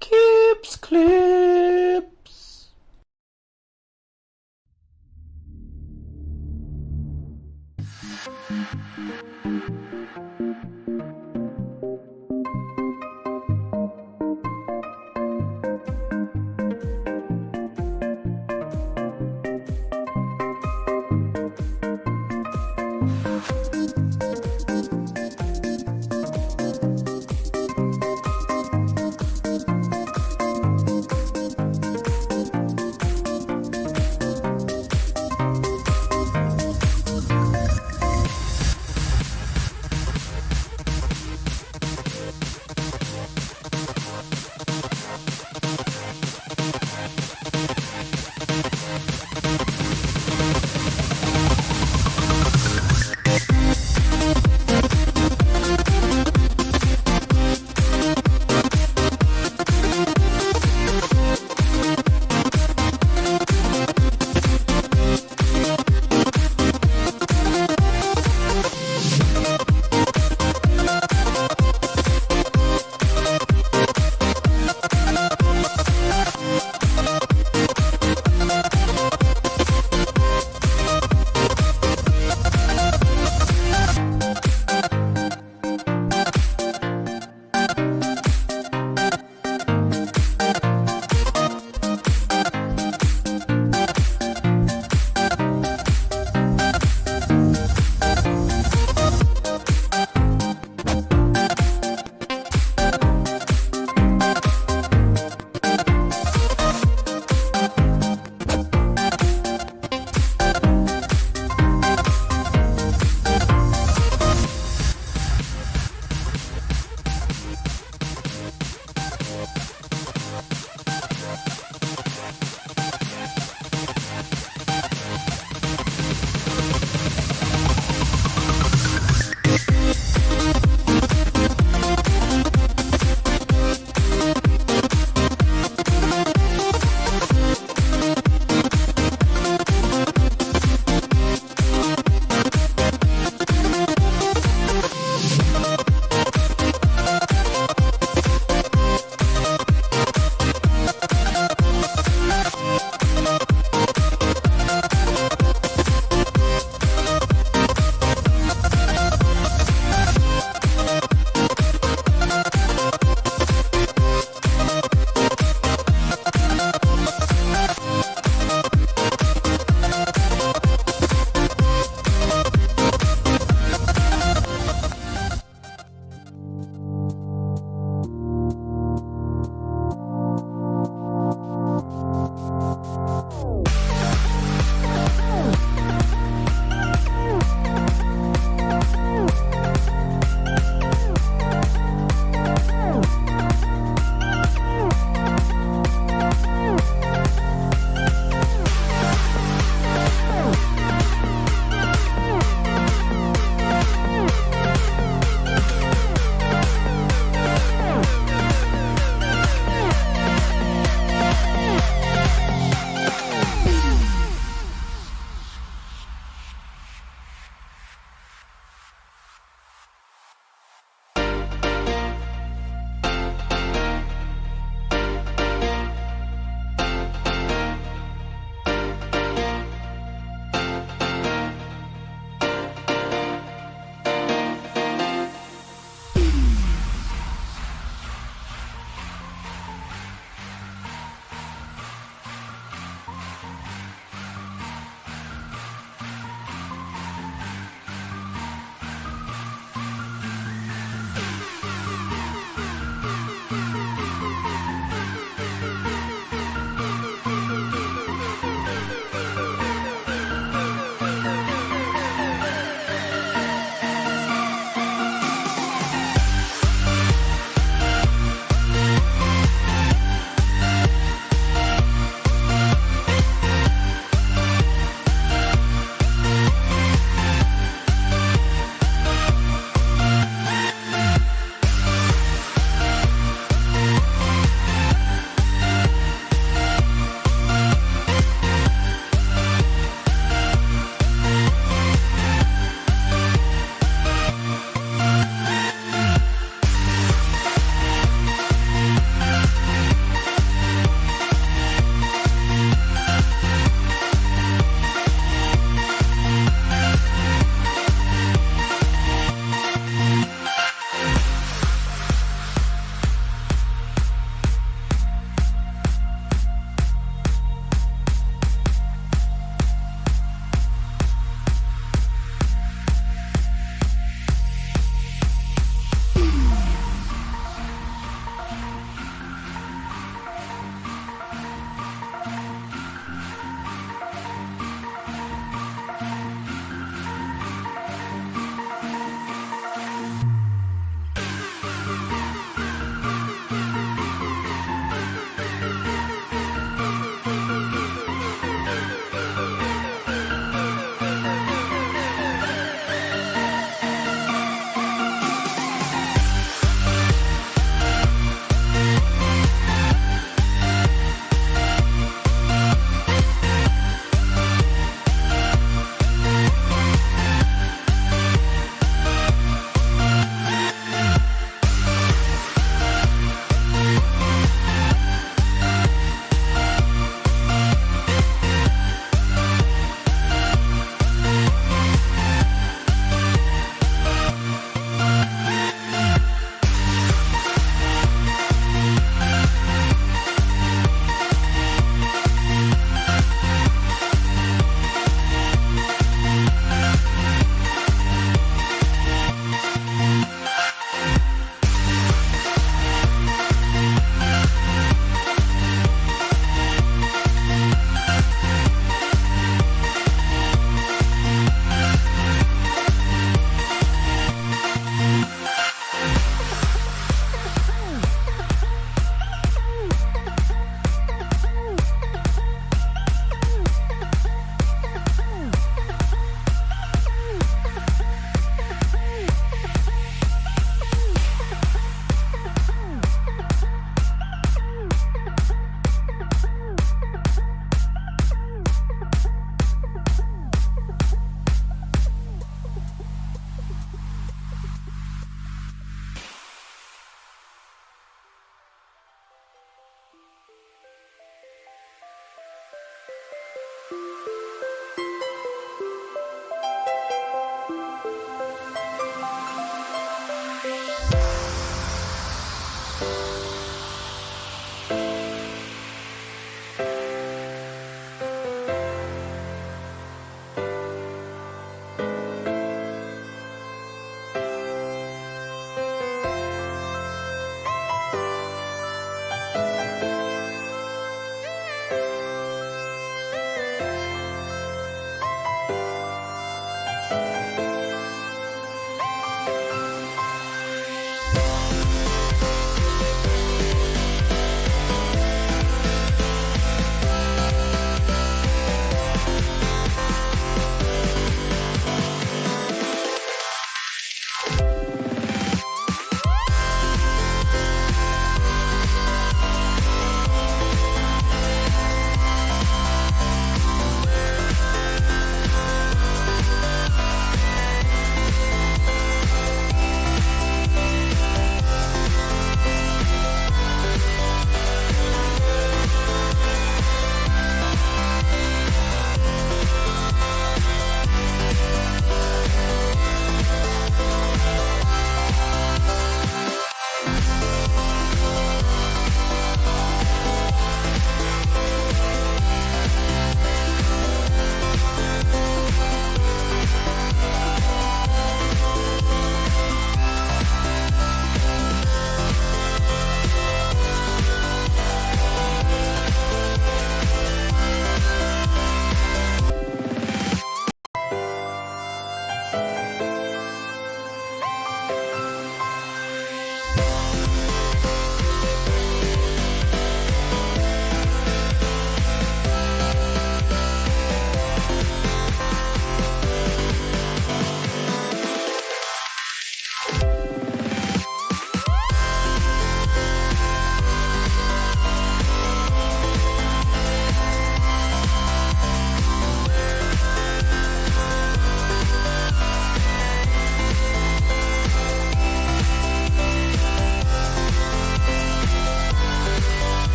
Keeps clips.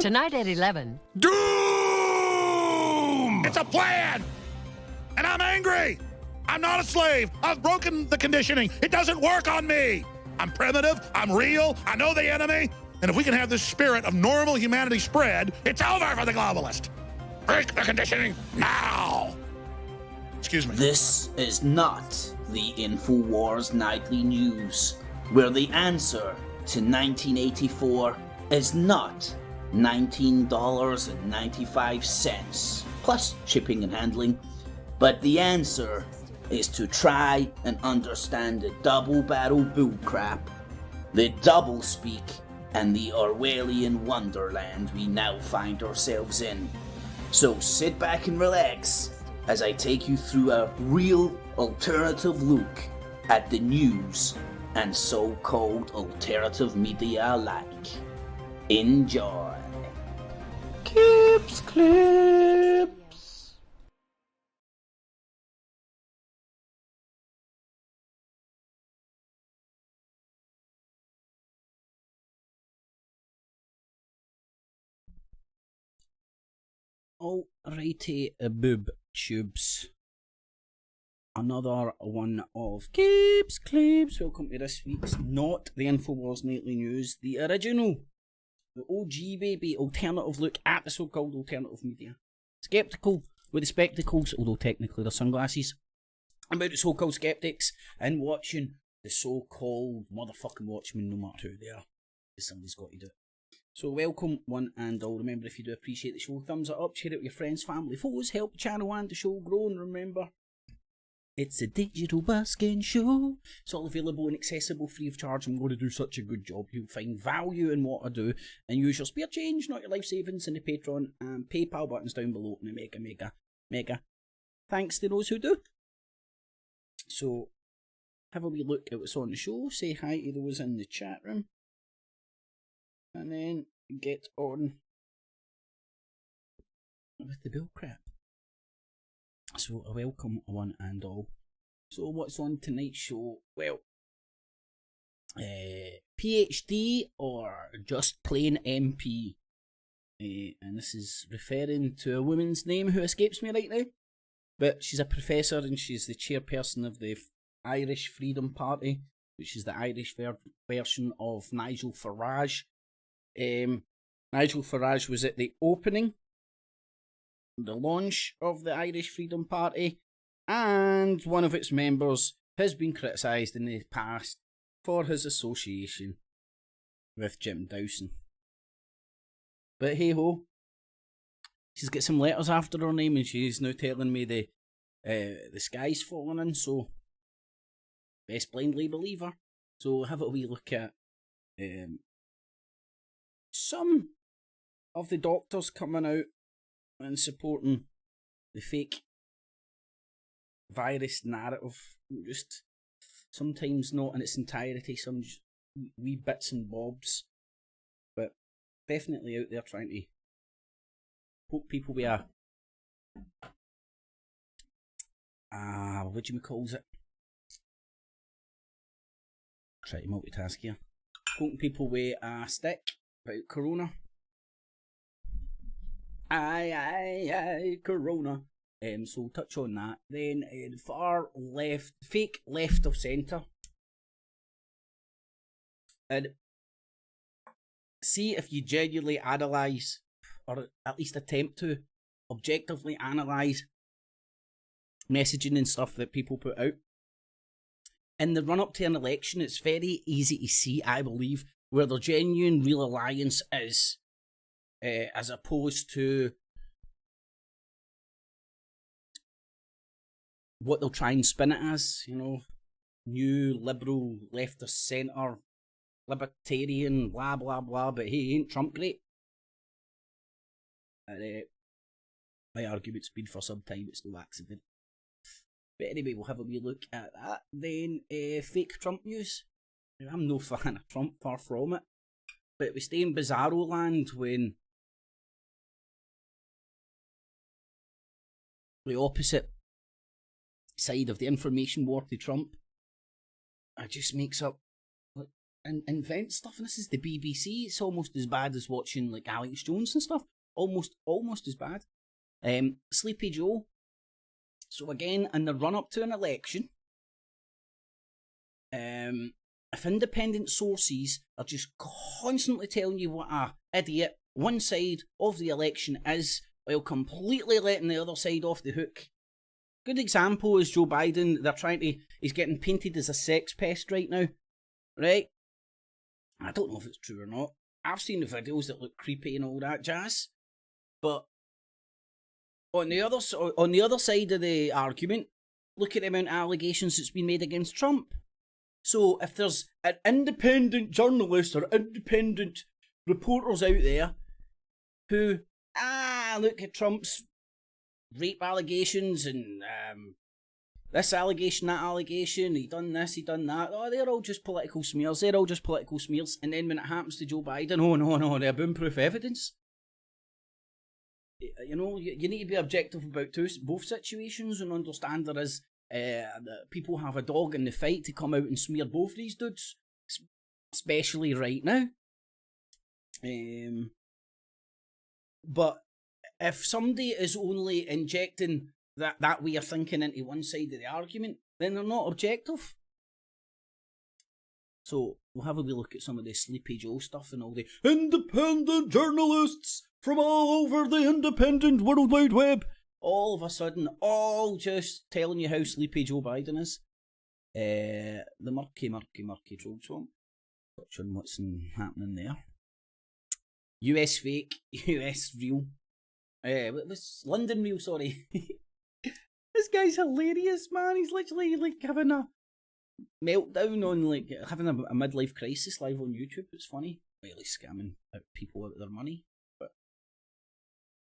Tonight at 11. Doom! It's a plan! And I'm angry! I'm not a slave! I've broken the conditioning! It doesn't work on me! I'm primitive, I'm real, I know the enemy, and if we can have this spirit of normal humanity spread, it's over for the globalist! Break the conditioning now! Excuse me. This is not the Infowars Nightly News, where the answer to 1984 is not $19.95 plus shipping and handling, but the answer is to try and understand the double barrel bullcrap, the double speak, and the Orwellian wonderland we now find ourselves in. So sit back and relax as I take you through a real alternative look at the news and so-called alternative media alike. Enjoy. Clips, clips. Alrighty, boob tubes. Another one of Clips, Clips. Welcome to this week's not the Infowars Nightly News, the original, the OG baby, alternative look at the so-called alternative media. Skeptical with the spectacles, although technically they're sunglasses, about the so-called skeptics and watching the so-called motherfucking watchmen, no matter who they are, because somebody's got to do it. So welcome one and all. Remember, if you do appreciate the show, thumbs it up, share it with your friends, family, foes, help the channel and the show grow, and remember, it's a digital busking show. It's all available and accessible free of charge. I'm going to do such a good job. You'll find value in what I do and use your spare change, not your life savings, in the Patreon and PayPal buttons down below. And a mega thanks to those who do. So have a wee look at what's on the show. Say hi to those in the chat room. And then get on with the bill crap. So a welcome one and all. So what's on tonight's show? Well, PhD or just plain MP. And this is referring to a woman's name who escapes me right now. But she's a professor and she's the chairperson of the Irish FreeDUMB Party, which is the Irish version of Nigel Farage. Nigel Farage was at the opening, the launch of the Irish FreeDUMB Party, and one of its members has been criticised in the past for his association with Jim Dawson. But hey ho, she's got some letters after her name and she's now telling me the sky's falling in, so best blindly believer. So have a wee look at some of the doctors coming out and supporting the fake virus narrative. Just sometimes not in its entirety, some wee bits and bobs, but definitely out there trying to poke people with a what do you calls it? Try to multitask here. Poking people with a stick about Corona. Aye, Corona. So touch on that. Then far left, fake left of centre. And see if you genuinely analyse, or at least attempt to objectively analyse messaging and stuff that people put out. In the run-up to an election, it's very easy to see, I believe, where their genuine real alliance is, as opposed to what they'll try and spin it as, you know, new liberal, left of centre, libertarian, blah blah blah, but hey, ain't Trump great? And my argument's been for some time, it's no accident. But anyway, we'll have a wee look at that. Then fake Trump news. I'm no fan of Trump, far from it. But we stay in bizarro land when the opposite side of the information war to Trump just makes up invent stuff, and this is the BBC. It's almost as bad as watching like Alex Jones and stuff. Almost as bad. Sleepy Joe. So again, in the run up to an election, if independent sources are just constantly telling you what a idiot one side of the election is, while completely letting the other side off the hook. Good example is Joe Biden. He's getting painted as a sex pest right now, right? I don't know if it's true or not. I've seen the videos that look creepy and all that jazz, but on the other side of the argument, look at the amount of allegations that's been made against Trump. So if there's an independent journalist or independent reporters out there who look at Trump's rape allegations and this allegation, that allegation, he done this, he done that. Oh, they're all just political smears. And then when it happens to Joe Biden, oh no, they're boom-proof evidence. You know, you need to be objective about both situations and understand there is that people have a dog in the fight to come out and smear both these dudes, especially right now. But if somebody is only injecting that way of thinking into one side of the argument, then they're not objective. So we'll have a wee look at some of the Sleepy Joe stuff and all the independent journalists from all over the independent World Wide Web. All of a sudden, all just telling you how sleepy Joe Biden is. The murky troll swamp. Touch on what's happening there. US fake, US real. This London real, sorry. This guy's hilarious, man. He's literally like having a meltdown on like having a midlife crisis live on YouTube. It's funny. Really scamming people out of their money. But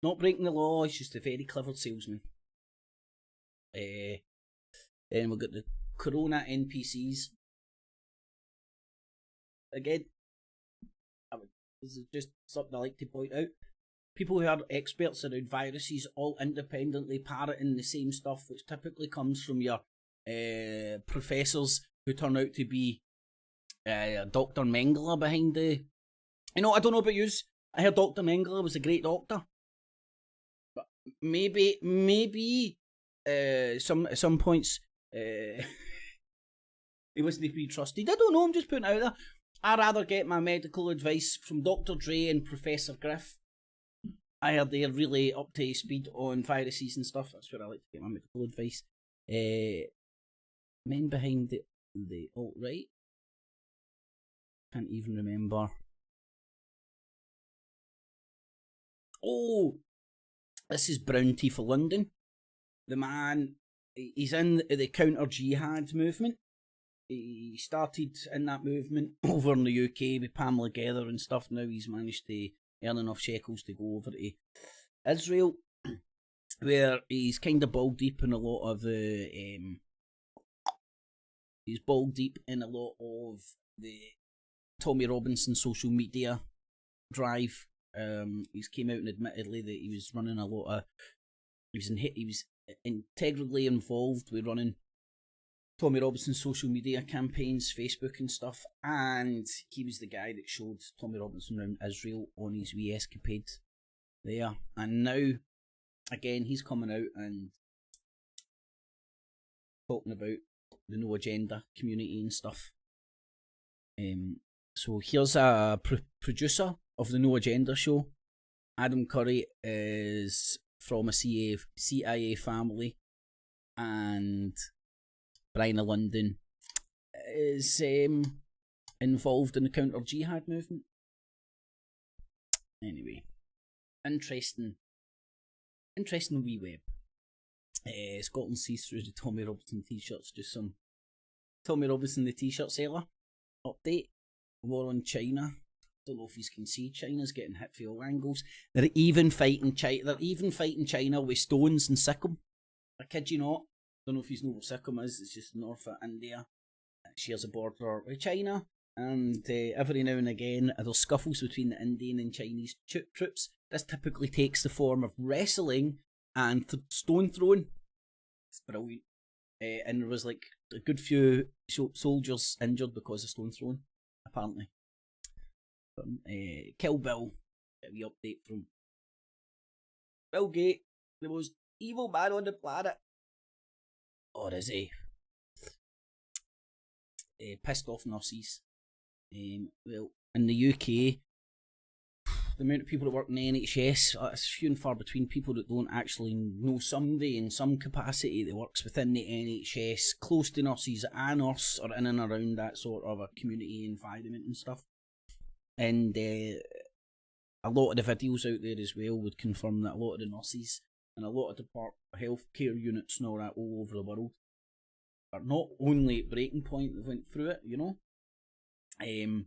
not breaking the law, he's just a very clever salesman. Then we've got the Corona NPCs. Again, this is just something I like to point out. People who are experts around viruses all independently parroting the same stuff, which typically comes from your professors who turn out to be Dr. Mengele behind the... You know, I don't know about yous. I heard Dr. Mengele was a great doctor. But maybe some points he wasn't to be trusted. I don't know, I'm just putting it out there. I'd rather get my medical advice from Dr. Dre and Professor Griff. I heard they're really up to speed on viruses and stuff. That's where I like to get my medical advice. Men behind the alt-right. Can't even remember. Oh! This is Brown Tea for London. The man, he's in the counter-jihad movement. He started in that movement over in the UK with Pamela Gether and stuff. Now he's managed to earn enough shekels to go over to Israel, where he's kind of ball deep in a lot of the... he's ball deep in a lot of the Tommy Robinson social media drive. He's came out and admittedly that he was running a lot of... He was integrally involved with running Tommy Robinson's social media campaigns, Facebook and stuff, and he was the guy that showed Tommy Robinson around Israel on his wee escapade there. And now, again, he's coming out and talking about the No Agenda community and stuff. So here's a producer of the No Agenda show. Adam Curry is from a CIA family, and Brian of London is involved in the counter-jihad movement. Anyway, interesting wee web. Scotland sees through the Tommy Robinson t-shirts. Just some Tommy Robinson the t-shirt seller update. War on China. Don't know if you can see China's getting hit from all angles. They're even fighting China with stones and Sikkim. I kid you not. Don't know if you know what Sikkim is. It's just north of India. It shares a border with China, and every now and again there's scuffles between the Indian and Chinese troops. This typically takes the form of wrestling and stone throwing. It's brilliant. And there was like a good few soldiers injured because of stone throwing, apparently. From Kill Bill, a wee update from Bill Gates, the most evil man on the planet. Or is he? Pissed off nurses. Well, in the UK, the amount of people that work in the NHS, it's few and far between people that don't actually know somebody in some capacity that works within the NHS, close to nurses, a nurse, or in and around that sort of a community environment and stuff. And a lot of the videos out there as well would confirm that a lot of the nurses and a lot of the healthcare units and all that all over the world are not only at breaking point that went through it, you know. And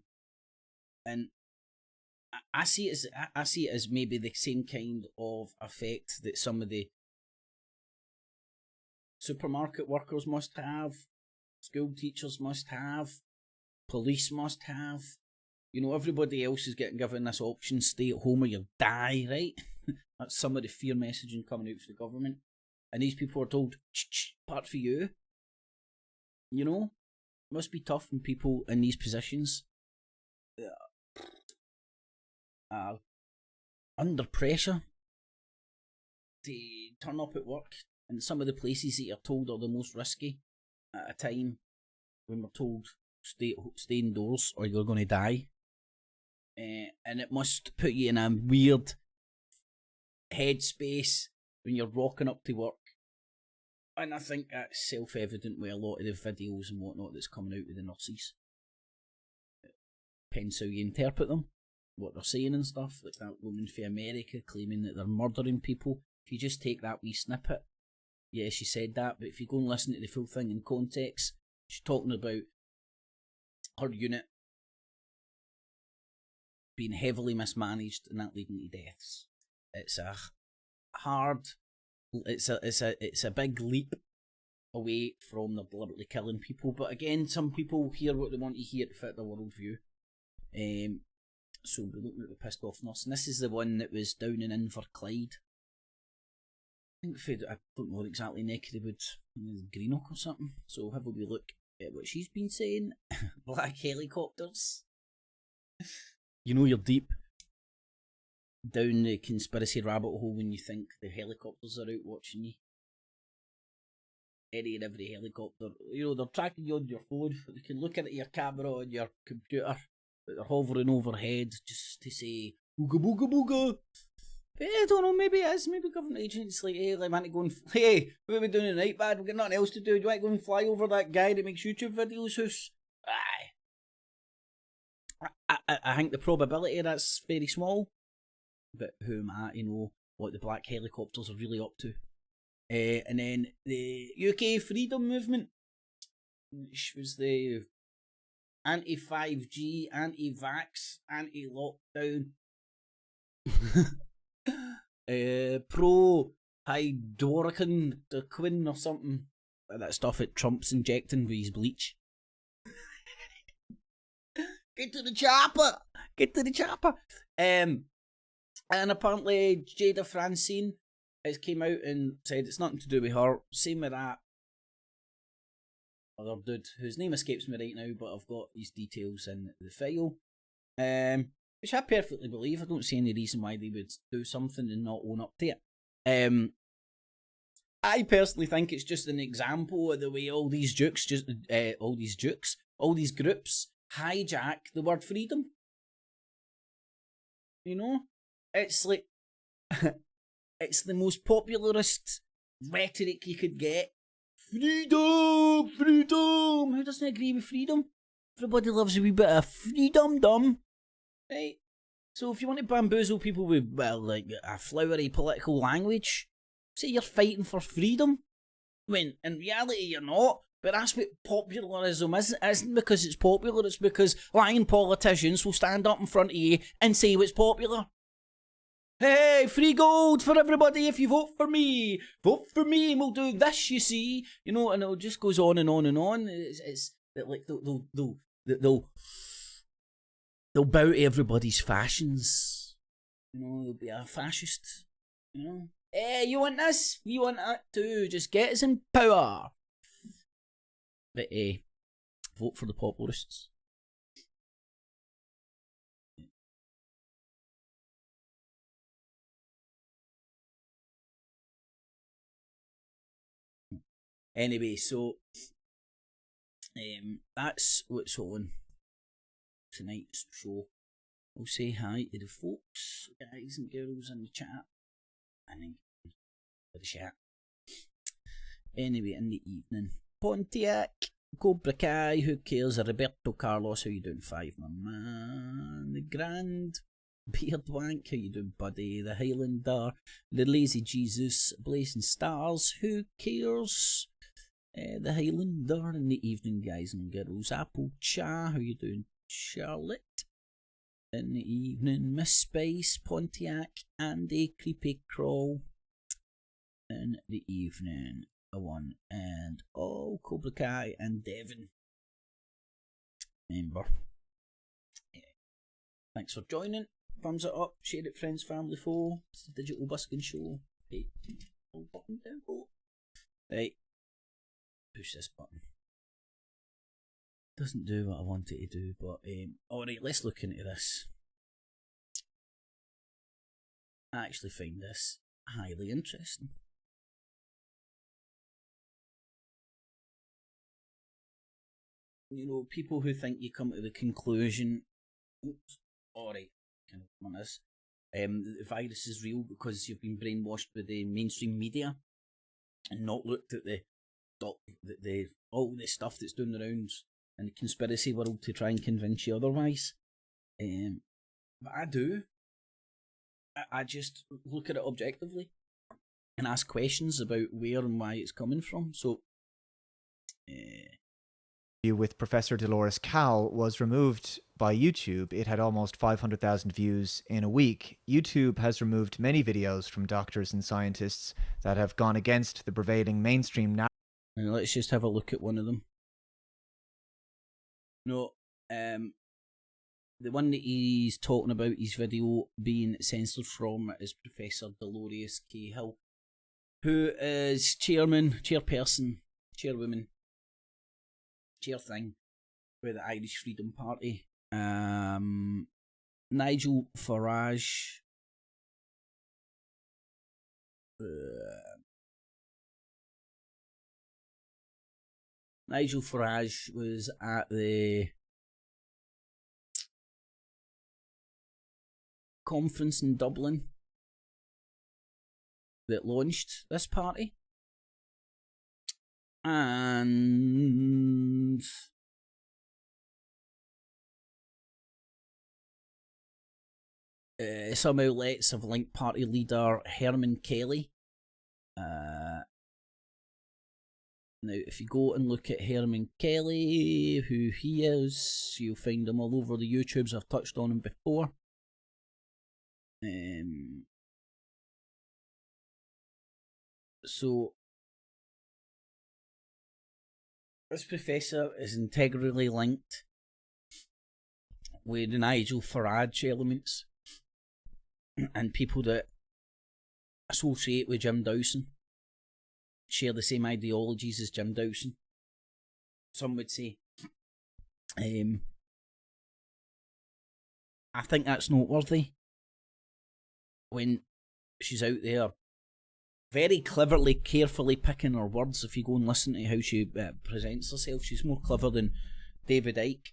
I see it as maybe the same kind of effect that some of the supermarket workers must have, school teachers must have, police must have. You know, everybody else is getting given this option: stay at home or you die, right? That's some of the fear messaging coming out from the government, and these people are told, "Part for you." You know, it must be tough when people in these positions under pressure to turn up at work in some of the places that you're told are the most risky at a time when we're told stay indoors or you're going to die. And it must put you in a weird headspace when you're rocking up to work. And I think that's self-evident with a lot of the videos and whatnot that's coming out with the nurses. Depends how you interpret them, what they're saying and stuff. Like that woman from America claiming that they're murdering people. If you just take that wee snippet, yeah, she said that, but if you go and listen to the full thing in context, she's talking about her unit being heavily mismanaged and that leading to deaths. It's a hard... It's a big leap away from the deliberately killing people, but again, some people hear what they want to hear to fit their worldview. So we're looking at the pissed off nurse, and this is the one that was down in Inverclyde. I think I don't know exactly neck of the woods, Greenock or something. So have a wee look at what she's been saying. Black helicopters. You know you're deep down the conspiracy rabbit hole when you think the helicopters are out watching you. Any and every helicopter. You know, they're tracking you on your phone. You can look at your camera on your computer. They're hovering overhead just to say, booga booga booga. I don't know, maybe it is. Maybe government agents like, hey, I want to go and... Hey, what are we doing tonight, bad? We've got nothing else to do. Do you want to go and fly over that guy that makes YouTube videos? Who's... Aye. I think the probability of that's very small. But who am I to know what the black helicopters are really up to? And then the UK FreeDUMB movement, which was the anti-5G, anti-vax, anti-lockdown, pro-hydroxychloroquine or something. That stuff that Trump's injecting with his bleach. Get to the chopper! Get to the chopper! And apparently Jada Francine has came out and said it's nothing to do with her. Same with that other dude whose name escapes me right now, but I've got these details in the file. Which I perfectly believe. I don't see any reason why they would do something and not own up to it. I personally think it's just an example of the way all these groups hijack the word freedom. You know? It's like, it's the most popularist rhetoric you could get. Freedom! Freedom! Who doesn't agree with freedom? Everybody loves a wee bit of freedom, right? So if you want to bamboozle people with, well, like a flowery political language, say you're fighting for freedom, when in reality you're not. But that's what popularism is. It isn't because it's popular, it's because lying politicians will stand up in front of you and say what's popular. Hey, free gold for everybody if you vote for me. Vote for me and we'll do this, you see. You know, and it just goes on and on and on. It's like they'll bow to everybody's fashions. You know, they'll be a fascist. You know, hey, you want this? We want that too. Just get us in power. But vote for the popularists. Anyway, so that's what's on tonight's show. We'll say hi to the folks, guys and girls in the chat, and then for the chat. Anyway, in the evening, Pontiac, Cobra Kai, who cares? Roberto Carlos, how you doing? 5, my man. The Grand Beard Wank, how you doing, buddy? The Highlander, the Lazy Jesus, Blazing Stars, who cares? The Highlander in the evening, guys and girls. Apple Cha, how you doing, Charlotte? In the evening, Miss Spice, Pontiac, Andy, Creepy Crawl. In the evening, one and all, Cobra Kai and Devon. Remember. Yeah. Thanks for joining. Thumbs it up, share it, friends, family, foe. It's the Digital Busking Show. Hey, button down below. Right. Push this button. Doesn't do what I want it to do, but alright, let's look into this. I actually find this highly interesting. You know, people who think you come to the conclusion, alright, kind of on this, the virus is real because you've been brainwashed by the mainstream media and not looked at all the stuff that's doing the rounds in the conspiracy world to try and convince you otherwise. But I do. I just look at it objectively and ask questions about where and why it's coming from. So, with Professor Dolores Cowell was removed by YouTube. It had almost 500,000 views in a week. YouTube has removed many videos from doctors and scientists that have gone against the prevailing mainstream narrative. Let's just have a look at one of them. No, the one that he's talking about, his video being censored from, is Professor Dolores Cahill, who is chairwoman, chair thing with the Irish Freedom Party. Nigel Farage. Nigel Farage was at the conference in Dublin that launched this party. And some outlets have linked party leader Herman Kelly. Now, if you go and look at Herman Kelly, who he is, you'll find him all over the YouTubes. I've touched on him before. So, this professor is integrally linked with the Nigel Farage elements and people that associate with Jim Dawson, share the same ideologies as Jim Dawson, some would say. I think that's noteworthy when she's out there very cleverly, carefully picking her words. If you go and listen to how she presents herself, she's more clever than David Icke.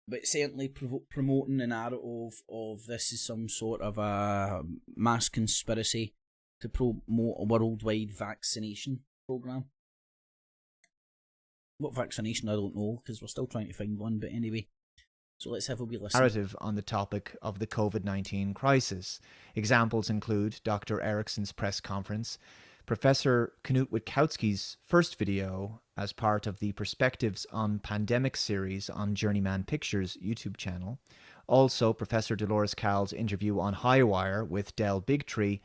But certainly promoting the narrative of this is some sort of a mass conspiracy to promote a worldwide vaccination program. What vaccination, I don't know, because we're still trying to find one, but anyway. So let's have a wee listen. Narrative on the topic of the COVID-19 crisis. Examples include Dr. Erickson's press conference, Professor Knut Witkowski's first video as part of the Perspectives on Pandemic series on Journeyman Pictures YouTube channel, also Professor Dolores Cowell's interview on Highwire with Del Bigtree,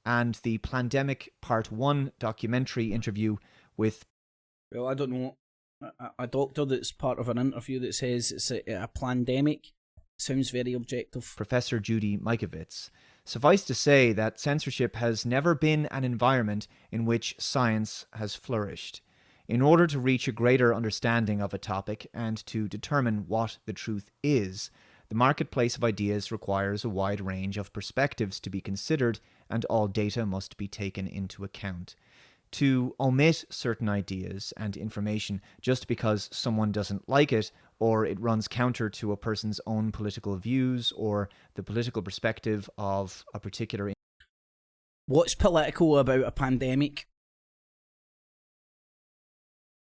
and the Plandemic Part 1 documentary interview with... Well, I don't know. A doctor that's part of an interview that says it's a plandemic sounds very objective. Professor Judy Mikovits. Suffice to say that censorship has never been an environment in which science has flourished. In order to reach a greater understanding of a topic and to determine what the truth is, the marketplace of ideas requires a wide range of perspectives to be considered, and all data must be taken into account. to omit certain ideas and information just because someone doesn't like it, or it runs counter to a person's own political views or the political perspective of a particular. What's political about a pandemic?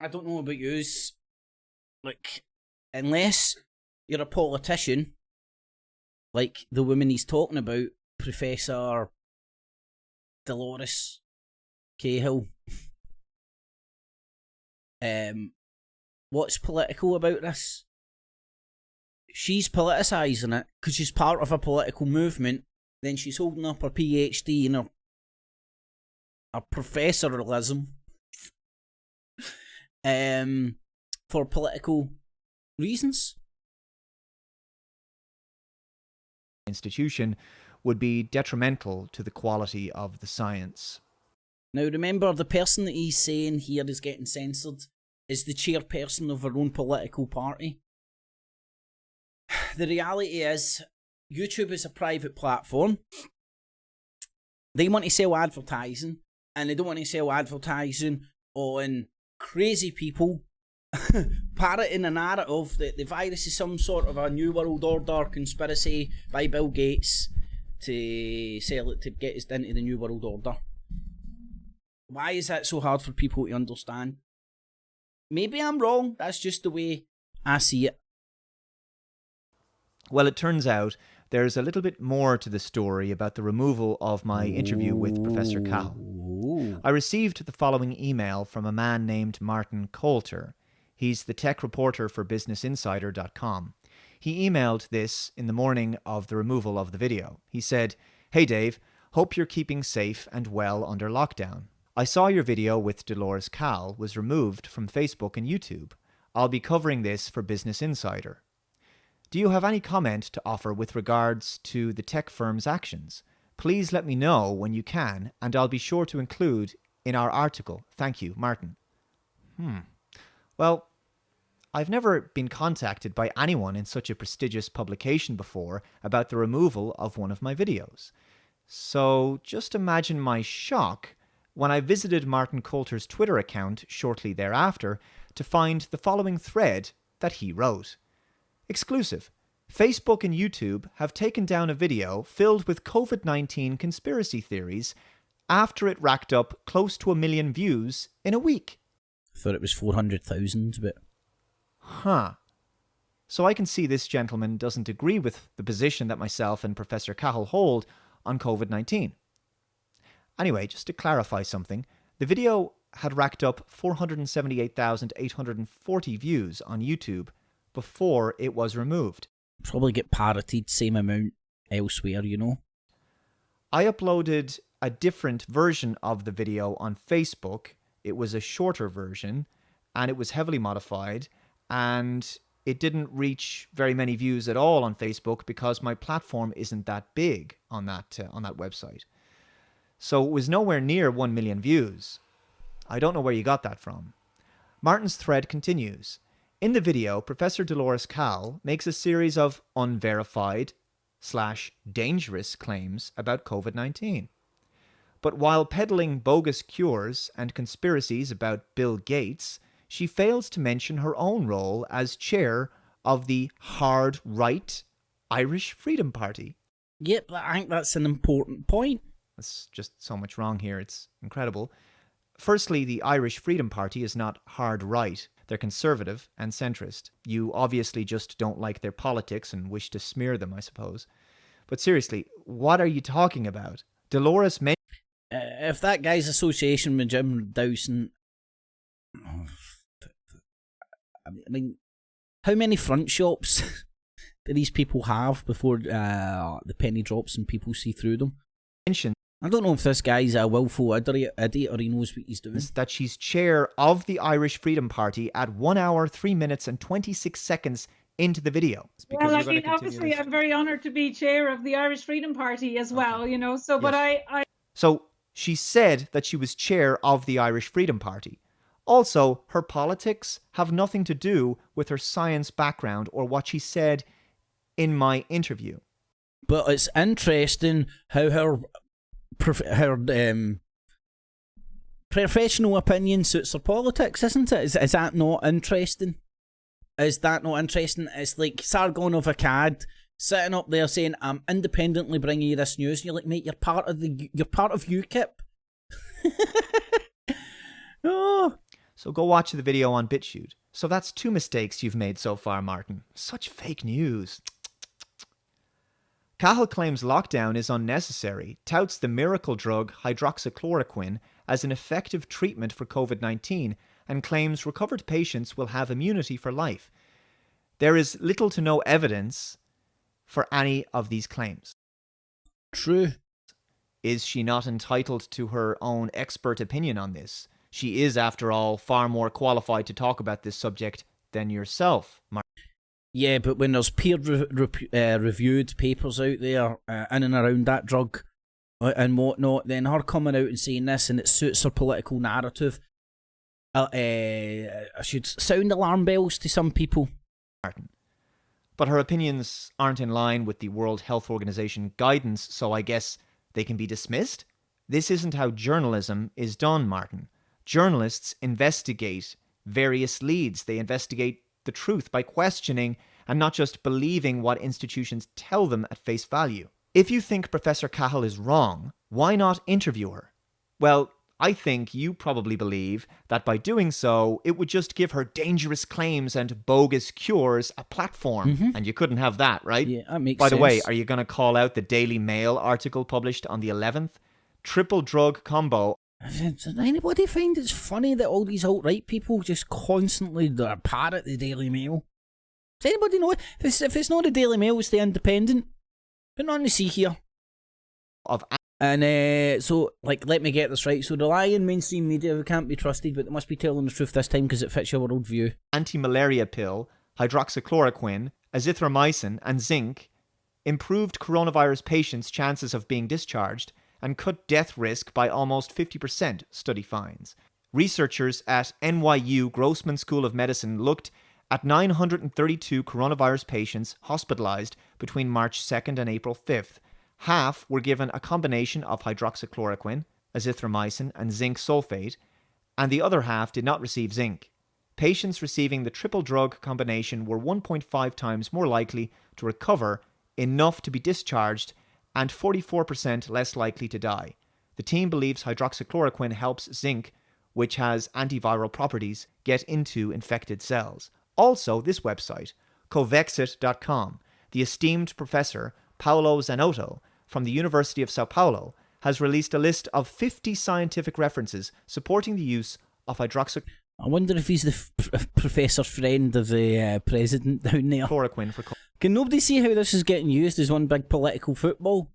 I don't know about yous. Like, unless you're a politician, like the woman he's talking about, Professor Dolores Cahill. What's political about this? She's politicising it because she's part of a political movement. Then she's holding up her PhD and her professoralism for political reasons. Institution would be detrimental to the quality of the science. Now remember, the person that he's saying here is getting censored is the chairperson of her own political party. The reality is, YouTube is a private platform. They want to sell advertising, and they don't want to sell advertising on crazy people parroting a narrative that the virus is some sort of a new world order conspiracy by Bill Gates to sell it to get us into the new world order. Why is that so hard for people to understand? Maybe I'm wrong, that's just the way I see it. Well, it turns out there's a little bit more to the story about the removal of my interview with Professor Cahill. I received the following email from a man named Martin Coulter. He's the tech reporter for BusinessInsider.com. He emailed this in the morning of the removal of the video. He said, "Hey Dave, hope you're keeping safe and well under lockdown. I saw your video with Dolores Cahill was removed from Facebook and YouTube. I'll be covering this for Business Insider. Do you have any comment to offer with regards to the tech firm's actions? Please let me know when you can, and I'll be sure to include in our article. Thank you, Martin." Well, I've never been contacted by anyone in such a prestigious publication before about the removal of one of my videos. So just imagine my shock when I visited Martin Coulter's Twitter account shortly thereafter to find the following thread that he wrote. Exclusive. Facebook and YouTube have taken down a video filled with COVID-19 conspiracy theories after it racked up close to 1 million views in a week. I thought it was 400,000, but... So I can see this gentleman doesn't agree with the position that myself and Professor Cahill hold on COVID-19. Anyway, just to clarify something, the video had racked up 478,840 views on YouTube before it was removed. Probably get parroted same amount elsewhere, you know. I uploaded a different version of the video on Facebook. It was a shorter version, and it was heavily modified, and it didn't reach very many views at all on Facebook because my platform isn't that big on that website. So it was nowhere near 1 million views. I don't know where you got that from. Martin's thread continues. In the video, Professor Dolores Cahill makes a series of unverified/dangerous claims about COVID-19. But while peddling bogus cures and conspiracies about Bill Gates, she fails to mention her own role as chair of the hard right Irish Freedom Party. Yep, I think that's an important point. There's just so much wrong here, it's incredible. Firstly, the Irish Freedom Party is not hard right. They're conservative and centrist. You obviously just don't like their politics and wish to smear them, I suppose. But seriously, what are you talking about? Dolores mentioned... If that guy's association with Jim Dawson... I mean, how many front shops do these people have before the penny drops and people see through them? I don't know if this guy's a willful idiot or he knows what he's doing. That she's chair of the Irish Freedom Party at 1 hour, 3 minutes and 26 seconds into the video. Well, I mean, obviously, I'm very honoured to be chair of the Irish Freedom Party as well, you know, so, yes. But I... So, she said that she was chair of the Irish Freedom Party. Also, her politics have nothing to do with her science background or what she said in my interview. But it's interesting how her professional opinion suits their politics, isn't it? Is that not interesting? Is that not interesting? It's like Sargon of Akkad sitting up there saying, "I'm independently bringing you this news," and you're like, "Mate, you're part of UKIP." Oh. So go watch the video on BitChute. So that's 2 mistakes you've made so far, Martin. Such fake news. Cahill claims lockdown is unnecessary, touts the miracle drug hydroxychloroquine as an effective treatment for COVID-19, and claims recovered patients will have immunity for life. There is little to no evidence for any of these claims. True. Is she not entitled to her own expert opinion on this? She is, after all, far more qualified to talk about this subject than yourself, Mark. Yeah, but when there's peer-reviewed papers out there in and around that drug and whatnot, then her coming out and saying this and it suits her political narrative, should sound alarm bells to some people. Martin. But her opinions aren't in line with the World Health Organization guidance, so I guess they can be dismissed? This isn't how journalism is done, Martin. Journalists investigate various leads. They investigate the truth by questioning and not just believing what institutions tell them at face value. If you think Professor Cahill is wrong, why not interview her? Well, I think you probably believe that by doing so, it would just give her dangerous claims and bogus cures a platform. And you couldn't have that, right? Yeah, that makes sense. By the way, sense. are you going to call out the Daily Mail article published on the 11th? Triple drug combo. Does anybody find it's funny that all these alt-right people just constantly parrot the Daily Mail? Does anybody know? If it's not the Daily Mail, it's the Independent. But nothing to see here. And so, like, let me get this right. So rely on mainstream media who can't be trusted, but they must be telling the truth this time because it fits your worldview. Anti-malaria pill, hydroxychloroquine, azithromycin, and zinc improved coronavirus patients' chances of being discharged and cut death risk by almost 50%, study finds. Researchers at NYU Grossman School of Medicine looked at 932 coronavirus patients hospitalized between March 2nd and April 5th. Half were given a combination of hydroxychloroquine, azithromycin, and zinc sulfate, and the other half did not receive zinc. Patients receiving the triple drug combination were 1.5 times more likely to recover enough to be discharged and 44% less likely to die. The team believes hydroxychloroquine helps zinc, which has antiviral properties, get into infected cells. Also, this website, Covexit.com, the esteemed professor Paolo Zanotto from the University of Sao Paulo has released a list of 50 scientific references supporting the use of hydroxychloroquine. I wonder if he's the professor friend of the president down there. Chloroquine for Can nobody see how this is getting used as one big political football?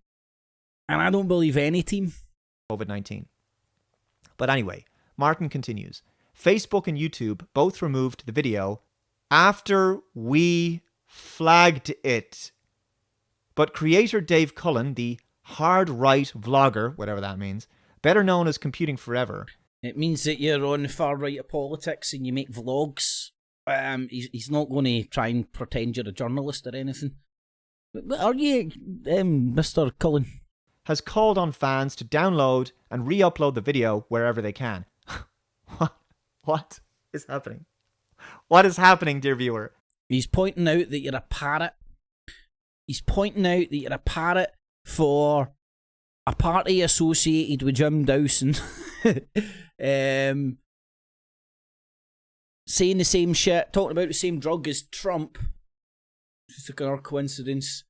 And I don't believe any team. COVID-19. But anyway, Martin continues. Facebook and YouTube both removed the video after we flagged it. But creator Dave Cullen, the hard-right vlogger, whatever that means, better known as Computing Forever. It means that you're on the far right of politics and you make vlogs. He's not going to try and pretend you're a journalist or anything. But are you, Mr. Cullen? Has called on fans to download and re-upload the video wherever they can. What is happening? What is happening, dear viewer? He's pointing out that you're a parrot. He's pointing out that you're a parrot for a party associated with Jim Dawson. Saying the same shit, talking about the same drug as Trump. Just a coincidence.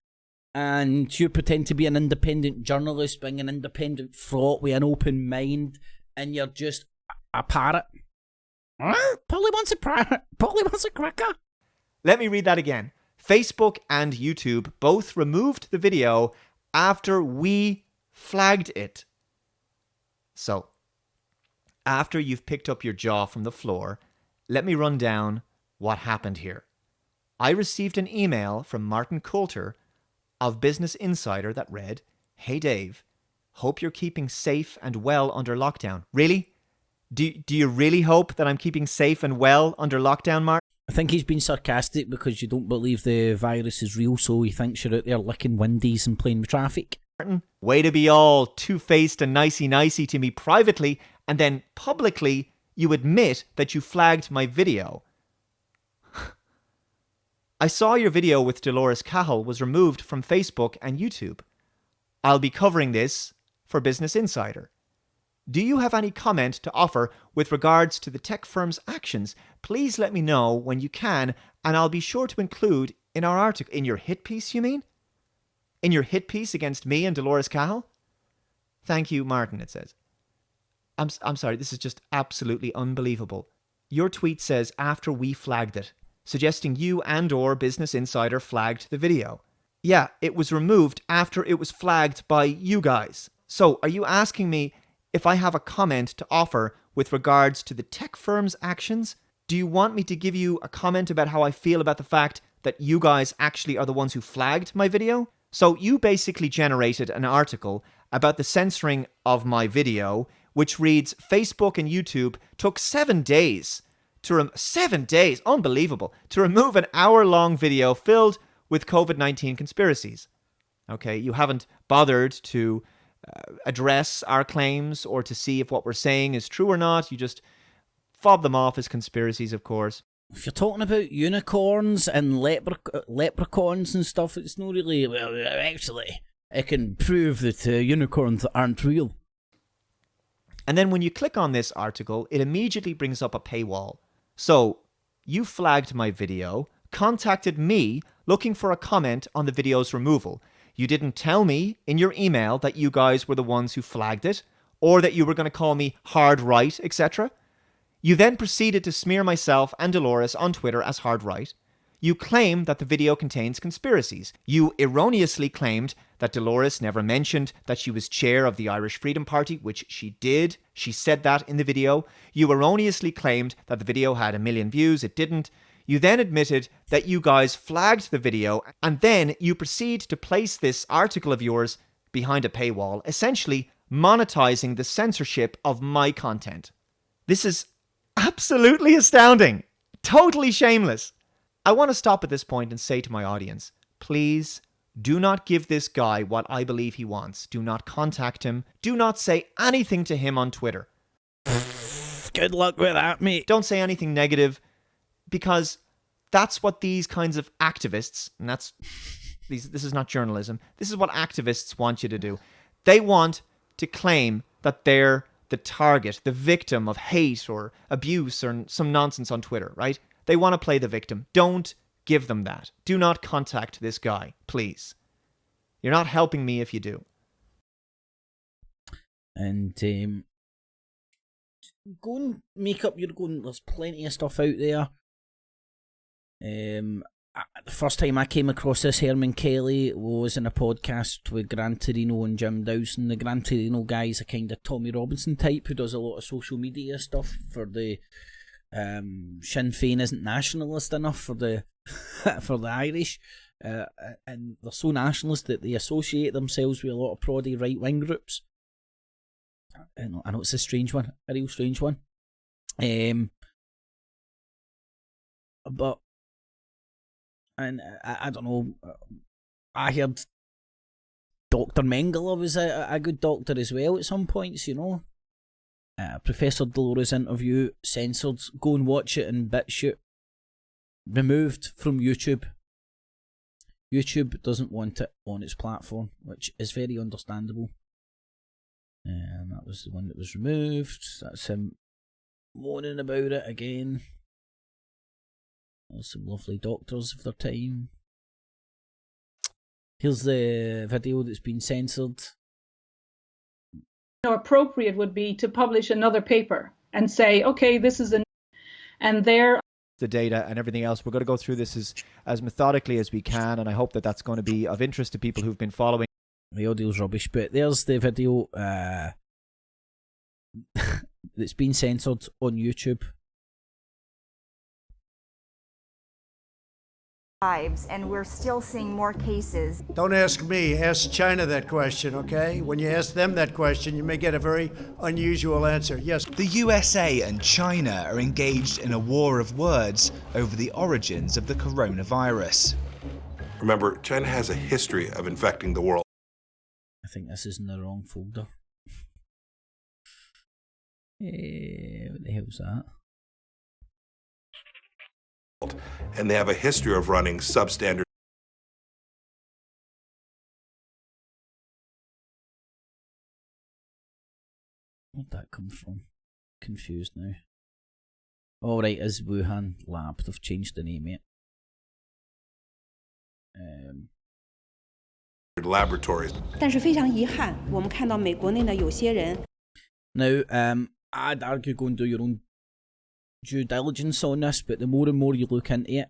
And you pretend to be an independent journalist, being an independent thought with an open mind, and you're just a parrot. Polly wants a parrot. Polly wants a cracker. Let me read that again. Facebook and YouTube both removed the video after we flagged it. So, after you've picked up your jaw from the floor, let me run down what happened here. I received an email from Martin Coulter of Business Insider that read, "Hey Dave, hope you're keeping safe and well under lockdown." Really? Do you really hope that I'm keeping safe and well under lockdown, Mark? I think he's been sarcastic because you don't believe the virus is real, so he thinks you're out there licking windies and playing with traffic. Martin, way to be all two-faced and nicey-nicey to me privately and then publicly you admit that you flagged my video. I saw your video with Dolores Cahill was removed from Facebook and YouTube. I'll be covering this for Business Insider. Do you have any comment to offer with regards to the tech firm's actions? Please let me know when you can, and I'll be sure to include in our article. In your hit piece, you mean? In your hit piece against me and Dolores Cahill? Thank you, Martin, it says. I'm sorry, this is just absolutely unbelievable. Your tweet says after we flagged it, suggesting you and/or Business Insider flagged the video. Yeah, it was removed after it was flagged by you guys. So, are you asking me if I have a comment to offer with regards to the tech firm's actions? Do you want me to give you a comment about how I feel about the fact that you guys actually are the ones who flagged my video? So, you basically generated an article about the censoring of my video, which reads, Facebook and YouTube took 7 days to 7 days, unbelievable, to remove an hour-long video filled with COVID-19 conspiracies. Okay, you haven't bothered to address our claims or to see if what we're saying is true or not. You just fob them off as conspiracies, of course. If you're talking about unicorns and leprechauns and stuff, it's not really, well, actually, I can prove that unicorns aren't real. And then when you click on this article, it immediately brings up a paywall. So, you flagged my video, contacted me looking for a comment on the video's removal. You didn't tell me in your email that you guys were the ones who flagged it, or that you were going to call me hard right, etc. You then proceeded to smear myself and Dolores on Twitter as hard right. You claim that the video contains conspiracies. You erroneously claimed that Dolores never mentioned that she was chair of the Irish Freedom Party, which she did. She said that in the video. You erroneously claimed that the video had 1 million views. It didn't. You then admitted that you guys flagged the video, and then you proceed to place this article of yours behind a paywall, essentially monetizing the censorship of my content. This is absolutely astounding. Totally shameless. I want to stop at this point and say to my audience, please do not give this guy what I believe he wants. Do not contact him. Do not say anything to him on Twitter. Good luck with that, mate. Don't say anything negative, because that's what these kinds of activists, and this is not journalism, this is what activists want you to do. They want to claim that they're the target, the victim of hate or abuse or some nonsense on Twitter, right? They want to play the victim. Don't give them that. Do not contact this guy, please. You're not helping me if you do. And go and make up your own. There's plenty of stuff out there. The first time I came across this, Herman Kelly was in a podcast with Gran Torino and Jim Dowson. The Gran Torino guy's a kind of Tommy Robinson type who does a lot of social media stuff for the Sinn Féin isn't nationalist enough for the for the Irish, and they're so nationalist that they associate themselves with a lot of proddy right-wing groups. I know it's a strange one, a real strange one. But and I don't know. I heard Dr. Mengele was a good doctor as well at some points, you know. Professor Dolores' interview censored. Go and watch it in BitChute. Removed from YouTube. YouTube doesn't want it on its platform, which is very understandable. And that was the one that was removed. That's him moaning about it again. There's some lovely doctors of their time. Here's the video that's been censored. Appropriate would be to publish another paper and say, okay, this is and there the data and everything else. We're going to go through this as methodically as we can, and I hope that that's going to be of interest to people who've been following. The audio's rubbish, but there's the video that's been censored on YouTube. And we're still seeing more cases. Don't ask me, ask China that question, okay? When you ask them that question, you may get a very unusual answer. Yes. The USA and China are engaged in a war of words over the origins of the coronavirus. Remember, China has a history of infecting the world. I think this is in the wrong folder. What the hell's that? And they have a history of running substandard. Where'd that come from? Confused now. Alright, is Wuhan Lab. They've changed the name, mate. Laboratories. 但是非常遗憾，我们看到美国内的有些人。 Now, I'd argue go and do your own due diligence on this, but the more and more you look into it,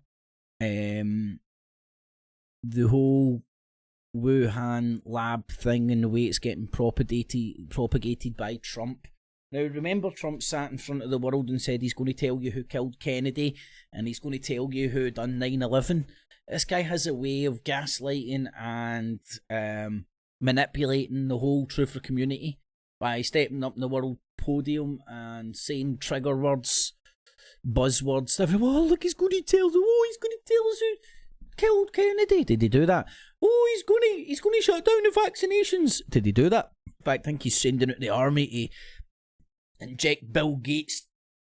the whole Wuhan lab thing and the way it's getting propagated by Trump. Now, remember, Trump sat in front of the world and said he's going to tell you who killed Kennedy and he's going to tell you who done 9/11. This guy has a way of gaslighting and manipulating the whole truther community by stepping up in the world podium and saying trigger words, buzzwords. Everyone, oh, look, he's going to tell us. Oh, he's going to tell us who killed Kennedy. Did he do that? Oh, he's going to shut down the vaccinations. Did he do that? In fact, I think he's sending out the army to inject Bill Gates'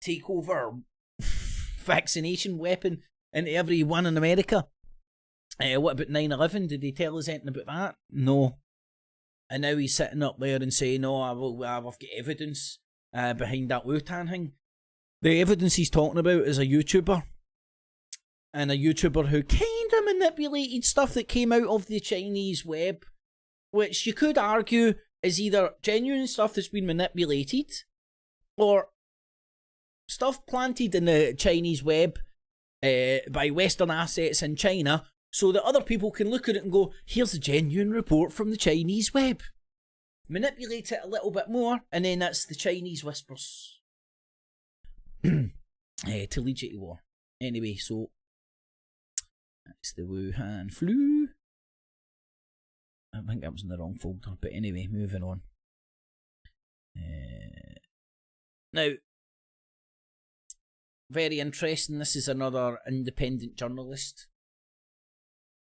takeover vaccination weapon into everyone in America. What about 9/11? Did he tell us anything about that? No. And now he's sitting up there and saying, "No, I've got evidence behind that Wuhan thing." The evidence he's talking about is a YouTuber, and a YouTuber who kind of manipulated stuff that came out of the Chinese web, which you could argue is either genuine stuff that's been manipulated, or stuff planted in the Chinese web by Western assets in China, so that other people can look at it and go, here's a genuine report from the Chinese web. Manipulate it a little bit more, and then that's the Chinese whispers. To lead you to war. Anyway, so that's the Wuhan flu. I think that was in the wrong folder, but anyway, moving on. Now, very interesting, this is another independent journalist.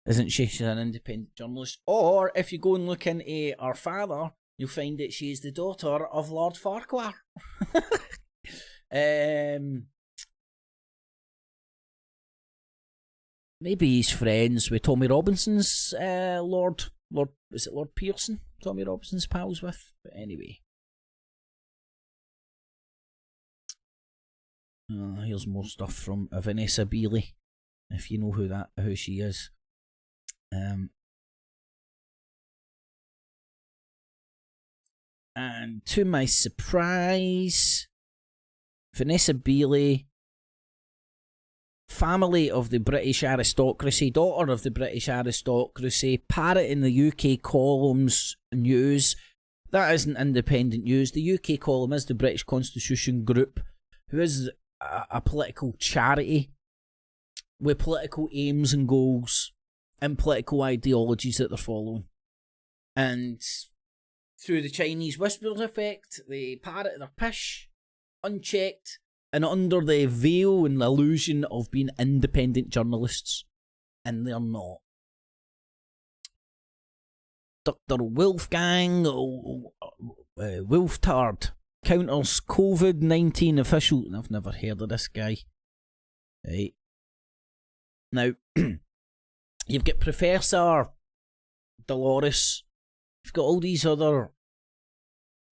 Isn't she? She's an independent journalist. Or, if you go and look into her father, you'll find that she's the daughter of Lord Farquhar. Maybe he's friends with Tommy Robinson's Lord, is it Lord Pearson? Tommy Robinson's pals with? But anyway. Here's more stuff from Vanessa Beeley, if you know who she is. And to my surprise, Vanessa Beeley, family of the British aristocracy, daughter of the British aristocracy, parrot in the UK columns news. That isn't independent news. The UK column is the British Constitution Group, who is a political charity with political aims and goals and political ideologies that they're following. And through the Chinese whispers effect, they parrot their pish, unchecked, and under the veil and illusion of being independent journalists. And they're not. Dr. Wolfgang Wolftard counters COVID-19 official. I've never heard of this guy. Right. Now, you've got Professor Dolores. You've got all these other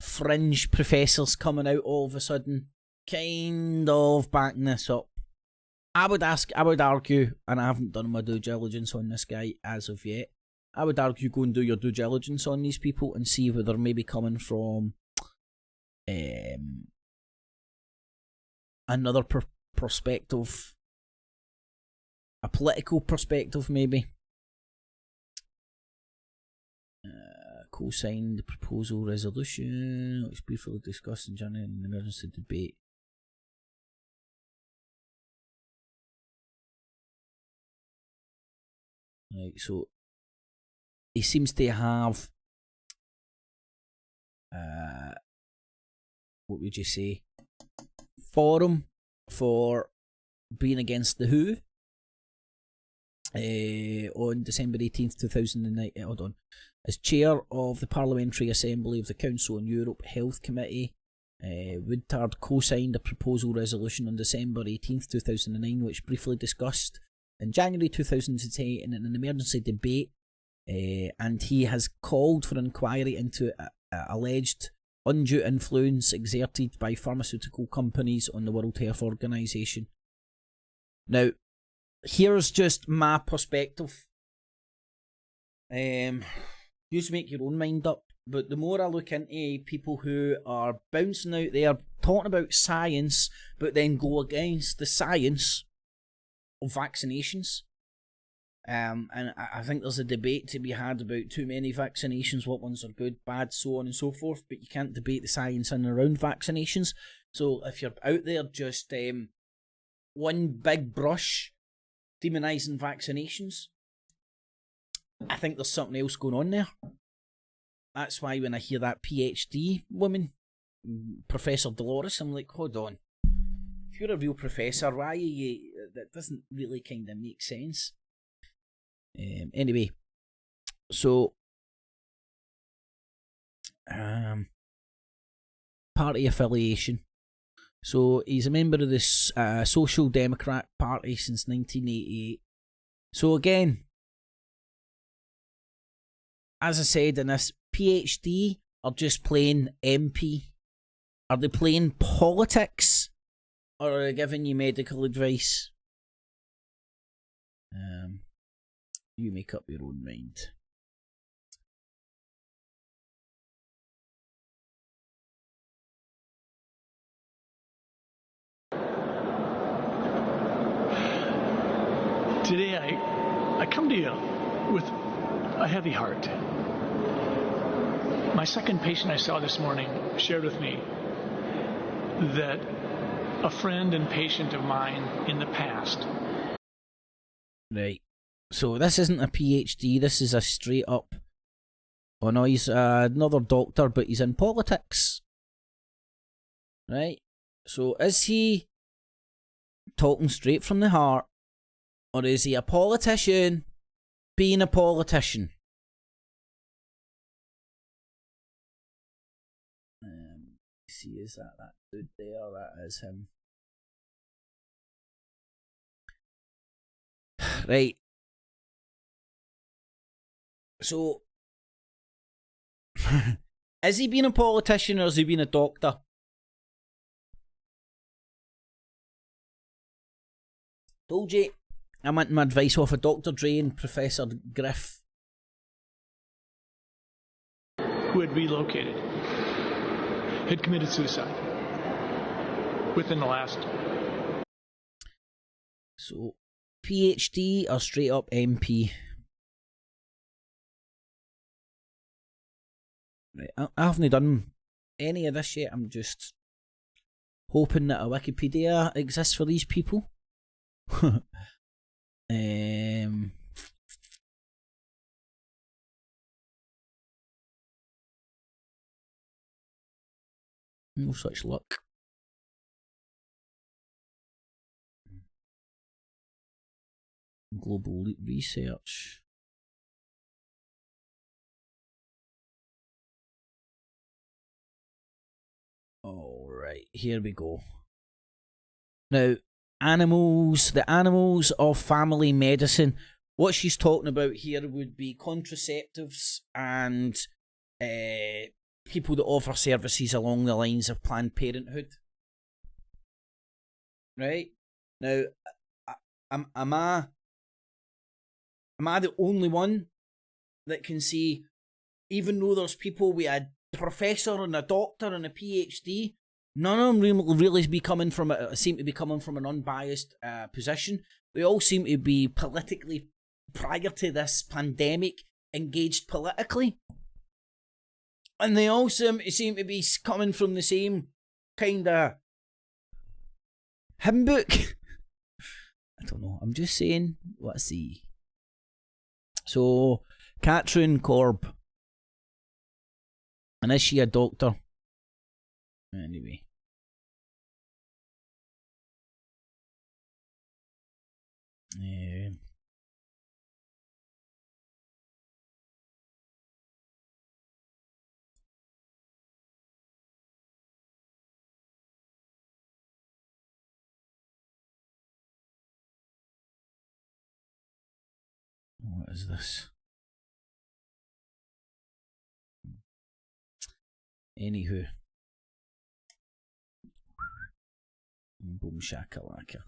fringe professors coming out all of a sudden, kind of backing this up. I would argue, and I haven't done my due diligence on this guy as of yet, I would argue go and do your due diligence on these people and see whether they're maybe coming from another perspective, a political perspective maybe. Co-signed the proposal resolution, which briefly discussed in January in the emergency debate. Right, so he seems to have what would you say, forum for being against the WHO on December 18th 2009. Hold on. As chair of the Parliamentary Assembly of the Council on Europe Health Committee, Woodtard co-signed a proposal resolution on December 18th, 2009, which briefly discussed in January 2010 in an emergency debate, and he has called for inquiry into alleged undue influence exerted by pharmaceutical companies on the World Health Organization. Now, here's just my perspective. You make your own mind up, but the more I look into people who are bouncing out there talking about science, but then go against the science of vaccinations, and I think there's a debate to be had about too many vaccinations, what ones are good, bad, so on and so forth, but you can't debate the science in and around vaccinations. So if you're out there just one big brush demonising vaccinations, I think there's something else going on there. That's why when I hear that PhD woman, Professor Dolores, I'm like, hold on. If you're a real professor, why are you... That doesn't really kind of make sense. Anyway, so... party affiliation. So he's a member of this Social Democrat Party since 1988. So again, as I said in this, PhD or just plain MP? Are they playing politics or are they giving you medical advice? You make up your own mind. Today I come to you with a heavy heart. My second patient I saw this morning shared with me that a friend and patient of mine in the past. Right. So this isn't a PhD, this is a straight up... Oh no, he's another doctor, but he's in politics. Right? So is he talking straight from the heart, or is he a politician being a politician? See, is that dude there? That is him. Right. So, is he being a politician or is he being a doctor? Told you, I'm wanting my advice off of Dr. Dre and Professor Griff. Who had relocated, had committed suicide within the last... So, PhD or straight up MP? Right, I haven't done any of this yet. I'm just hoping that a Wikipedia exists for these people. No such luck. Global research. Alright, here we go. Now, animals, the animals of family medicine. What she's talking about here would be contraceptives and people that offer services along the lines of Planned Parenthood. Right? Now, am I the only one that can see, even though there's people with a professor and a doctor and a PhD, none of them really seem to be coming from an unbiased position. They all seem to be politically, prior to this pandemic, engaged politically. And they all seem to be coming from the same kind of hymn book. I don't know, I'm just saying, let's see. So, Katrin Korb. And is she a doctor? Anyway. is this? Anywho. Boom shakalaka.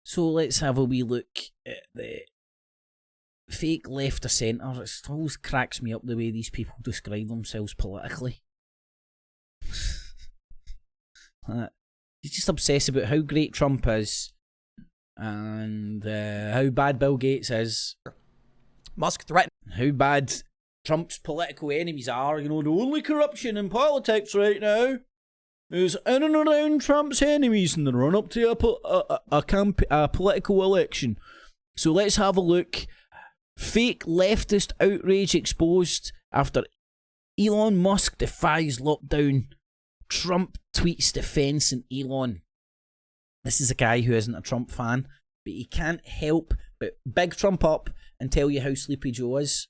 So let's have a wee look at the fake left of centre. It always cracks me up the way these people describe themselves politically. He's just obsessed about how great Trump is and how bad Bill Gates is. Musk threatened how bad Trump's political enemies are. You know, the only corruption in politics right now is in and around Trump's enemies in the run up to a political election. So let's have a look. Fake leftist outrage exposed after Elon Musk defies lockdown. Trump tweets defense in Elon. This is a guy who isn't a Trump fan, but he can't help but big Trump up and tell you how sleepy Joe is.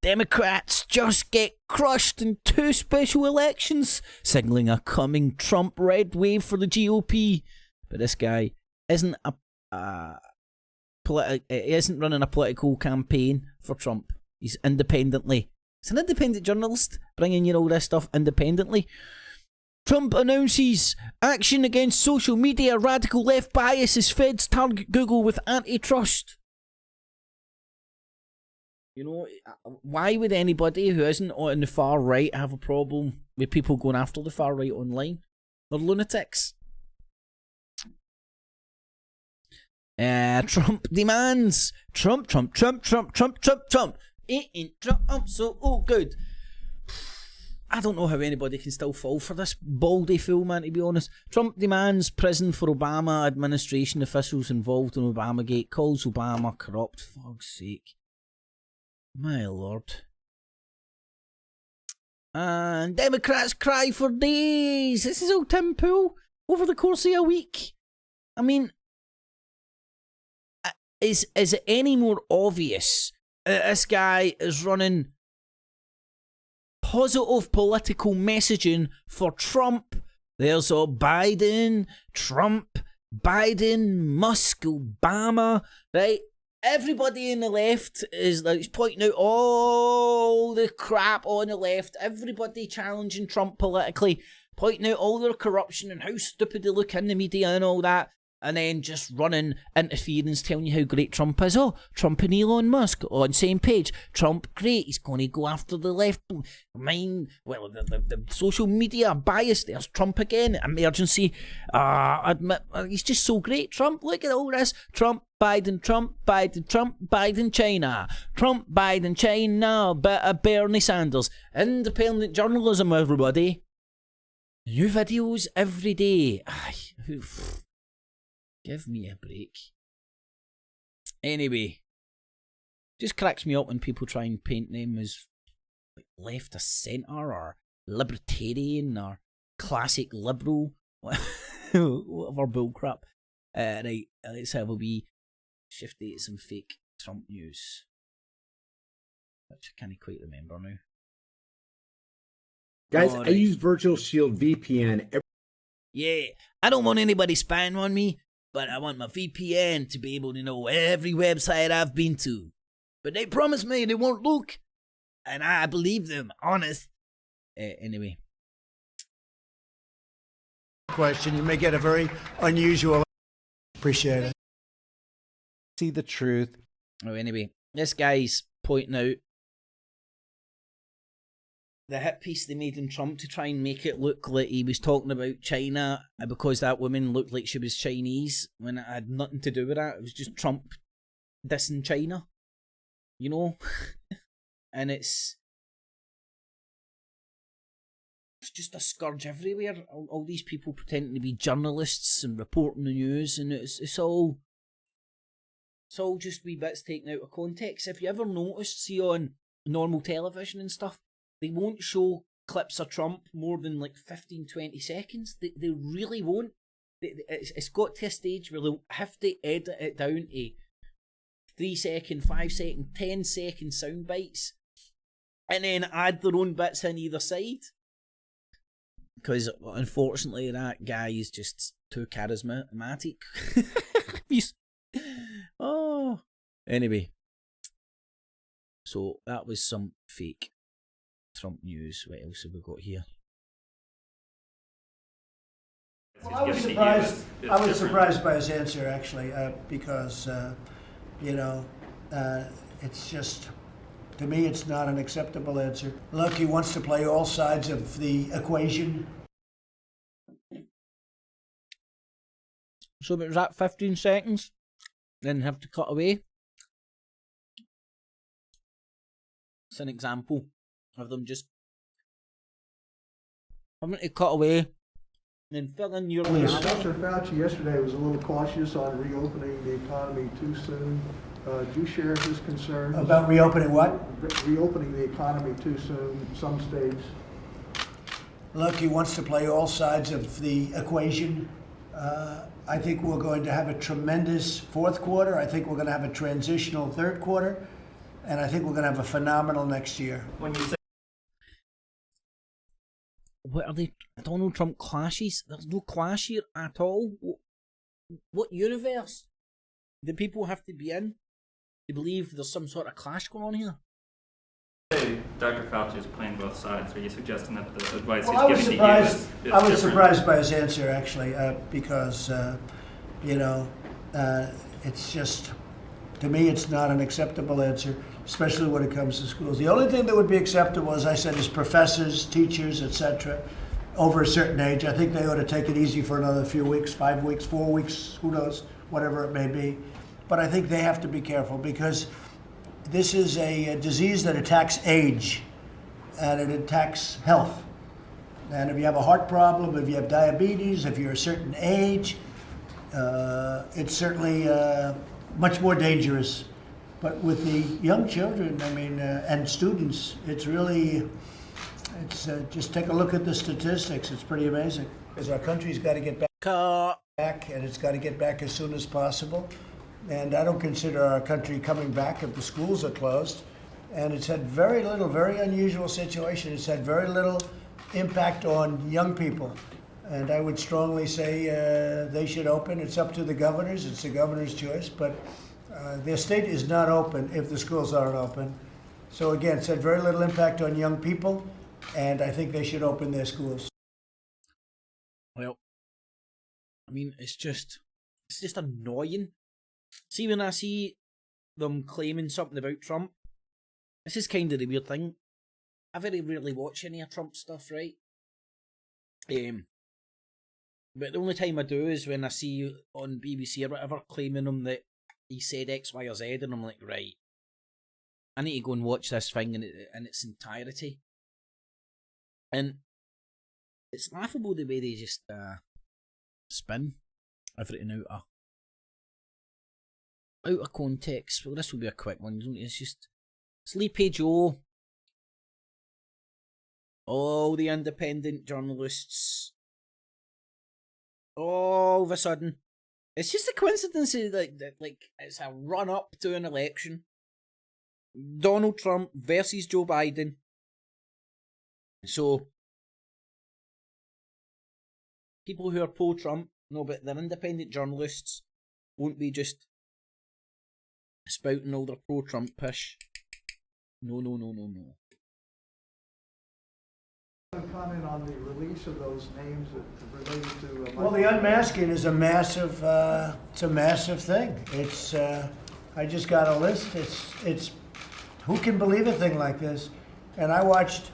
Democrats just get crushed in 2 special elections, signalling a coming Trump red wave for the GOP. But this guy isn't isn't running a political campaign for Trump. He's independently. He's an independent journalist, bringing you all this stuff independently. Trump announces action against social media radical left bias as feds target Google with antitrust. You know, why would anybody who isn't on the far right have a problem with people going after the far right online? They're lunatics. Trump demands. Trump. It ain't Trump, so good. I don't know how anybody can still fall for this baldy fool, man, to be honest. Trump demands prison for Obama administration officials involved in Obamagate, calls Obama corrupt. For fuck's sake. My lord. And Democrats cry for days. This is all Tim Pool over the course of a week. I mean, is it any more obvious this guy is running positive political messaging for Trump? There's a Biden, Trump, Biden, Musk, Obama, right? Everybody in the left is like pointing out all the crap on the left. Everybody challenging Trump politically, pointing out all their corruption and how stupid they look in the media and all that. And then just running interference, telling you how great Trump is. Oh, Trump and Elon Musk on same page. Trump, great. He's going to go after the left. The social media bias. There's Trump again. Emergency. He's just so great. Trump, look at all this. Trump, Biden, China. Trump, Biden, China. Bernie Sanders. Independent journalism, everybody. New videos every day. Give me a break. Anyway, just cracks me up when people try and paint them as like left of centre or libertarian or classic liberal, whatever bullcrap. Right, let's have a wee shifty to some fake Trump news, which I can't quite remember now. Guys, I use Virtual Shield VPN. Yeah, I don't want anybody spying on me. But I want my VPN to be able to know every website I've been to. But they promised me they won't look. And I believe them, honest. Anyway. Question, you may get a very unusual. Appreciate it. See the truth. Oh, anyway. This guy's pointing out the hit piece they made in Trump to try and make it look like he was talking about China because that woman looked like she was Chinese when it had nothing to do with that. It was just Trump dissing China, you know? And it's just a scourge everywhere. All these people pretending to be journalists and reporting the news, and it's all just wee bits taken out of context. If you ever noticed, see on normal television and stuff, they won't show clips of Trump more than like 15-20 seconds. They really won't. It's got to a stage where they'll have to edit it down to 3 second, 5 second, 10 second sound bites and then add their own bits in either side. Because unfortunately that guy is just too charismatic. Oh, Anyway, so that was some fake Trump news. What else have we got here? Well, I was surprised. I was surprised by his answer, actually, because it's just, to me, it's not an acceptable answer. Look, he wants to play all sides of the equation. So it was at 15 seconds, then have to cut away. It's an example of them just having to cut away and then fill in your reality. Dr. Fauci yesterday was a little cautious on reopening the economy too soon. Do you share his concerns? About reopening what? Reopening the economy too soon, some states. Look, he wants to play all sides of the equation. I think we're going to have a tremendous fourth quarter. I think we're going to have a transitional third quarter. And I think we're going to have a phenomenal next year. When you say, what are they? Donald Trump clashes? There's no clash here at all. What universe do people have to be in to believe there's some sort of clash going on here? Dr. Fauci is playing both sides. Are you suggesting that the advice Well, he's giving to you is I was different? surprised by his answer, actually, because, it's just, to me, it's not an acceptable answer, especially when it comes to schools. The only thing that would be acceptable, as I said, is professors, teachers, etc., over a certain age. I think they ought to take it easy for another few weeks, 5 weeks, 4 weeks, who knows, whatever it may be. But I think they have to be careful because this is a disease that attacks age and it attacks health. And if you have a heart problem, if you have diabetes, if you're a certain age, it's certainly much more dangerous. But with the young children, and students, it's really, just take a look at the statistics. It's pretty amazing. Because our country's got to get back, and it's got to get back as soon as possible. And I don't consider our country coming back if the schools are closed. And it's had very unusual situation. It's had very little impact on young people. And I would strongly say they should open. It's up to the governors. It's the governor's choice. But their state is not open if the schools aren't open. So again, it's had very little impact on young people. And I think they should open their schools. Well, it's just annoying. See, when I see them claiming something about Trump, this is kind of the weird thing. I very rarely watch any of Trump stuff, right? But the only time I do is when I see on BBC or whatever claiming him that he said X, Y, or Z, and I'm like, right, I need to go and watch this thing in its entirety. And it's laughable the way they just spin everything out of context. Well, this will be a quick one. It's just Sleepy Joe. All the independent journalists. All of a sudden, it's just a coincidence that it's a run up to an election. Donald Trump versus Joe Biden. So people who are pro-Trump, no, but they're independent journalists, won't be just spouting all their pro-Trump pish. No. Comment on the release of those names that related to. Well, the unmasking is a massive. It's a massive thing. It's. I just got a list. It's. Who can believe a thing like this? And I watched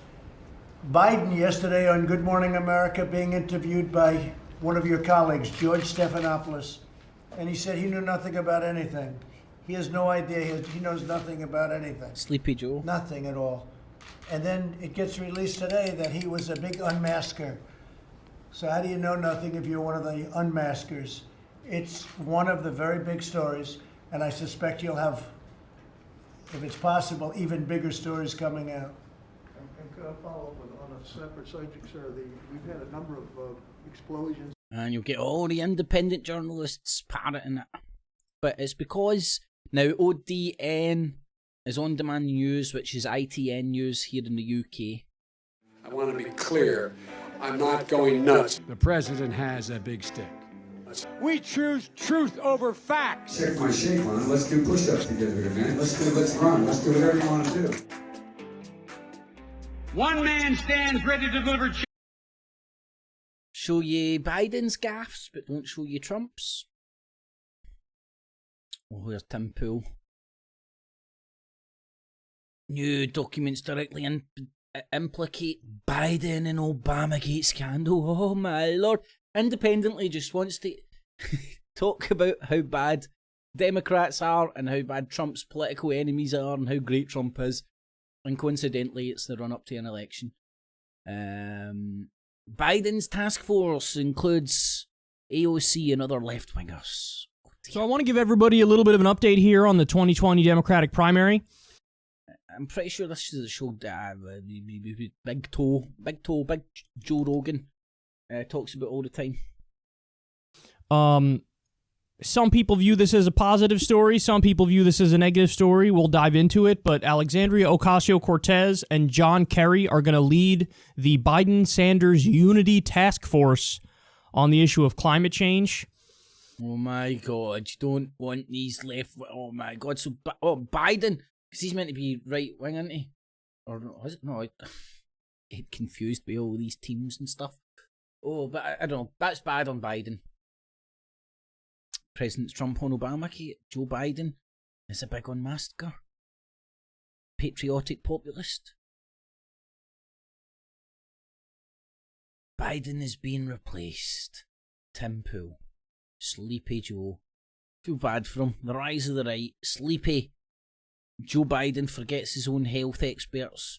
Biden yesterday on Good Morning America being interviewed by one of your colleagues, George Stephanopoulos, and he said he knew nothing about anything. He has no idea. He knows nothing about anything. Sleepy Joe. Nothing at all. And then it gets released today that he was a big unmasker. So how do you know nothing if you're one of the unmaskers? It's one of the very big stories, and I suspect you'll have, if it's possible, even bigger stories coming out. And could I follow up on a separate subject, sir? We've had a number of explosions. And you'll get all the independent journalists parroting it. But it's because now ODN is on-demand news, which is ITN news here in the UK. I want to be clear, I'm not going nuts. The president has a big stick. We choose truth over facts. Check my shape on it. Let's do push-ups together here, man. Let's run. Let's do whatever you want to do. One man stands ready to deliver. Show you Biden's gaffes, but don't show you Trump's. Oh, here's Tim Pool. New documents directly implicate Biden in Obamagate scandal. Oh my lord. Independently just wants to talk about how bad Democrats are and how bad Trump's political enemies are and how great Trump is. And coincidentally, it's the run-up to an election. Biden's task force includes AOC and other left-wingers. So I want to give everybody a little bit of an update here on the 2020 Democratic primary. I'm pretty sure this is a show that Big Joe Rogan talks about all the time. Some people view this as a positive story. Some people view this as a negative story. We'll dive into it. But Alexandria Ocasio-Cortez and John Kerry are going to lead the Biden-Sanders Unity Task Force on the issue of climate change. Oh my God, you don't want these left... Oh my God, so Biden... Because he's meant to be right-wing, isn't he? Or is it? No, I get confused by all these teams and stuff. Oh, but I don't know. That's bad on Biden. President Trump on Obamacare. Joe Biden is a big on massacre. Patriotic populist. Biden is being replaced. Tim Pool. Sleepy Joe. Feel bad for him. The rise of the right. Sleepy. Joe Biden forgets his own health experts.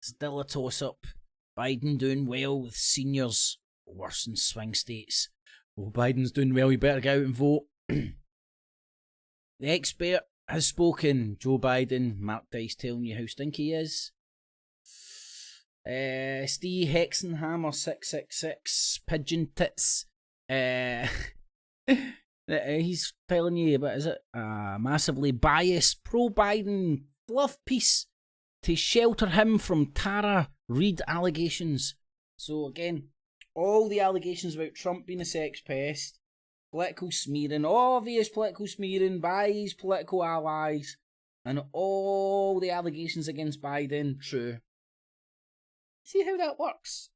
Still a toss-up. Biden doing well with seniors. Worse in swing states. Oh, Biden's doing well, you better get out and vote. The expert has spoken. Joe Biden, Mark Dice telling you how stinky he is. Steve Hexenhammer 666 Pigeon Tits. He's telling you about, is it a massively biased pro-Biden fluff piece to shelter him from Tara Reid allegations. So again, all the allegations about Trump being a sex pest, political smearing, obvious political smearing by his political allies, and all the allegations against Biden, true. See how that works?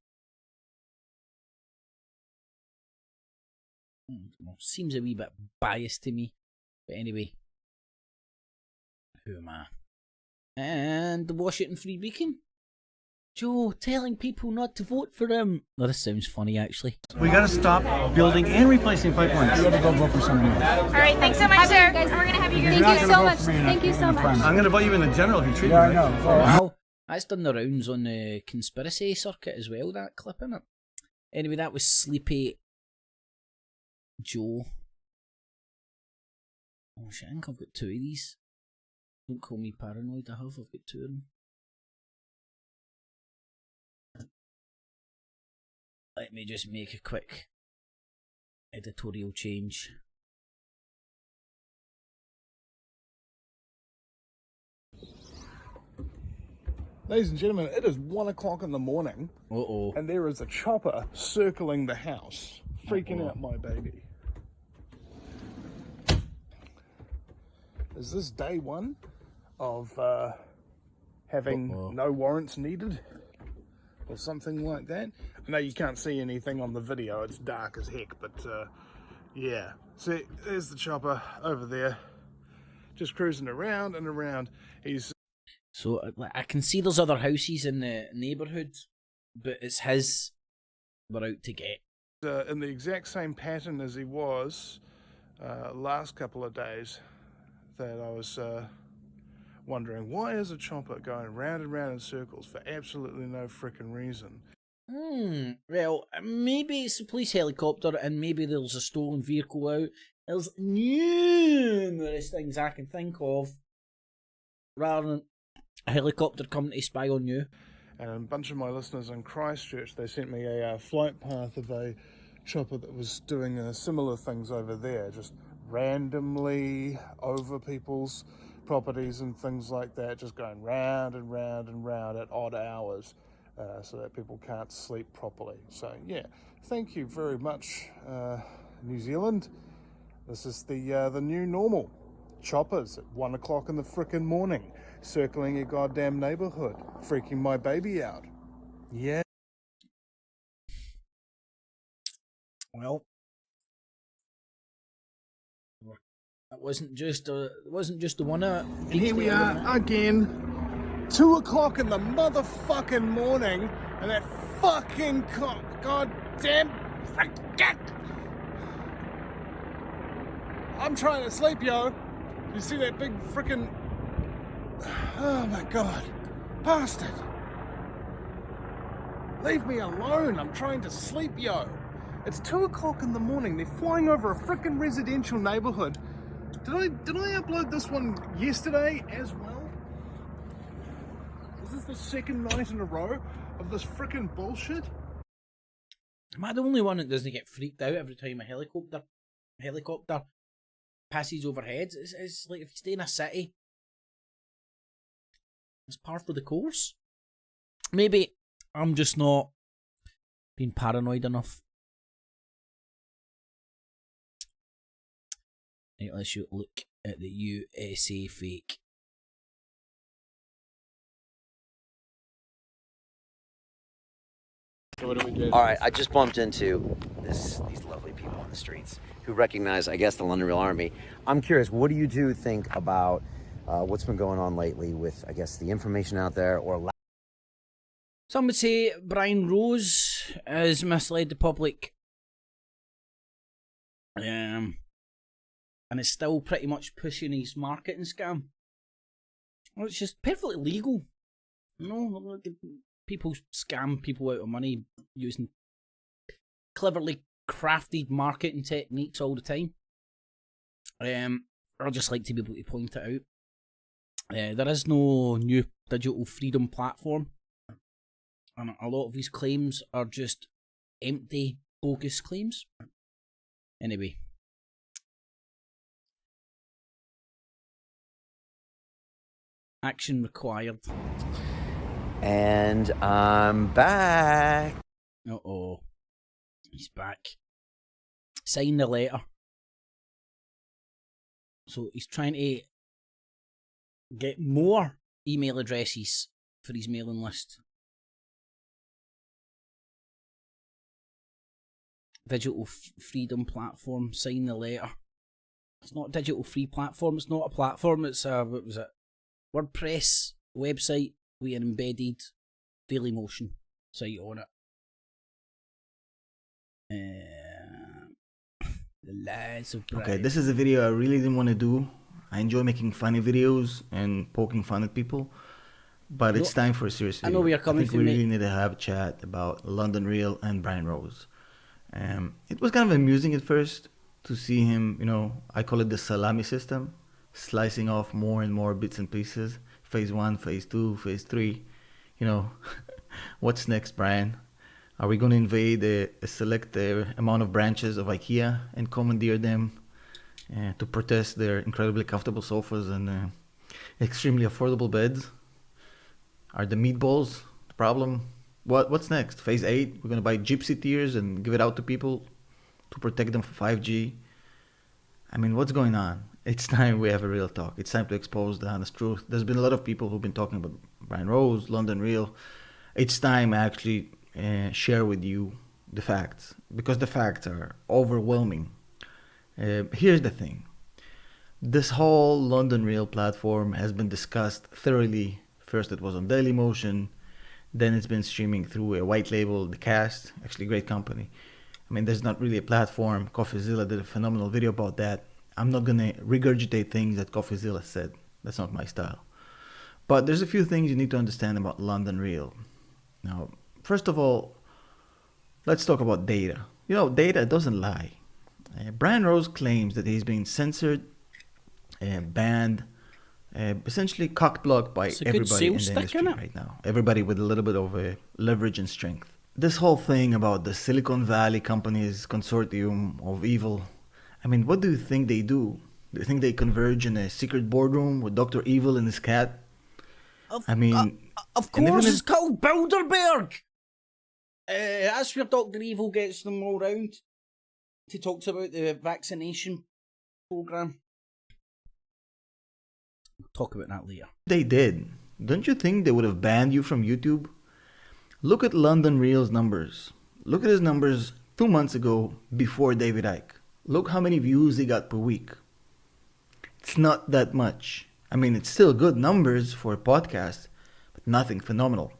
Seems a wee bit biased to me. But anyway. Who am I? And the Washington Free Beacon. Joe telling people not to vote for him. Oh, this sounds funny, actually. We gotta stop building and replacing pipelines. You gotta go vote for someone else. All right, thanks so much, sir. We're gonna have you. Thank you so much. Thank you so much. I'm gonna vote you in the general if you treat me right. Oh, wow. That's done the rounds on the conspiracy circuit as well, that clip, innit? Anyway, that was Sleepy Joe. Oh shit, I think I've got two of these. Don't call me paranoid, I've got two of them. Let me just make a quick editorial change. Ladies and gentlemen, it is 1 o'clock in the morning. Uh-oh. And there is a chopper circling the house, freaking out my baby. Is this day one of having no warrants needed? Or something like that? I know you can't see anything on the video, it's dark as heck, but yeah. See, there's the chopper over there, just cruising around and around. So I can see there's other houses in the neighbourhood, but it's his we're out to get. In the exact same pattern as he was last couple of days, that I was wondering, why is a chopper going round and round in circles for absolutely no frickin' reason? Well, maybe it's a police helicopter and maybe there's a stolen vehicle out. There's numerous things I can think of rather than a helicopter coming to spy on you. And a bunch of my listeners in Christchurch, they sent me a flight path of a chopper that was doing similar things over there, just randomly over people's properties and things like that, just going round and round and round at odd hours. so that people can't sleep properly. So yeah, thank you very much, New Zealand. This is the new normal. Choppers at 1 o'clock in the frickin' morning, circling your goddamn neighborhood, freaking my baby out. Yeah. Well, it wasn't just the one. And here we are again, 2 o'clock in the motherfucking morning, and that fucking goddamn. I'm trying to sleep, yo. You see that big frickin'. Oh my god. Bastard. Leave me alone. I'm trying to sleep, yo. It's 2 o'clock in the morning. They're flying over a frickin' residential neighborhood. Did I upload this one yesterday as well? Is this the second night in a row of this frickin' bullshit? Am I the only one that doesn't get freaked out every time a helicopter passes overhead? It's like if you stay in a city, it's part of the course. Maybe I'm just not being paranoid enough. Right, let's look at the USA fake. So what do we do? All right, I just bumped into these lovely people on the streets who recognize, I guess, the London Real Army. I'm curious, what do you two think about what's been going on lately with, I guess, the information out there or... Some would say Brian Rose has misled the public. And is still pretty much pushing his marketing scam. Well, it's just perfectly legal. You know, people scam people out of money using cleverly crafted marketing techniques all the time. I'd just like to be able to point it out. There is no new digital freedom platform. And a lot of these claims are just empty, bogus claims. Anyway. Action required. And I'm back. Uh-oh. He's back. Sign the letter. So he's trying to get more email addresses for his mailing list. Digital freedom platform. Sign the letter. It's not a digital free platform. It's not a platform. It's a, what was it? WordPress website with an embedded Dailymotion site on it. The lies of Brian. Okay, this is a video I really didn't want to do. I enjoy making funny videos and poking fun at people, but it's time for a serious video. I know we are coming. I think we really need to have a chat about London Real and Brian Rose. It was kind of amusing at first to see him, you know, I call it the salami system, slicing off more and more bits and pieces. Phase 1, Phase 2, Phase 3. You know, what's next, Brian? Are we going to invade a select amount of branches of IKEA and commandeer them to protest their incredibly comfortable sofas and extremely affordable beds? Are the meatballs the problem? What's next? Phase 8? We're going to buy gypsy tears and give it out to people to protect them for 5G? I mean, what's going on? It's time we have a real talk. It's time to expose the honest truth. There's been a lot of people who've been talking about Brian Rose, London Real. It's time I actually share with you the facts, because the facts are overwhelming. Here's the thing. This whole London Real platform has been discussed thoroughly. First it was on Dailymotion, then it's been streaming through a white label, The Cast, actually a great company. I mean, there's not really a platform. CoffeeZilla did a phenomenal video about that. I'm not going to regurgitate things that CoffeeZilla said. That's not my style. But there's a few things you need to understand about London Real. Now, first of all, let's talk about data. You know, data doesn't lie. Brian Rose claims that he's being censored, banned, essentially cock-blocked by everybody in the industry right now. Everybody with a little bit of leverage and strength. This whole thing about the Silicon Valley companies consortium of evil, I mean, what do you think they do? Do you think they converge in a secret boardroom with Dr. Evil and his cat? I mean, Of course, it's called Bilderberg. That's where Dr. Evil gets them all round. He talks about the vaccination program. We'll talk about that later. They did. Don't you think they would have banned you from YouTube? Look at London Real's numbers. Look at his numbers 2 months ago before David Icke. Look how many views he got per week. It's not that much. I mean, it's still good numbers for a podcast, but nothing phenomenal.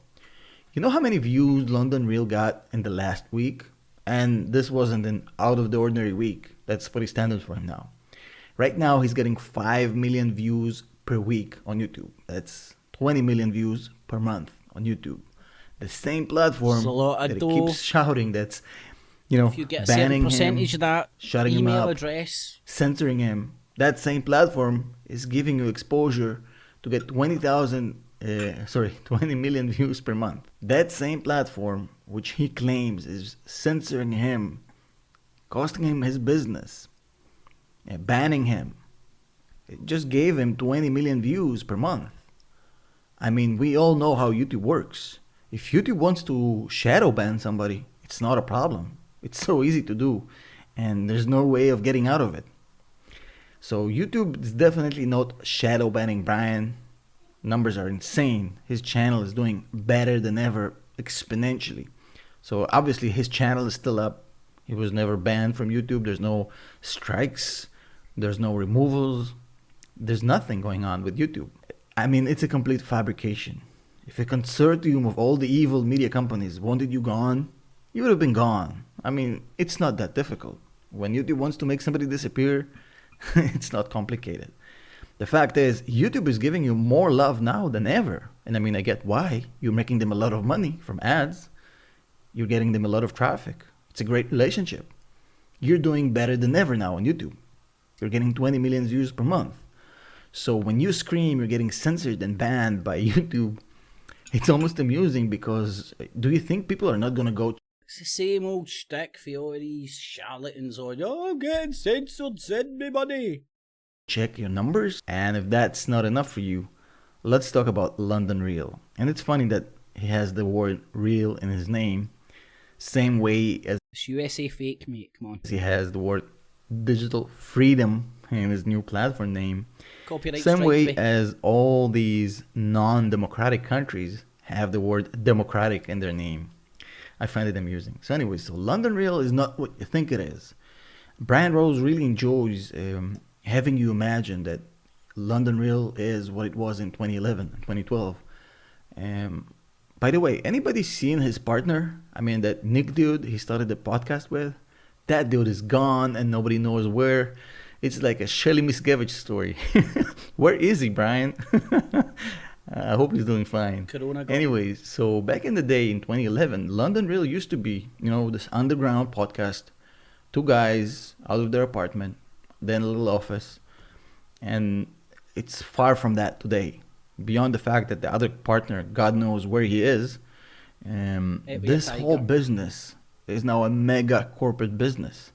You know how many views London Real got in the last week? And this wasn't an out of the ordinary week. That's pretty standard for him now. Right now, he's getting 5 million views per week on YouTube. That's 20 million views per month on YouTube. The same platform that he keeps shouting that's, if you get a certain percentage of that shutting email him up, address, censoring him, that same platform is giving you exposure to get 20 million views per month. That same platform, which he claims is censoring him, costing him his business, banning him, it just gave him 20 million views per month. I mean, we all know how YouTube works. If YouTube wants to shadow ban somebody, it's not a problem. It's so easy to do, and there's no way of getting out of it. So YouTube is definitely not shadow banning Brian. Numbers are insane. His channel is doing better than ever, exponentially. So obviously his channel is still up. He was never banned from YouTube. There's no strikes. There's no removals. There's nothing going on with YouTube. I mean, it's a complete fabrication. If a consortium of all the evil media companies wanted you gone, you would have been gone. I mean, it's not that difficult. When YouTube wants to make somebody disappear, it's not complicated. The fact is, YouTube is giving you more love now than ever. And I mean, I get why. You're making them a lot of money from ads. You're getting them a lot of traffic. It's a great relationship. You're doing better than ever now on YouTube. You're getting 20 million views per month. So when you scream you're getting censored and banned by YouTube, it's almost amusing because do you think people are not going to go? It's the same old shtick for all these charlatans on, I'm getting censored, send me money. Check your numbers. And if that's not enough for you, let's talk about London Real. And it's funny that he has the word real in his name, same way as it's USA fake, mate, come on. He has the word digital freedom in his new platform name. Copyright same way me. as all these non-democratic countries have the word democratic in their name. I find it amusing. So anyway, so London Real is not what you think it is. Brian Rose really enjoys having you imagine that London Real is what it was in 2011 and 2012. By the way, anybody seen his partner? I mean, that Nick dude he started the podcast with? That dude is gone and nobody knows where. It's like a Shelly Miscavige story. Where is he, Brian? I hope he's doing fine. Anyways, so back in the day in 2011, London Real used to be, this underground podcast. Two guys out of their apartment, then a little office. And it's far from that today. Beyond the fact that the other partner, God knows where he is, this whole business is now a mega corporate business.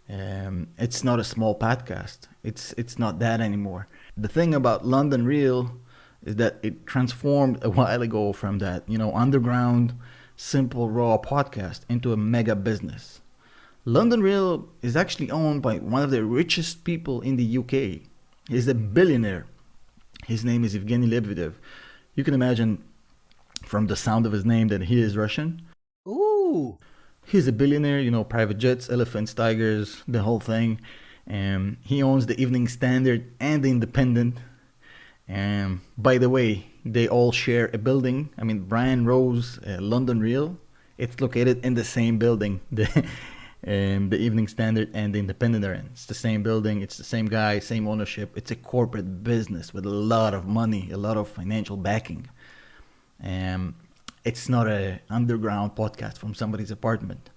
It's not a small podcast. It's not that anymore. The thing about London Real is that it transformed a while ago from that, underground, simple, raw podcast into a mega business. London Real is actually owned by one of the richest people in the UK. He's a billionaire. His name is Evgeny Lebedev. You can imagine from the sound of his name that he is Russian. Ooh. He's a billionaire, private jets, elephants, tigers, the whole thing. He owns the Evening Standard and the Independent. By the way, they all share a building. I mean, Brian Rose, London Real, it's located in the same building. The Evening Standard and the Independent are in. It's the same building. It's the same guy, same ownership. It's a corporate business with a lot of money, a lot of financial backing. It's not an underground podcast from somebody's apartment.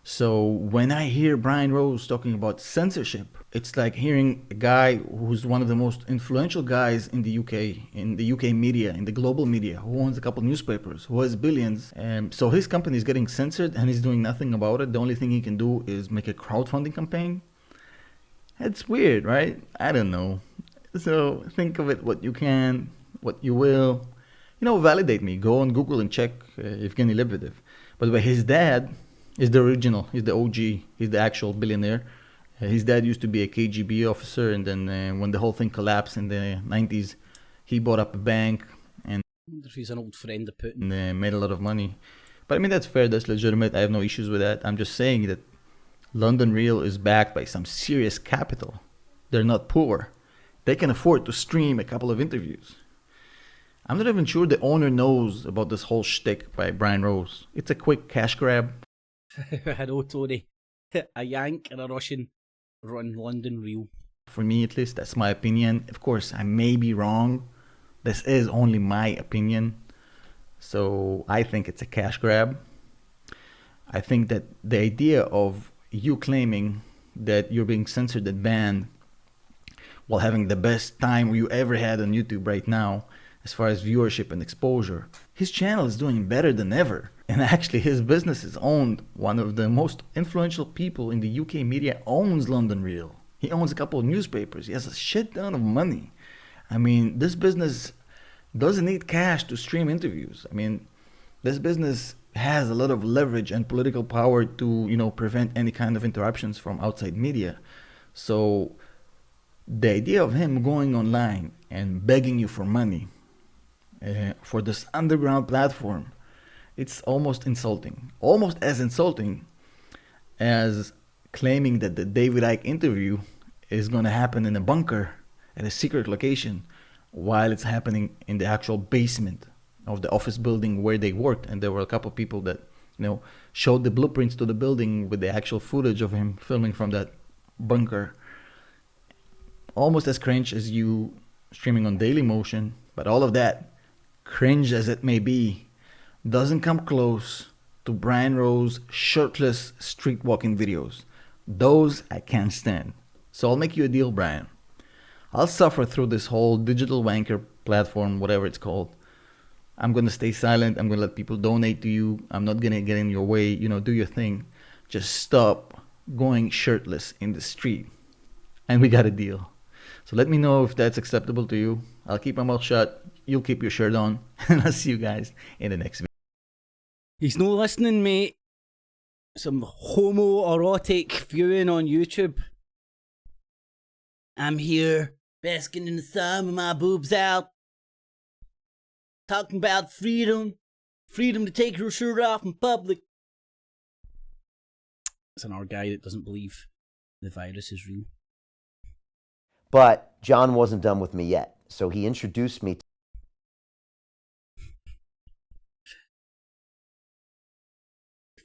So when I hear Brian Rose talking about censorship, it's like hearing a guy who's one of the most influential guys in the UK media, in the global media, who owns a couple newspapers, who has billions. So his company is getting censored and he's doing nothing about it. The only thing he can do is make a crowdfunding campaign. It's weird, right? I don't know. So think of it what you can, what you will. validate me. Go on Google and check Evgeny Lebedev. By the way, his dad is the original. He's the OG. He's the actual billionaire. His dad used to be a KGB officer, and then when the whole thing collapsed in the 90s, he bought up a bank and I wonder if he's an old friend of Putin. made a lot of money. But I mean, that's fair, that's legitimate. I have no issues with that. I'm just saying that London Real is backed by some serious capital. They're not poor. They can afford to stream a couple of interviews. I'm not even sure the owner knows about this whole shtick by Brian Rose. It's a quick cash grab. I know, Tony. A Yank and a Russian run London Real. For me, at least, that's my opinion. Of course, I may be wrong. This is only my opinion. So I think it's a cash grab. I think that the idea of you claiming that you're being censored and banned while having the best time you ever had on YouTube right now, as far as viewership and exposure, his channel is doing better than ever. And actually, his business is owned. One of the most influential people in the UK media owns London Real. He owns a couple of newspapers. He has a shit ton of money. I mean, this business doesn't need cash to stream interviews. I mean, this business has a lot of leverage and political power to, prevent any kind of interruptions from outside media. So the idea of him going online and begging you for money for this underground platform, it's almost insulting. Almost as insulting as claiming that the David Icke interview is going to happen in a bunker at a secret location while it's happening in the actual basement of the office building where they worked. And there were a couple of people that, showed the blueprints to the building with the actual footage of him filming from that bunker. Almost as cringe as you streaming on Dailymotion, but all of that, cringe as it may be, doesn't come close to Brian Rose shirtless street walking videos. Those I can't stand. So I'll make you a deal, Brian. I'll suffer through this whole digital wanker platform, whatever it's called. I'm going to stay silent. I'm going to let people donate to you. I'm not going to get in your way. Do your thing. Just stop going shirtless in the street. And we got a deal. So let me know if that's acceptable to you. I'll keep my mouth shut. You'll keep your shirt on. And I'll see you guys in the next video. He's no listening, mate. Some homoerotic viewing on YouTube. I'm here, basking in the sun with my boobs out. Talking about freedom. Freedom to take your shirt off in public. It's another guy that doesn't believe the virus is real. But John wasn't done with me yet, so he introduced me to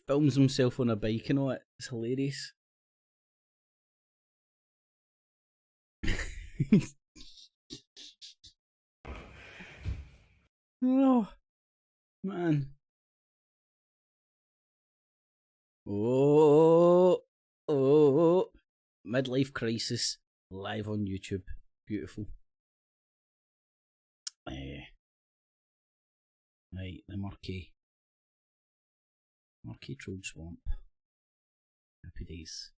films himself on a bike and all it. It's hilarious. Oh, man. Oh, midlife crisis live on YouTube. Beautiful. Right, the Murky Troll Swamp. Happy days.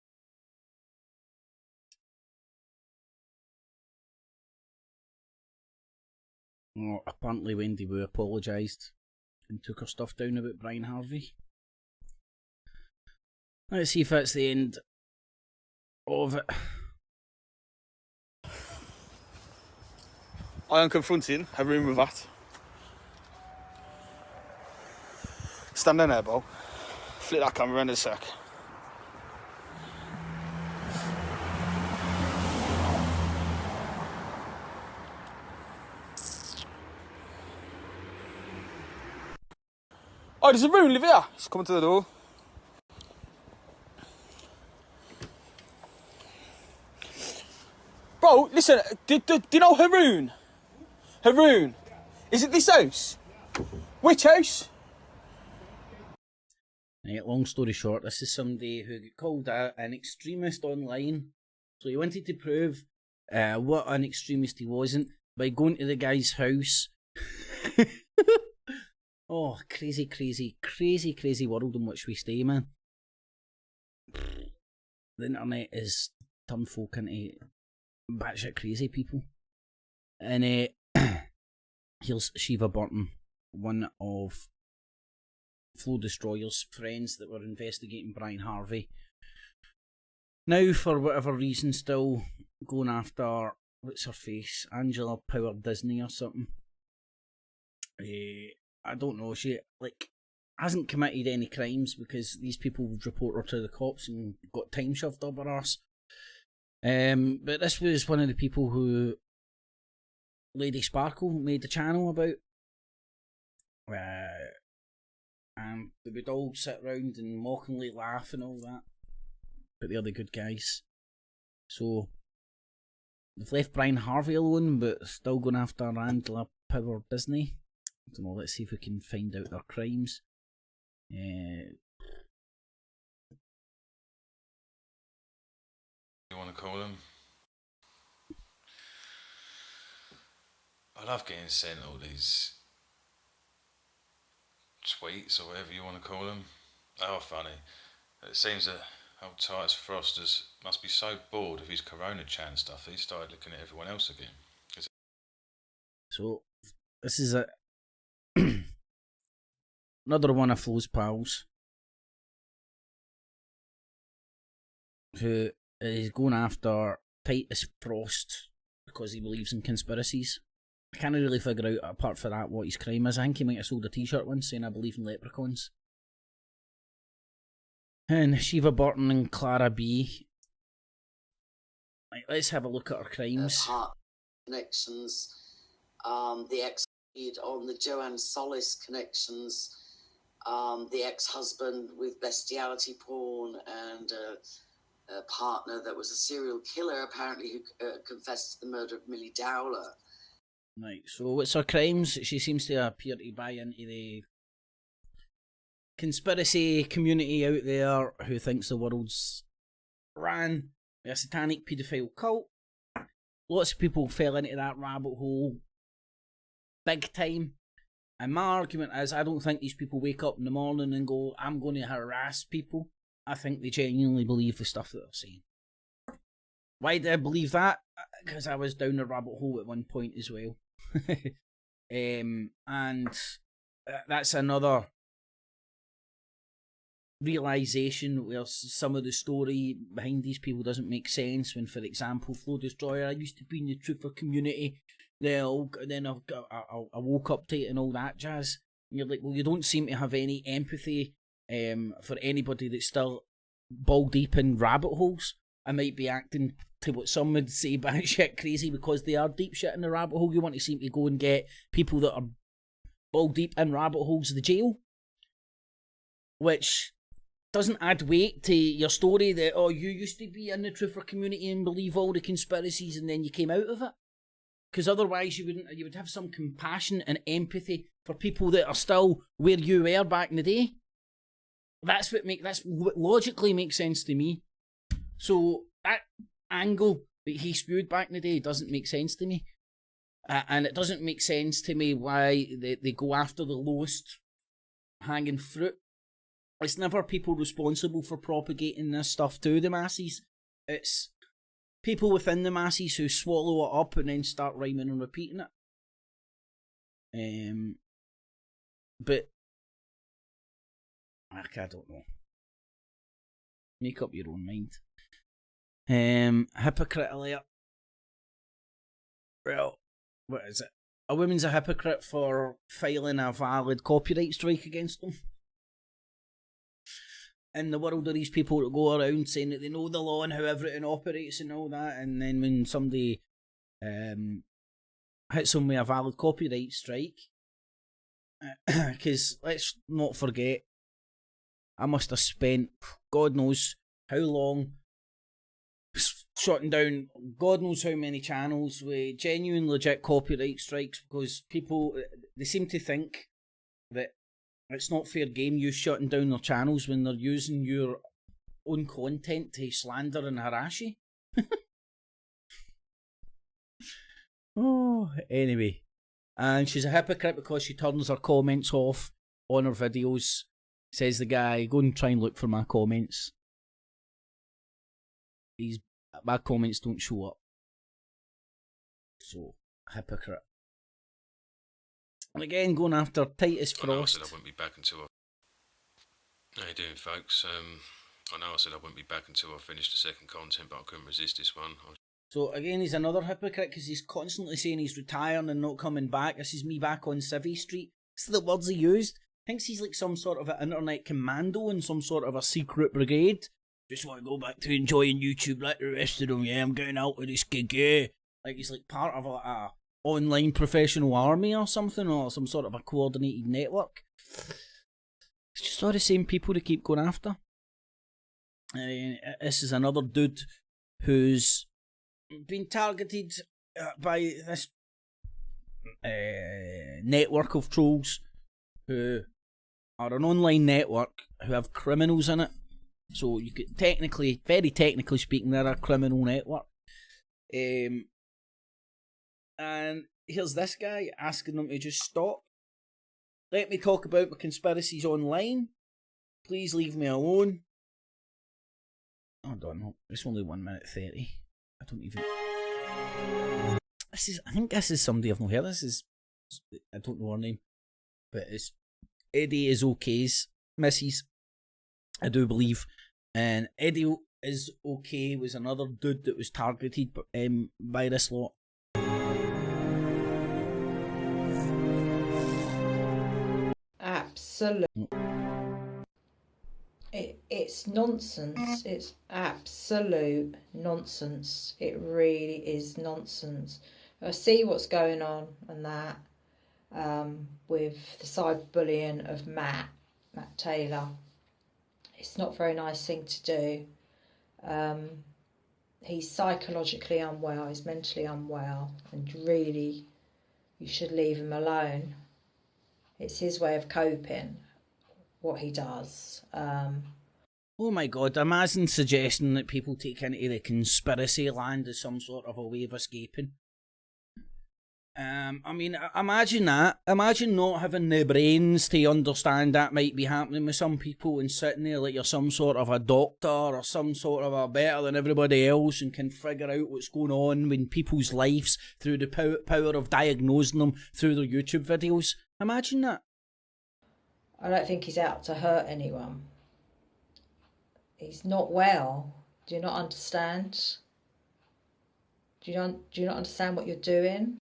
Oh, apparently Wendy Wu apologised and took her stuff down about Brian Harvey. Let's see if that's the end of it. I am confronting a rumour of that. Stand down there, Bo. Flip that camera in a sec. Oh, there's a room, live here. He's coming to the door. Bro, listen, do you know Haroon? Haroon? Is it this house? Which house? Right, long story short, this is somebody who got called an extremist online. So he wanted to prove what an extremist he wasn't by going to the guy's house. Oh, crazy world in which we stay, man. The internet is turned folk into batshit crazy people. And here's Shiva Burton one of Flow Destroyer's friends that were investigating Brian Harvey. Now, for whatever reason, still going after, what's her face, Angela Power Disney or something. I don't know, she hasn't committed any crimes because these people would report her to the cops and got time shoved up her arse. But this was one of the people who Lady Sparkle made the channel about. And they would all sit around and mockingly laugh and all that. But they're the good guys. So they've left Brian Harvey alone, but still going after Angela Power Disney. I don't know, let's see if we can find out their crimes. You want to call them? I love getting sent all these tweets or whatever you want to call them. They are funny. It seems that old Titus Frosters must be so bored of his Corona Chan stuff that he started looking at everyone else again. So this is another one of Flo's pals who is going after Titus Frost because he believes in conspiracies. I can't really figure out, apart from that, what his crime is. I think he might have sold a t-shirt once saying I believe in leprechauns. And Shiva Burton and Clara B. Right, let's have a look at our crimes. Connections, the ex-lead on the Joanne Solis connections, the ex-husband with bestiality porn, and a partner that was a serial killer, apparently, who confessed to the murder of Millie Dowler. Right, so what's her crimes? She seems to appear to buy into the conspiracy community out there who thinks the world's ran by a satanic paedophile cult. Lots of people fell into that rabbit hole big time. And my argument is, I don't think these people wake up in the morning and go, I'm going to harass people. I think they genuinely believe the stuff that they're saying. Why do I believe that? Because I was down the rabbit hole at one point as well. And that's another realisation where some of the story behind these people doesn't make sense. When, for example, Flow Destroyer, I used to be in the truther community, then I woke up to it and all that jazz. And you're like, well, you don't seem to have any empathy for anybody that's still ball deep in rabbit holes. I might be acting to what some would say batshit crazy because they are deep shit in the rabbit hole. You want to seem to go and get people that are ball deep in rabbit holes to the jail, which doesn't add weight to your story that, oh, you used to be in the truther community and believe all the conspiracies and then you came out of it. Because otherwise you would have some compassion and empathy for people that are still where you were back in the day. That's what logically makes sense to me. So that angle that he spewed back in the day doesn't make sense to me. And it doesn't make sense to me why they go after the lowest hanging fruit. It's never people responsible for propagating this stuff to the masses. It's people within the masses who swallow it up and then start rhyming and repeating it. But I don't know. Make up your own mind. Hypocrite alert. Well, what is it? A woman's a hypocrite for filing a valid copyright strike against them. In the world of these people that go around saying that they know the law and how everything operates and all that, and then when somebody hits them with a valid copyright strike, because let's not forget, I must have spent God knows how long shutting down God knows how many channels with genuine legit copyright strikes, because people, they seem to think that it's not fair game you shutting down their channels when they're using your own content to slander and harass you. Oh, anyway. And she's a hypocrite because she turns her comments off on her videos. Says the guy, go and try and look for my comments. My comments don't show up. So, hypocrite. And again, going after Titus I know I Frost. said I wouldn't be back until How you doing, folks? I know I said I wouldn't be back until I finished the second content, but I couldn't resist this one. So again, he's another hypocrite because he's constantly saying he's retiring and not coming back. This is me back on Civvy Street. These are the words he used. Thinks he's like some sort of an internet commando in some sort of a secret brigade. Just want to go back to enjoying YouTube like the rest of them. Yeah, I'm getting out of this gig. Yeah, like he's like part of a online professional army or something, or some sort of a coordinated network. It's just all the same people to keep going after. This is another dude who's been targeted by this network of trolls who are an online network who have criminals in it. So you could technically, very technically speaking, they're a criminal network. And here's this guy asking them to just stop. Let me talk about my conspiracies online. Please leave me alone. I don't know. It's only 1 minute 30. I don't even. I think this is somebody I've not heard. This is. I don't know her name. But it's Eddie is okay's missus, I do believe. And Eddie is okay was another dude that was targeted by this lot. Absolutely. It's nonsense. It's absolute nonsense. It really is nonsense. I see what's going on and that with the cyberbullying of Matt Taylor. It's not a very nice thing to do. He's psychologically unwell, he's mentally unwell, and really you should leave him alone. It's his way of coping, what he does. Oh my god, imagine suggesting that people take into the conspiracy land as some sort of a way of escaping. I mean, imagine that. Imagine not having the brains to understand that might be happening with some people and sitting there like you're some sort of a doctor or some sort of a better than everybody else and can figure out what's going on in people's lives through the power of diagnosing them through their YouTube videos. Imagine that. I don't think he's out to hurt anyone. He's not well. Do you not understand? Do you not understand what you're doing?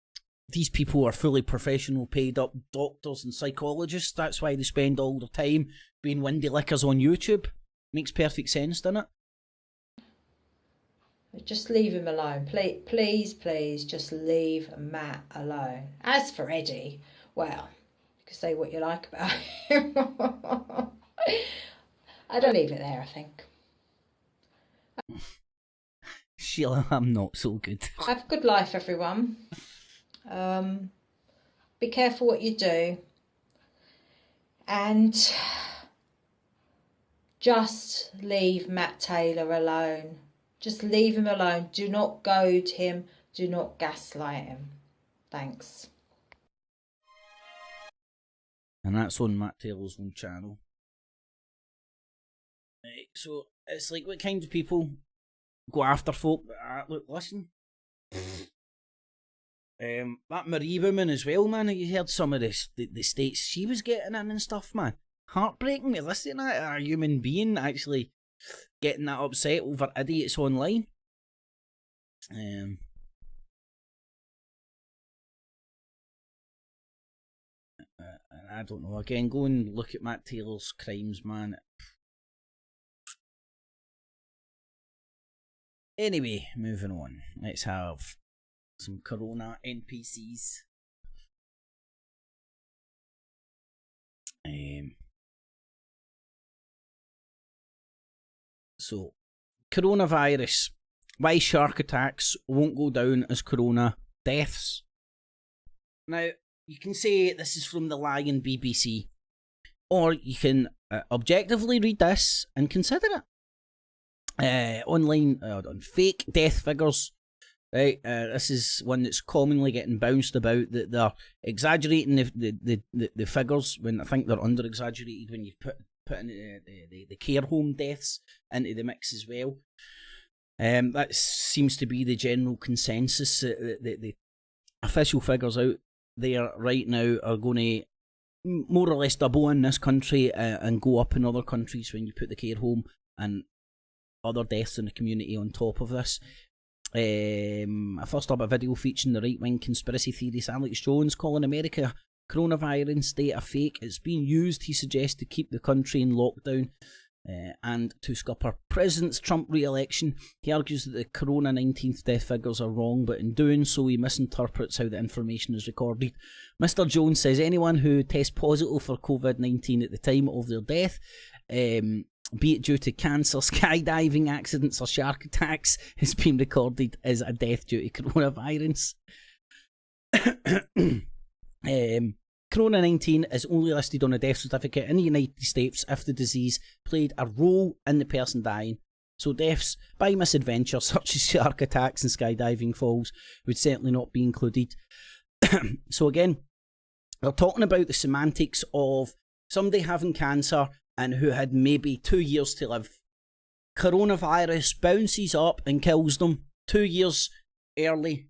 These people are fully professional, paid up doctors and psychologists. That's why they spend all their time being windy lickers on YouTube. Makes perfect sense, doesn't it? Just leave him alone. Please, just leave Matt alone. As for Eddie, well, you can say what you like about him. I don't leave it there, I think. Sheila, I'm not so good. Have a good life, everyone. Be careful what you do. And just leave Matt Taylor alone. Just leave him alone. Do not goad him. Do not gaslight him. Thanks. And that's on Matt Taylor's own channel. Right, so it's like, what kind of people go after folk? Look, listen. That Marie woman as well, man. You heard some of the states she was getting in and stuff, man. Heartbreaking to listen to that, a human being actually getting that upset over idiots online. I don't know. Again, go and look at Matt Taylor's crimes, man. Anyway, moving on. Let's have some Corona NPCs. So, coronavirus. Why shark attacks won't go down as corona deaths. Now, you can say this is from the lying BBC, or you can objectively read this and consider it. Online on fake death figures. Right, this is one that's commonly getting bounced about, that they're exaggerating the figures when I think they're under exaggerated when you put in the care home deaths into the mix as well. That seems to be the general consensus. The official figures out there right now are going to more or less double in this country and go up in other countries when you put the care home and other deaths in the community on top of this. First up, a video featuring the right-wing conspiracy theorist Alex Jones calling America coronavirus data fake. It's being used, he suggests, to keep the country in lockdown and to scupper President Trump re-election. He argues that the Corona-19 death figures are wrong, but in doing so he misinterprets how the information is recorded. Mr. Jones says anyone who tests positive for COVID-19 at the time of their death, be it due to cancer, skydiving accidents or shark attacks, has been recorded as a death due to coronavirus. Corona-19 is only listed on a death certificate in the United States if the disease played a role in the person dying. So deaths by misadventure, such as shark attacks and skydiving falls, would certainly not be included. So again, we're talking about the semantics of somebody having cancer and who had maybe 2 years to live. Coronavirus bounces up and kills them 2 years early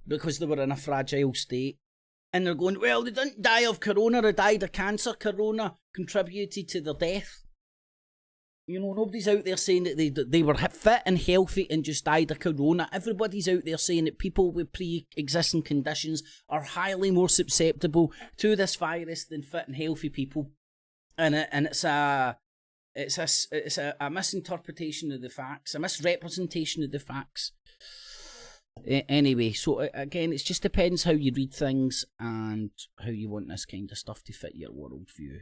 because they were in a fragile state. And they're going, well, they didn't die of corona, they died of cancer. Corona contributed to their death. You know, nobody's out there saying that they were fit and healthy and just died of corona. Everybody's out there saying that people with pre-existing conditions are highly more susceptible to this virus than fit and healthy people. And it's a misinterpretation of the facts, a misrepresentation of the facts. Anyway, so again, it just depends how you read things and how you want this kind of stuff to fit your worldview.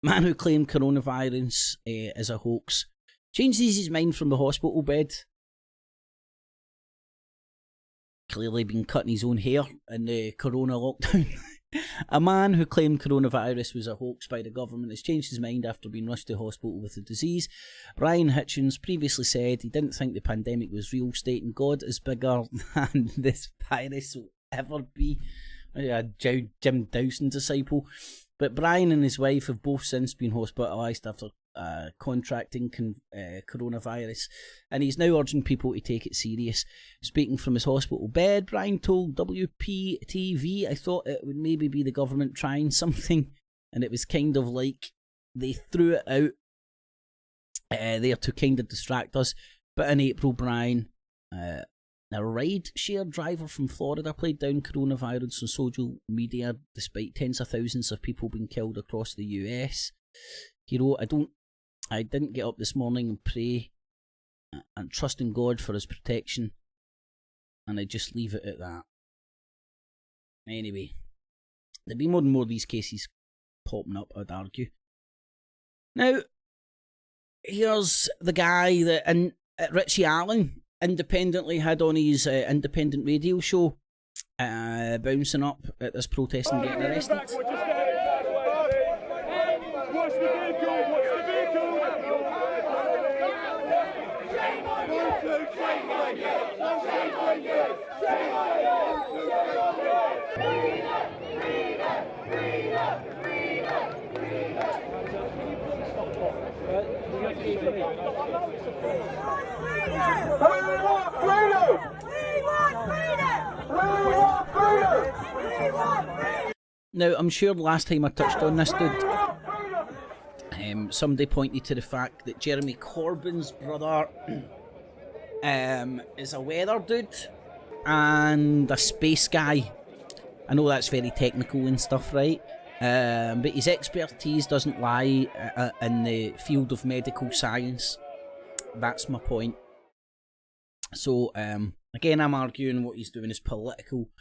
Man who claimed coronavirus is a hoax changes his mind from the hospital bed. Clearly been cutting his own hair in the corona lockdown. A man who claimed coronavirus was a hoax by the government has changed his mind after being rushed to hospital with the disease. Brian Hitchens previously said he didn't think the pandemic was real, stating God is bigger than this virus will ever be. A Jim Dawson disciple. But Brian and his wife have both since been hospitalised after contracting coronavirus, and he's now urging people to take it serious. Speaking from his hospital bed, Brian told WPTV, I thought it would maybe be the government trying something, and it was kind of like they threw it out there to kind of distract us. But in April, Brian, a ride-share driver from Florida, played down coronavirus on social media despite tens of thousands of people being killed across the US. He wrote, I didn't get up this morning and pray and trust in God for his protection, and I just leave it at that. Anyway, there'll be more and more of these cases popping up, I'd argue. Now, here's the guy that Richie Allen independently had on his independent radio show, bouncing up at this protest and getting arrested. Now, I'm sure the last time I touched on this dude, somebody pointed to the fact that Jeremy Corbyn's brother is a weather dude and a space guy. I know that's very technical and stuff, right? But his expertise doesn't lie in the field of medical science. That's my point. So, again, I'm arguing what he's doing is political,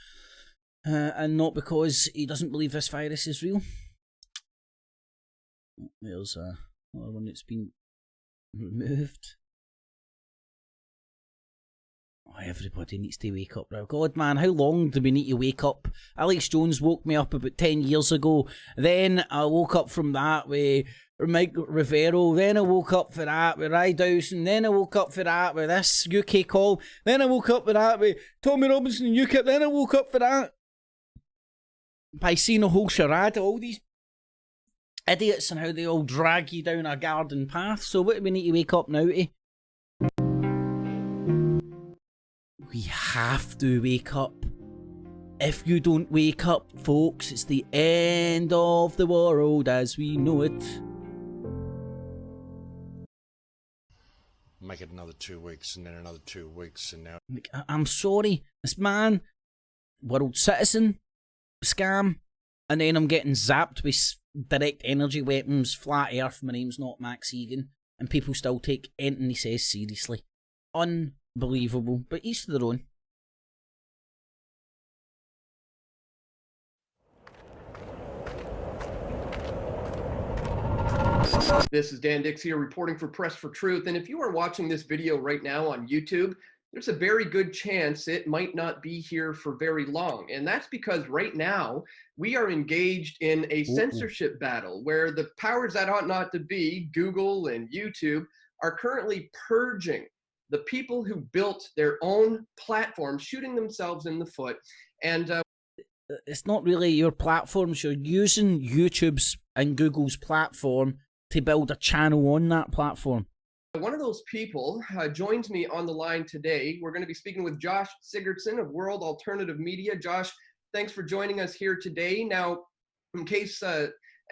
and not because he doesn't believe this virus is real. There's another one that's been removed. Oh, everybody needs to wake up now. God, man, how long do we need to wake up? Alex Jones woke me up about 10 years ago. Then I woke up from that with Mike Rivero. Then I woke up for that with Ry Dawson. Then I woke up for that with this UK call. Then I woke up for that with Tommy Robinson and UKIP. Then I woke up for that by seeing a whole charade of all these idiots and how they all drag you down a garden path. So what do we need to wake up now to? We have to wake up. If you don't wake up, folks, it's the end of the world as we know it. Make it another 2 weeks, and then another 2 weeks, and now... I'm sorry, this man, world citizen, scam, and then I'm getting zapped with direct energy weapons, flat earth, my name's not Max Egan, and people still take anything he says seriously. Unbelievable, but each to their own. This is Dan Dix here reporting for Press for Truth, and if you are watching this video right now on YouTube, there's a very good chance it might not be here for very long, and that's because right now we are engaged in a censorship battle where the powers that ought not to be, Google and YouTube, are currently purging the people who built their own platform, shooting themselves in the foot. And it's not really your platforms. You're using YouTube's and Google's platform to build a channel on that platform. One of those people joins me on the line today. We're going to be speaking with Josh Sigurdson of World Alternative Media. Josh, thanks for joining us here today. Now, in case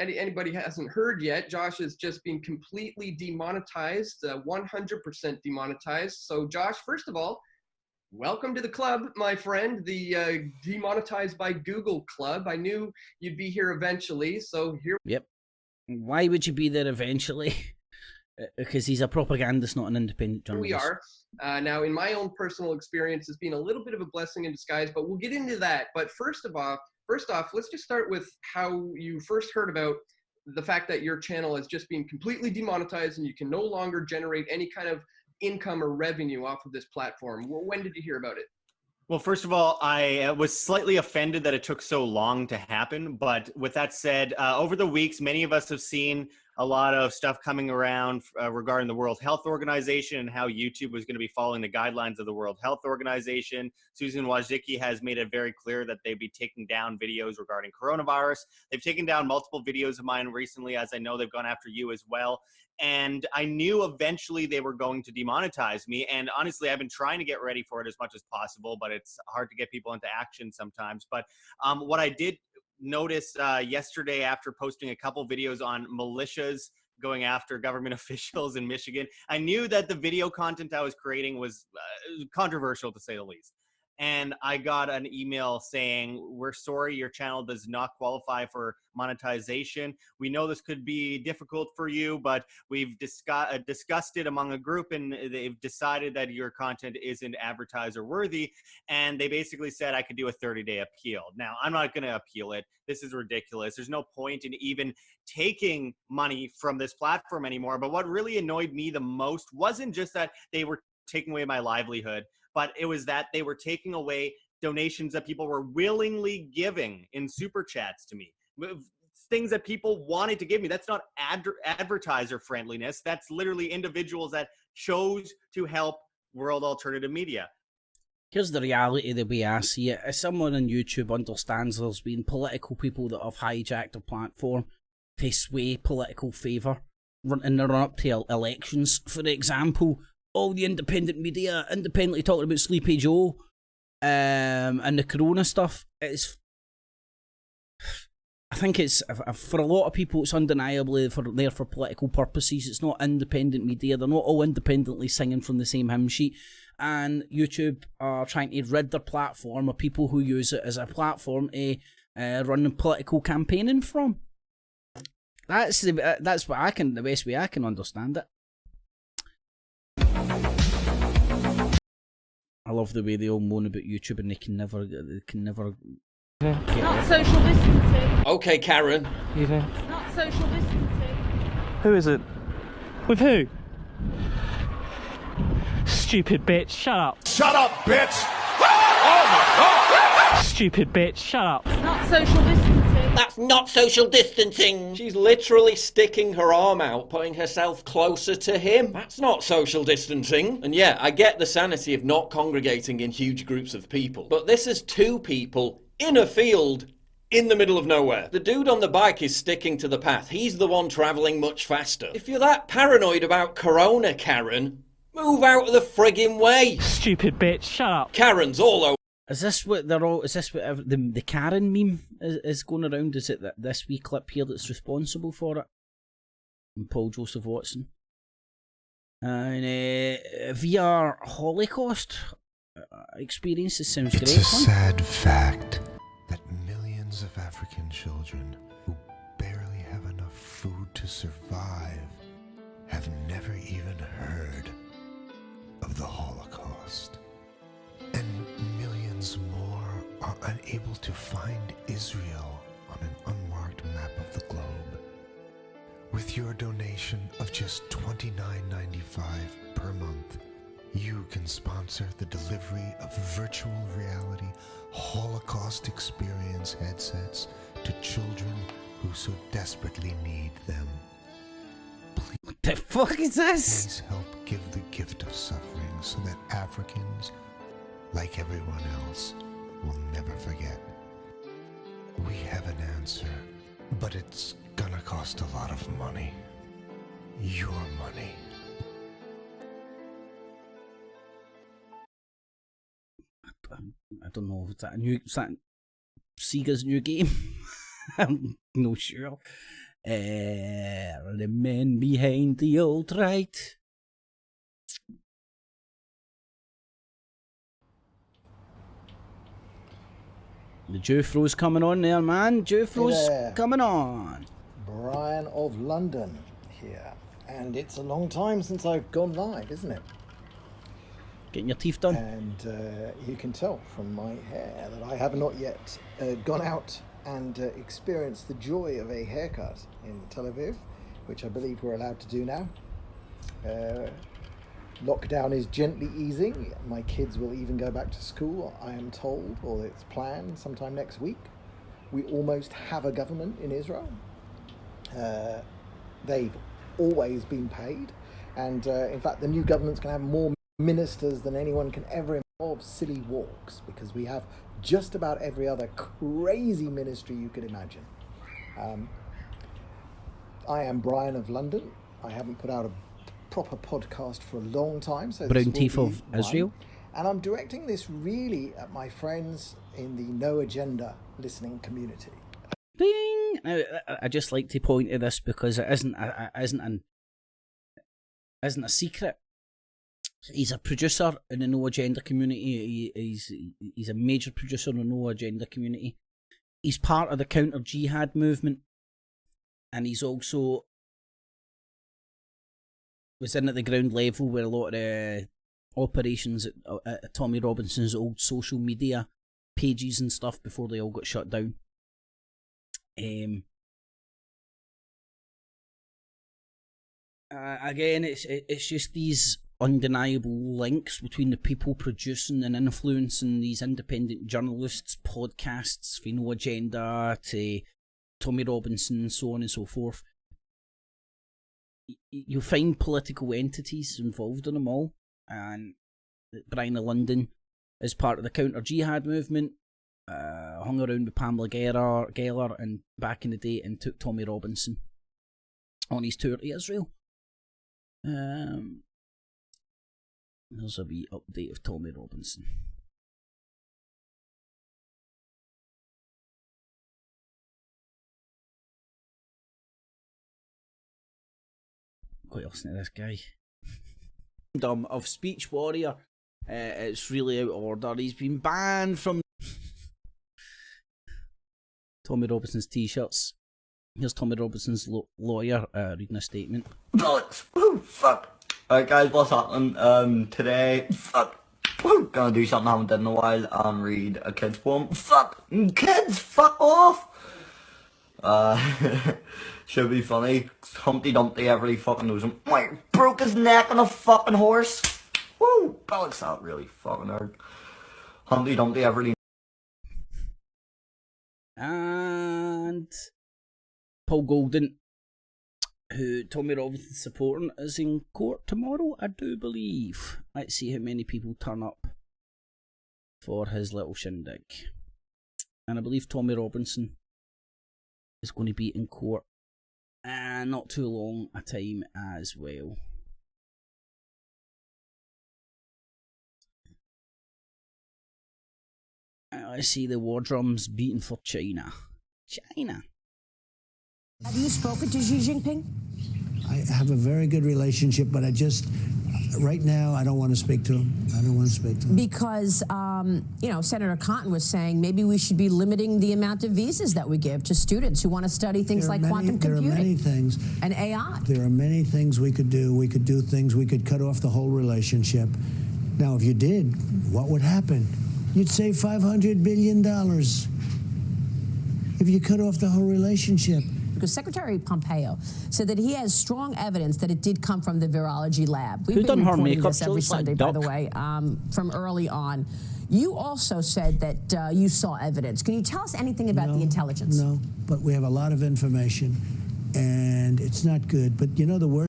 anybody hasn't heard yet, Josh has just been completely demonetized, 100% demonetized. So Josh, first of all, welcome to the club, my friend, the Demonetized by Google Club. I knew you'd be here eventually, so here. Yep. Why would you be there eventually? Because he's a propagandist, not an independent journalist. Here we are. Now, in my own personal experience, it's been a little bit of a blessing in disguise, but we'll get into that. But first off, let's just start with how you first heard about the fact that your channel has just been completely demonetized and you can no longer generate any kind of income or revenue off of this platform. When did you hear about it? Well, first of all, I was slightly offended that it took so long to happen. But with that said, over the weeks, many of us have seen a lot of stuff coming around regarding the World Health Organization and how YouTube was going to be following the guidelines of the World Health Organization. Susan Wojcicki has made it very clear that they'd be taking down videos regarding coronavirus. They've taken down multiple videos of mine recently, as I know they've gone after you as well. And I knew eventually they were going to demonetize me. And honestly, I've been trying to get ready for it as much as possible, but it's hard to get people into action sometimes. But what I did notice yesterday after posting a couple videos on militias going after government officials in Michigan, I knew that the video content I was creating was controversial, to say the least. And I got an email saying, we're sorry, your channel does not qualify for monetization. We know this could be difficult for you, but we've discussed it among a group and they've decided that your content isn't advertiser worthy. And they basically said I could do a 30-day appeal. Now, I'm not going to appeal it. This is ridiculous. There's no point in even taking money from this platform anymore. But what really annoyed me the most wasn't just that they were taking away my livelihood, but it was that they were taking away donations that people were willingly giving in super chats to me. Things that people wanted to give me. That's not advertiser friendliness. That's literally individuals that chose to help World Alternative Media. Here's the reality the way I see it. As someone on YouTube understands there's been political people that have hijacked a platform to sway political favour in the run-up to elections. For example, all the independent media independently talking about Sleepy Joe and the corona stuff. I think it's, for a lot of people, it's undeniably there for political purposes. It's not independent media. They're not all independently singing from the same hymn sheet. And YouTube are trying to rid their platform of people who use it as a platform to run political campaigning from. That's what I can, the best way I can understand it. I love the way they all moan about YouTube and they can never Not social distancing. Okay, Karen. It's not social distancing. Who is it? With who? Stupid bitch, shut up. Shut up, bitch! Oh my god! Stupid bitch, shut up. It's not social distancing. That's not social distancing. She's literally sticking her arm out, putting herself closer to him. That's not social distancing. And yeah, I get the sanity of not congregating in huge groups of people, but this is two people in a field in the middle of nowhere. The dude on the bike is sticking to the path. He's the one travelling much faster. If you're that paranoid about corona, Karen, move out of the friggin' way. Stupid bitch, shut up. Karen's all over. Is this what they're all? Is this what the Karen meme is going around? Is it that this wee clip here that's responsible for it? And Paul Joseph Watson. And VR Holocaust experiences sounds great. It's a sad fact that millions of African children who barely have enough food to survive have never even heard of the Holocaust. And millions more are unable to find Israel on an unmarked map of the globe. With your donation of just $29.95 per month, you can sponsor the delivery of virtual reality Holocaust experience headsets to children who so desperately need them. What the fuck is this? Please help give the gift of suffering so that Africans, like everyone else, will never forget. We have an answer, but it's gonna cost a lot of money. Your money. I don't know. Is that Sega's new game? I'm not sure. The men behind the alt-right. The Jufro's coming on there, man. Jufro's coming on. Brian of London here. And it's a long time since I've gone live, isn't it? Getting your teeth done. And you can tell from my hair that I have not yet gone out and experienced the joy of a haircut in Tel Aviv, which I believe we're allowed to do now. Lockdown is gently easing. My kids will even go back to school, I am told, or it's planned sometime next week. We almost have a government in Israel. They've always been paid. And in fact, the new government's going to have more ministers than anyone can ever involve silly walks, because we have just about every other crazy ministry you could imagine. I am Brian of London. I haven't put out a proper podcast for a long time, so Brown Teeth of Israel. And I'm directing this really at my friends in the No Agenda listening community. Ding! I just like to point to this because it isn't a secret. He's a producer in the No Agenda community. He's a major producer in the No Agenda community. He's part of the counter jihad movement, and he's also was in at the ground level where a lot of operations at Tommy Robinson's old social media pages and stuff before they all got shut down. Again, it's just these undeniable links between the people producing and influencing these independent journalists, podcasts, for No Agenda to Tommy Robinson, so on and so forth. You'll find political entities involved in them all, and Brian of London is part of the counter jihad movement, hung around with Pamela Geller and back in the day, and took Tommy Robinson on his tour to Israel. There's a wee update of Tommy Robinson. Quite listen to this guy. Of Speech Warrior. It's really out of order. He's been banned from Tommy Robinson's t-shirts. Here's Tommy Robinson's lawyer reading a statement. Alex, oh fuck. Alright guys, what's happening? Today, fuck. Gonna do something I haven't done in a while and read a kid's poem. Fuck! Kids, fuck off! Should be funny. Humpty Dumpty, everybody fucking knows him. Like, broke his neck on a fucking horse. Woo! Alex, that really fucking hurt. Humpty Dumpty, everybody. And Paul Golden, who Tommy Robinson's supporting, is in court tomorrow, I do believe. Let's see how many people turn up for his little shindig. And I believe Tommy Robinson is going to be in court not too long a time as well. I see the war drums beating for China. China. Have you spoken to Xi Jinping? I have a very good relationship, but right now, I don't want to speak to him. I don't want to speak to him. Because, Senator Cotton was saying maybe we should be limiting the amount of visas that we give to students who want to study things like quantum computing. There are many things. And AI. There are many things we could do. We could do things. We could cut off the whole relationship. Now, if you did, what would happen? You'd save $500 billion if you cut off the whole relationship. Because Secretary Pompeo said that he has strong evidence that it did come from the virology lab. We've been reporting this every Sunday, by the way, from early on. You also said that you saw evidence. Can you tell us anything about the intelligence? No, but we have a lot of information, and it's not good. But you know the word.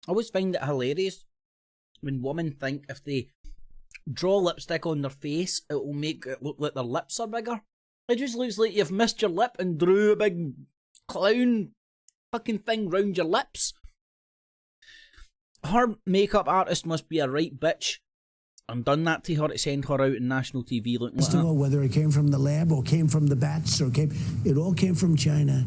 I always find it hilarious when women think if they draw lipstick on their face, it will make it look like their lips are bigger. It just looks like you've missed your lip and drew a big clown fucking thing round your lips. Her makeup artist must be a right bitch and done that to her to send her out on national TV looking like First of all, whether it came from the lab or came from the bats it all came from China,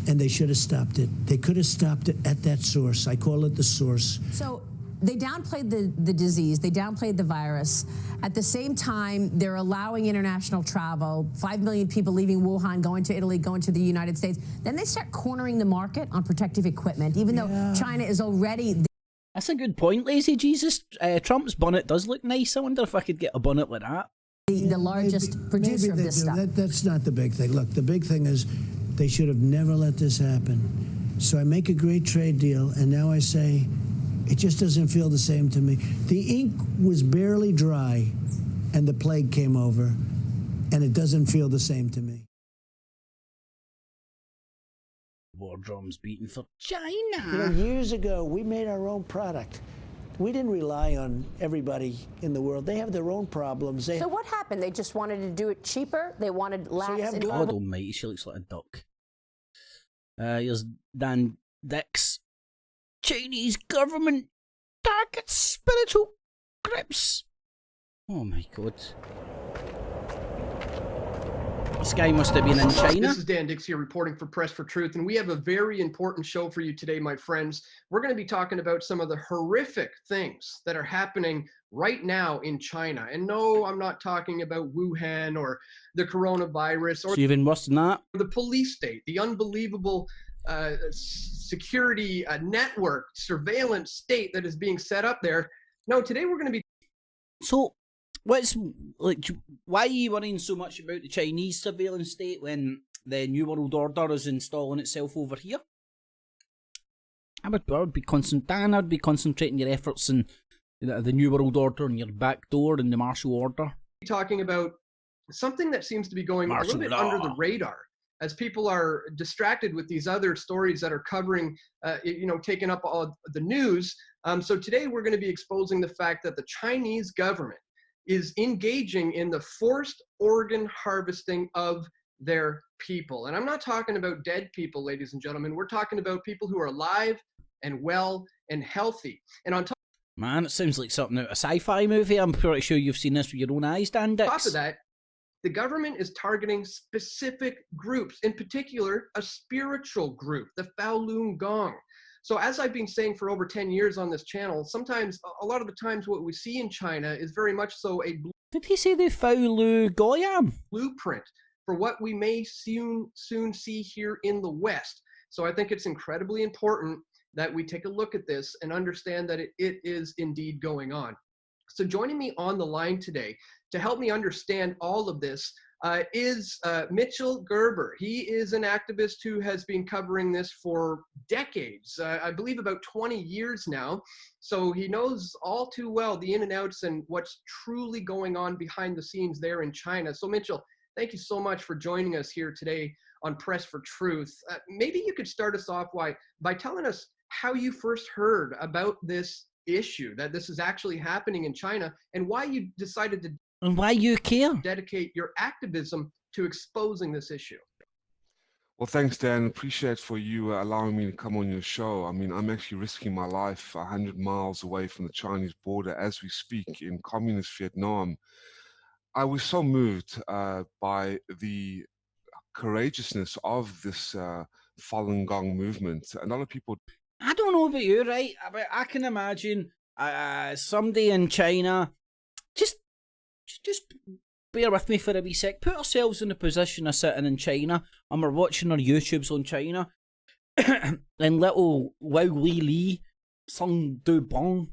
and they should have stopped it. They could have stopped it at that source. I call it the source. So they downplayed the disease, they downplayed the virus. At the same time, they're allowing international travel, 5 million people leaving Wuhan, going to Italy, going to the United States. Then they start cornering the market on protective equipment, even though China is already... That's a good point, Lazy Jesus. Trump's bonnet does look nice. I wonder if I could get a bonnet like that. The largest producer of this stuff. That's not the big thing. Look, the big thing is they should have never let this happen. So I make a great trade deal, and now I say... It just doesn't feel the same to me. The ink was barely dry, and the plague came over, and it doesn't feel the same to me. War drums beating for China. You know, years ago, we made our own product. We didn't rely on everybody in the world. They have their own problems. So what happened? They just wanted to do it cheaper? They wanted lax... God almighty, she looks like a duck. Here's Dan Dix. Chinese government targets spiritual grips. Oh my god. This guy must have been in China. This is Dan Dix here reporting for Press for Truth, and we have a very important show for you today, my friends. We're going to be talking about some of the horrific things that are happening right now in China. And no, I'm not talking about Wuhan or the coronavirus or even worse than that. The police state, the unbelievable security network surveillance state that is being set up there. No, today we're going to be... So, why are you worrying so much about the Chinese surveillance state when the New World Order is installing itself over here? I would be concentrating your efforts in the New World Order and your back door and the martial order. Talking about something that seems to be going a little bit under the radar, as people are distracted with these other stories that are covering, taking up all the news. So today we're going to be exposing the fact that the Chinese government is engaging in the forced organ harvesting of their people. And I'm not talking about dead people, ladies and gentlemen. We're talking about people who are alive and well and healthy. And on top... Man, it sounds like something out of a sci-fi movie. I'm pretty sure you've seen this with your own eyes, Dan Dix. On top of that, the government is targeting specific groups, in particular, a spiritual group, the Falun Gong. So as I've been saying for over 10 years on this channel, sometimes, a lot of the times what we see in China is very much so a... Did he say the Falun Gong? ...blueprint for what we may soon see here in the West. So I think it's incredibly important that we take a look at this and understand that it is indeed going on. So joining me on the line today to help me understand all of this is Mitchell Gerber. He is an activist who has been covering this for decades, I believe about 20 years now. So he knows all too well the in and outs and what's truly going on behind the scenes there in China. So Mitchell, thank you so much for joining us here today on Press for Truth. Maybe you could start us off by telling us how you first heard about this issue, that this is actually happening in China, and why you decided to... And why you care? ...dedicate your activism to exposing this issue. Well, thanks, Dan. Appreciate for you allowing me to come on your show. I mean, I'm actually risking my life 100 miles away from the Chinese border as we speak in communist Vietnam. I was so moved by the courageousness of this Falun Gong movement. A lot of people. I don't know about you, right? But I can imagine somebody in China. Just bear with me for a wee sec. Put ourselves in the position of sitting in China and we're watching our YouTubes on China, and little Wao Li Li, Sung Du Bong,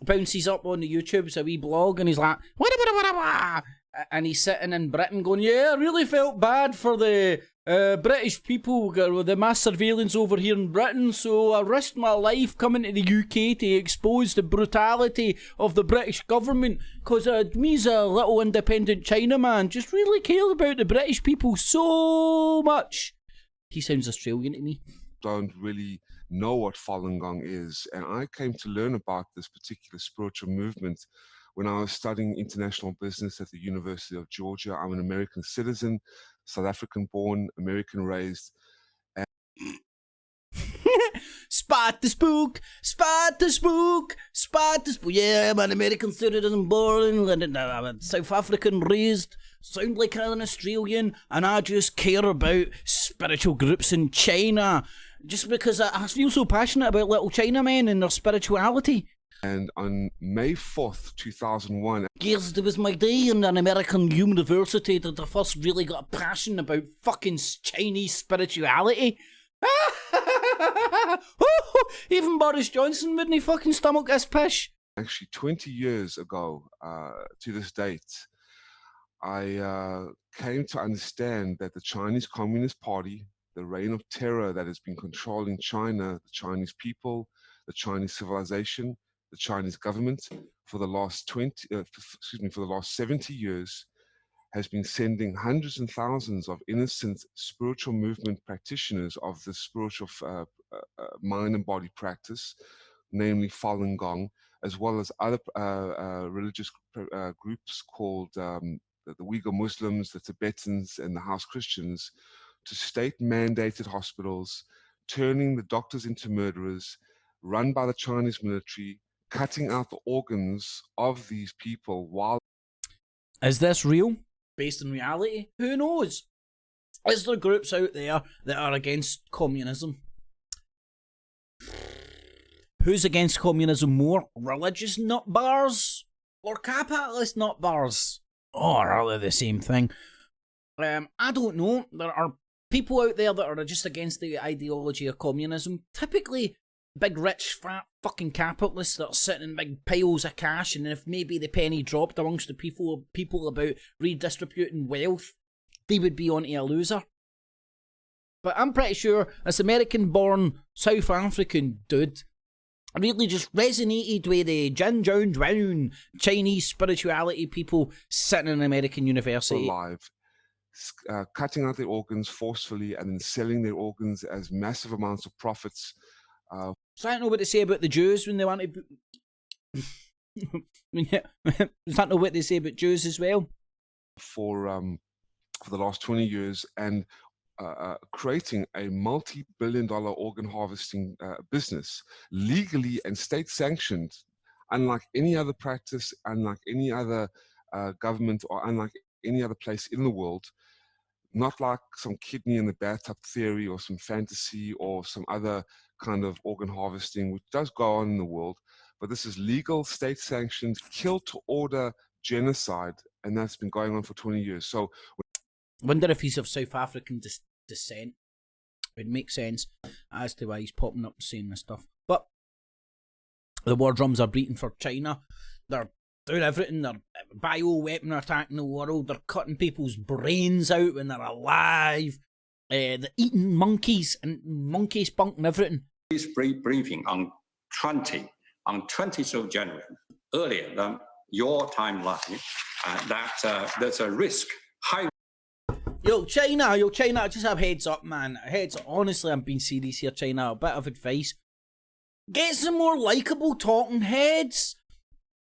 bounces up on the YouTube's a wee blog and he's like, wah, and he's sitting in Britain going, yeah, I really felt bad for the British people, the mass surveillance over here in Britain, so I risked my life coming to the UK to expose the brutality of the British government, because me as a little independent Chinaman just really care about the British people so much. He sounds Australian to me. Don't really know what Falun Gong is, and I came to learn about this particular spiritual movement when I was studying international business at the University of Georgia. I'm an American citizen, South African born, American raised. Spot the spook, spot the spook, spot the spook. Yeah, I'm an American citizen born and I'm a South African raised. Sound like an Australian, and I just care about spiritual groups in China. Just because I feel so passionate about little Chinamen and their spirituality. And on May 4th, 2001... Yes, there was my day in an American university that I first really got a passion about fucking Chinese spirituality. Even Boris Johnson wouldn't fucking stomach this pish. Actually, 20 years ago, to this date, I came to understand that the Chinese Communist Party, the reign of terror that has been controlling China, the Chinese people, the Chinese civilization, the Chinese government for the last for the last 70 years has been sending hundreds and thousands of innocent spiritual movement practitioners of the spiritual mind and body practice, namely Falun Gong, as well as other religious groups called the Uyghur Muslims, the Tibetans, and the House Christians, to state-mandated hospitals, turning the doctors into murderers, run by the Chinese military, cutting out the organs of these people while... Is this real? Based on reality? Who knows? Is there groups out there that are against communism? Who's against communism more? Religious nut bars or capitalist nut bars? Oh, are they the same thing? I don't know. There are people out there that are just against the ideology of communism. Typically, big, rich, fat fucking capitalists that are sitting in big piles of cash, and if maybe the penny dropped amongst the people about redistributing wealth, they would be onto a loser. But I'm pretty sure this American-born South African dude really just resonated with the Jin Jiang Zhuang Chinese spirituality people sitting in an American university. Alive, cutting out their organs forcefully and then selling their organs as massive amounts of profits. So I don't know what they say about the Jews when they want to... Does that know what they say about Jews as well? For the last 20 years, and creating a multi-billion-dollar organ harvesting business, legally and state-sanctioned, unlike any other practice, unlike any other government, or unlike any other place in the world. Not like some kidney in the bathtub theory or some fantasy or some other kind of organ harvesting, which does go on in the world. But this is legal, state-sanctioned, kill-to-order genocide, and that's been going on for 20 years. So, wonder if he's of South African descent. It would make sense as to why he's popping up saying this stuff. But the war drums are beating for China. They're doing everything. They're bio-weapon attacking the world. They're cutting people's brains out when they're alive. They're eating monkeys and monkey spunk and everything. This briefing on 20th of January, earlier than your timeline, there's a risk. Yo, China, I just have heads up, man. Heads up. Honestly, I'm being serious here, China. A bit of advice. Get some more likeable talking heads.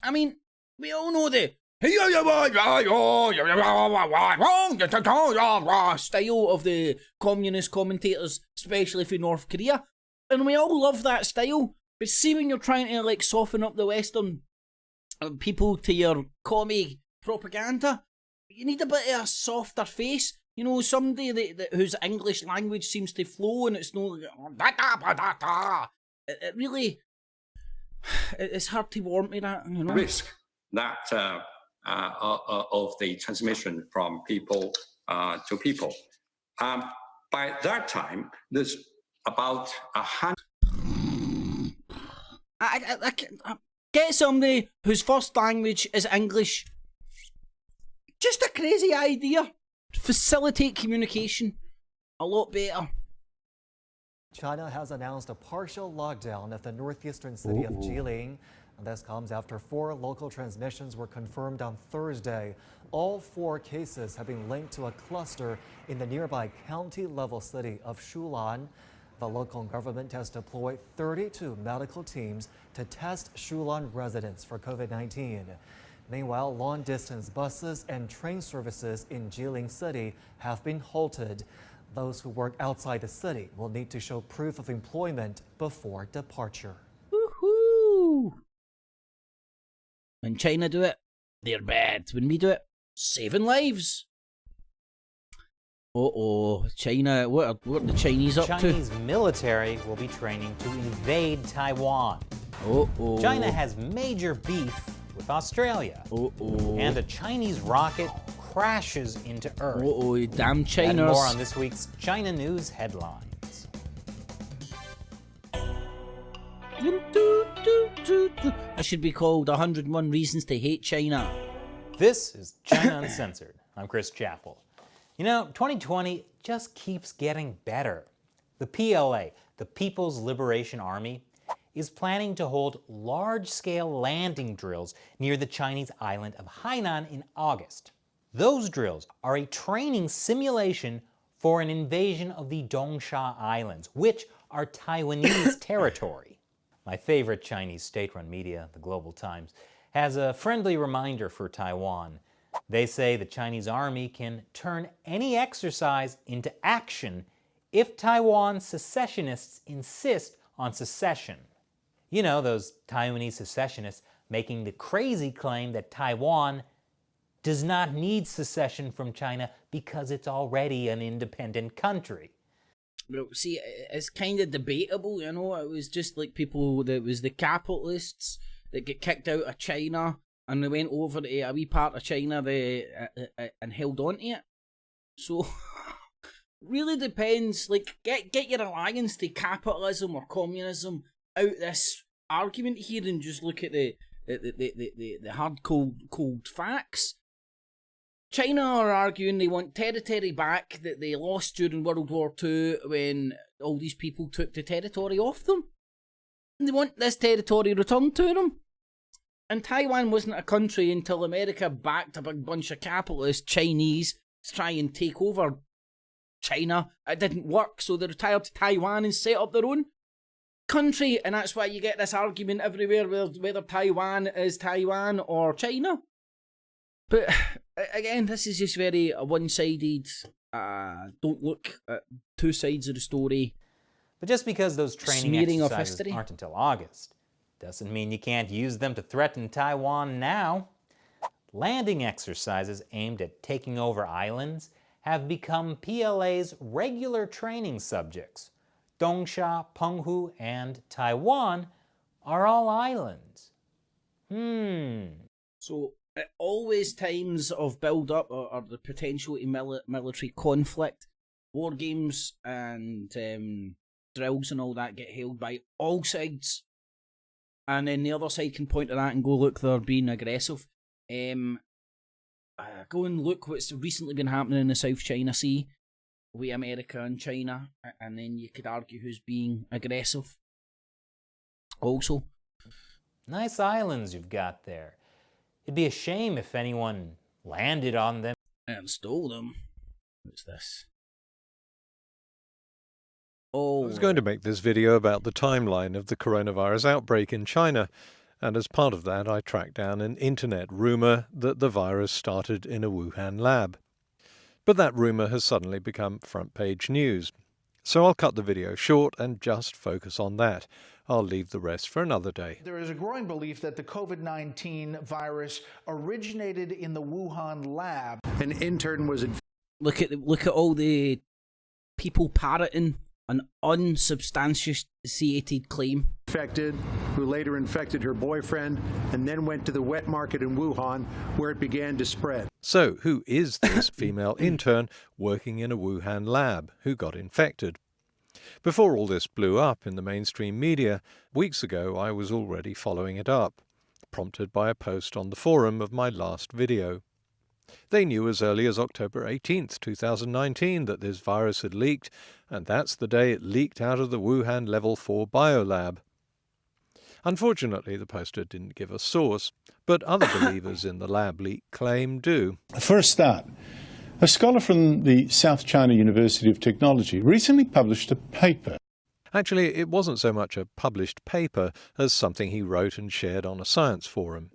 I mean, we all know the style of the communist commentators, especially for North Korea. And we all love that style. But see, when you're trying to like soften up the Western people to your commie propaganda, You need a bit of a softer face. You know, somebody whose English language seems to flow and it's no... It really... It's hard to warm to that, you know. Risk that of the transmission from people to people. By that time, there's about 100... I get somebody whose first language is English. Just a crazy idea. Facilitate communication a lot better. China has announced a partial lockdown of the northeastern city of Jilin. And this comes after 4 local transmissions were confirmed on Thursday. All 4 cases have been linked to a cluster in the nearby county-level city of Shulan. The local government has deployed 32 medical teams to test Shulan residents for COVID-19. Meanwhile, long-distance buses and train services in Jilin City have been halted. Those who work outside the city will need to show proof of employment before departure. Woohoo! When China do it, they're bad. When we do it, saving lives. China, what are the Chinese up to? Chinese military will be training to invade Taiwan. China has major beef with Australia. And a Chinese rocket crashes into Earth. Damn China. And more on this week's China News headlines. That should be called 101 Reasons to Hate China. This is China Uncensored. I'm Chris Chappell. You know, 2020 just keeps getting better. The PLA, the People's Liberation Army, is planning to hold large-scale landing drills near the Chinese island of Hainan in August. Those drills are a training simulation for an invasion of the Dongsha Islands, which are Taiwanese territory. My favorite Chinese state-run media, the Global Times, has a friendly reminder for Taiwan. They say the Chinese army can turn any exercise into action if Taiwan secessionists insist on secession. You know, those Taiwanese secessionists making the crazy claim that Taiwan does not need secession from China because it's already an independent country. Well, see, it's kind of debatable, you know. It was just like people, that was the capitalists that get kicked out of China and they went over to a wee part of China and held on to it. So, really depends. Like, get your alliance to capitalism or communism out this argument here and just look at the hard cold facts. China are arguing they want territory back that they lost during World War II when all these people took the territory off them. And they want this territory returned to them. And Taiwan wasn't a country until America backed a big bunch of capitalist Chinese to try and take over China. It didn't work, so they retired to Taiwan and set up their own country. And that's why you get this argument everywhere whether Taiwan is Taiwan or China. But again, this is just very one-sided. Don't look at two sides of the story. But just because those training exercises aren't until August, doesn't mean you can't use them to threaten Taiwan now. Landing exercises aimed at taking over islands have become PLA's regular training subjects. Dongsha, Penghu, and Taiwan are all islands. So, at always times of build-up or the potential to military conflict, war games and drills and all that get held by all sides. And then the other side can point to that and go, look, they're being aggressive. Go and look what's recently been happening in the South China Sea with America and China, and then you could argue who's being aggressive. Also. Nice islands you've got there. It'd be a shame if anyone landed on them and stole them. What's this? I was going to make this video about the timeline of the coronavirus outbreak in China, and as part of that I tracked down an internet rumour that the virus started in a Wuhan lab. But that rumour has suddenly become front-page news. So I'll cut the video short and just focus on that. I'll leave the rest for another day. There is a growing belief that the COVID-19 virus originated in the Wuhan lab. An intern was Look at all the people parroting an unsubstantiated claim. infected, who later infected her boyfriend, and then went to the wet market in Wuhan, where it began to spread. So, who is this female intern working in a Wuhan lab who got infected? Before all this blew up in the mainstream media, weeks ago I was already following it up, prompted by a post on the forum of my last video. They knew as early as October 18th, 2019 that this virus had leaked, and that's the day it leaked out of the Wuhan Level 4 biolab. Unfortunately, the poster didn't give a source, but other believers in the lab leak claim do. For a start, a scholar from the South China University of Technology recently published a paper. Actually, it wasn't so much a published paper as something he wrote and shared on a science forum.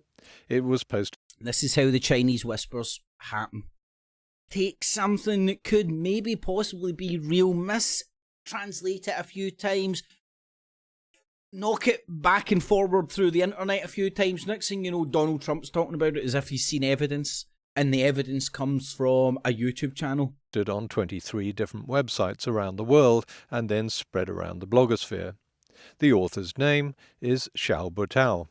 It was posted. This is how the Chinese whispers happen. Take something that could maybe possibly be real, mistranslate it a few times, knock it back and forward through the internet a few times. Next thing you know, Donald Trump's talking about it as if he's seen evidence, and the evidence comes from a YouTube channel. On 23 different websites around the world and then spread around the blogosphere. The author's name is Xiao Butao.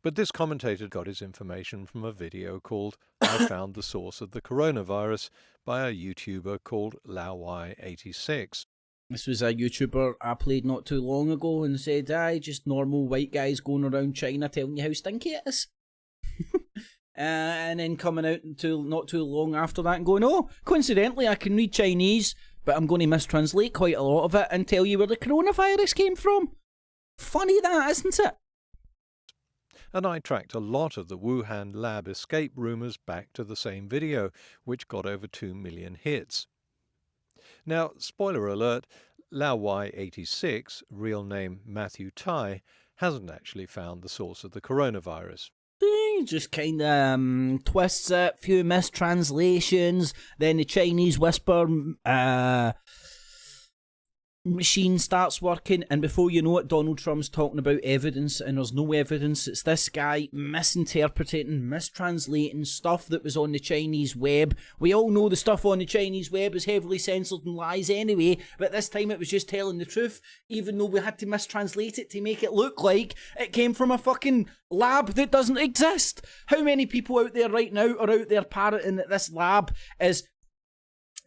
But this commentator got his information from a video called I Found the Source of the Coronavirus by a YouTuber called LaoY86. This was a YouTuber I played not too long ago and said, aye, just normal white guys going around China telling you how stinky it is. And then coming out not too long after that and going, oh, coincidentally I can read Chinese, but I'm going to mistranslate quite a lot of it and tell you where the coronavirus came from. Funny that, isn't it? And I tracked a lot of the Wuhan lab escape rumours back to the same video, which got over 2 million hits. Now, spoiler alert, LaoY86, real name Matthew Tai, hasn't actually found the source of the coronavirus. Just kind of twists it, few mistranslations, then the Chinese whisper machine starts working, and before you know it, Donald Trump's talking about evidence, and there's no evidence. It's this guy misinterpreting, mistranslating stuff that was on the Chinese web. We all know the stuff on the Chinese web is heavily censored and lies anyway, but this time it was just telling the truth, even though we had to mistranslate it to make it look like it came from a fucking lab that doesn't exist. How many people out there right now are out there parroting that this lab is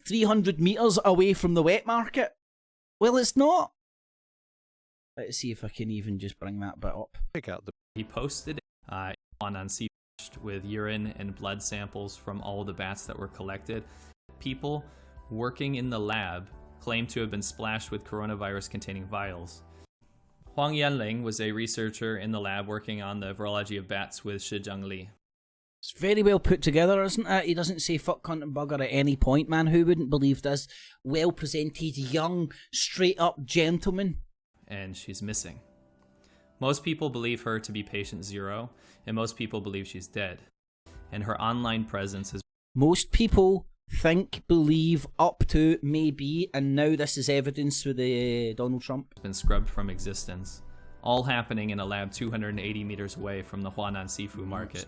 300 metres away from the wet market? Well, it's not. Let's see if I can even just bring that bit up. He posted on sea with urine and blood samples from all the bats that were collected. People working in the lab claim to have been splashed with coronavirus-containing vials. Huang Yanling was a researcher in the lab working on the virology of bats with Shi Zhengli. It's very well put together, isn't it? He doesn't say fuck, cunt and bugger at any point, man. Who wouldn't believe this well-presented, young, straight-up gentleman? And she's missing. Most people believe her to be patient zero, and most people believe she's dead. And her online presence has... Most people think, believe, up to, maybe, and now this is evidence for the Donald Trump. ...been scrubbed from existence. All happening in a lab 280 meters away from the Huanan seafood market.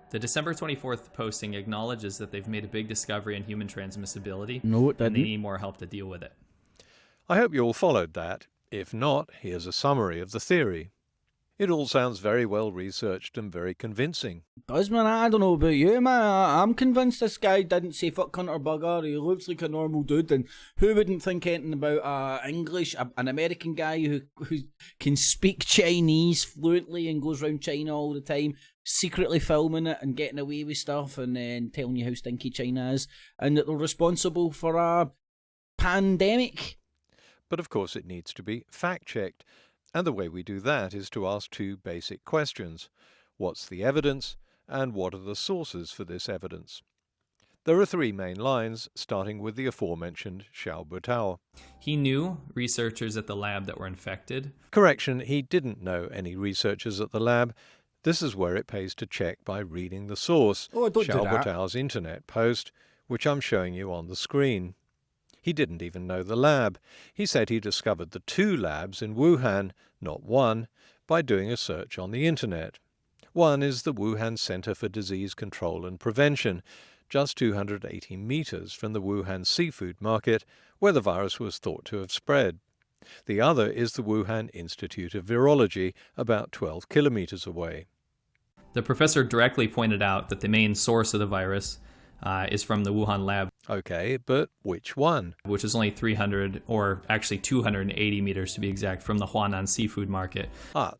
The December 24th posting acknowledges that they've made a big discovery in human transmissibility, no, it didn't. And they need more help to deal with it. I hope you all followed that. If not, here's a summary of the theory. It all sounds very well researched and very convincing. Does, man? I don't know about you, man. I'm convinced this guy didn't say fuck, cunt or bugger. He looks like a normal dude, and who wouldn't think anything about English, an American guy who can speak Chinese fluently and goes around China all the time, secretly filming it and getting away with stuff and then telling you how stinky China is, and that they're responsible for a pandemic. But of course it needs to be fact-checked. And the way we do that is to ask two basic questions. What's the evidence, and what are the sources for this evidence? There are three main lines, starting with the aforementioned Xiao Butao. He knew researchers at the lab that were infected. Correction, he didn't know any researchers at the lab. This is where it pays to check by reading the source, Xiao Butao's internet post, which I'm showing you on the screen. He didn't even know the lab. He said he discovered the 2 labs in Wuhan, not one, by doing a search on the internet. One is the Wuhan Center for Disease Control and Prevention, just 280 meters from the Wuhan seafood market, where the virus was thought to have spread. The other is the Wuhan Institute of Virology, about 12 kilometers away. The professor directly pointed out that the main source of the virus is from the Wuhan lab. Okay, but which one? Which is only 300, or actually 280 meters to be exact, from the Huanan seafood market.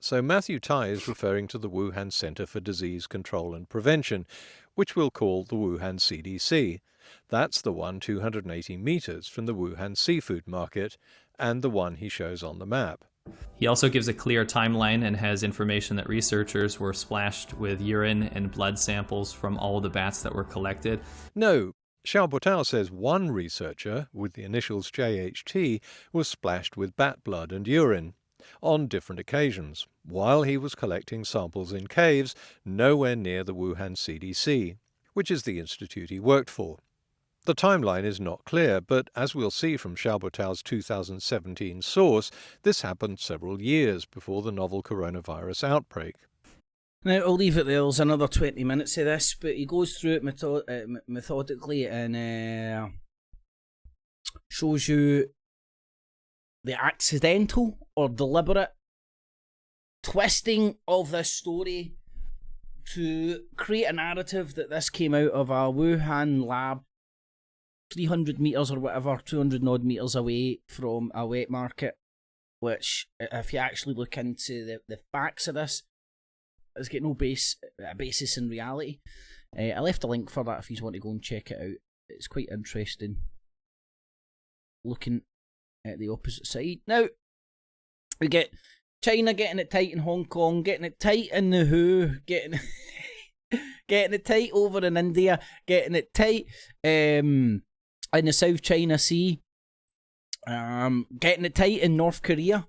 So Matthew Tai is referring to the Wuhan Center for Disease Control and Prevention, which we'll call the Wuhan CDC. That's the one 280 meters from the Wuhan seafood market, and the one he shows on the map. He also gives a clear timeline and has information that researchers were splashed with urine and blood samples from all the bats that were collected. No, Xiao Botao says one researcher, with the initials JHT, was splashed with bat blood and urine on different occasions, while he was collecting samples in caves nowhere near the Wuhan CDC, which is the institute he worked for. The timeline is not clear, but as we'll see from Xiao Botao's 2017 source, this happened several years before the novel coronavirus outbreak. Now, I'll leave it there. There's another 20 minutes of this, but he goes through it methodically and shows you the accidental or deliberate twisting of this story to create a narrative that this came out of a Wuhan lab 300 metres or whatever, 200 odd metres away from a wet market, which, if you actually look into the facts of this, has got no basis in reality. I left a link for that if you want to go and check it out. It's quite interesting looking at the opposite side. Now, we get China getting it tight in Hong Kong, getting it tight in the WHO, getting it tight over in India, getting it tight in the South China Sea, getting it tight in North Korea.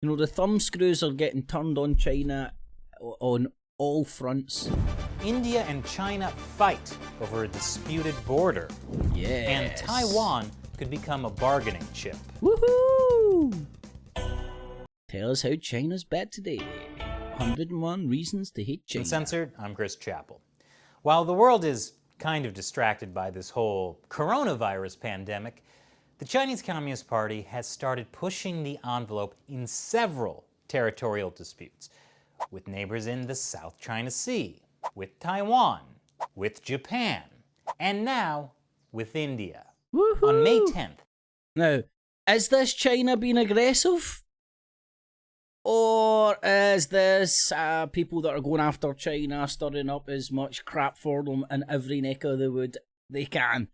You know, the thumb screws are getting turned on China on all fronts. India and China fight over a disputed border. Yes. And Taiwan could become a bargaining chip. Woohoo! Tell us how China's bad today. 101 reasons to hate China. Uncensored, I'm Chris Chappell. While the world is kind of distracted by this whole coronavirus pandemic, the Chinese Communist Party has started pushing the envelope in several territorial disputes with neighbors in the South China Sea, with Taiwan, with Japan, and now with India. Woohoo! On May 10th. Now, is this China being aggressive? Or is this people that are going after China stirring up as much crap for them in every neck of the wood they can?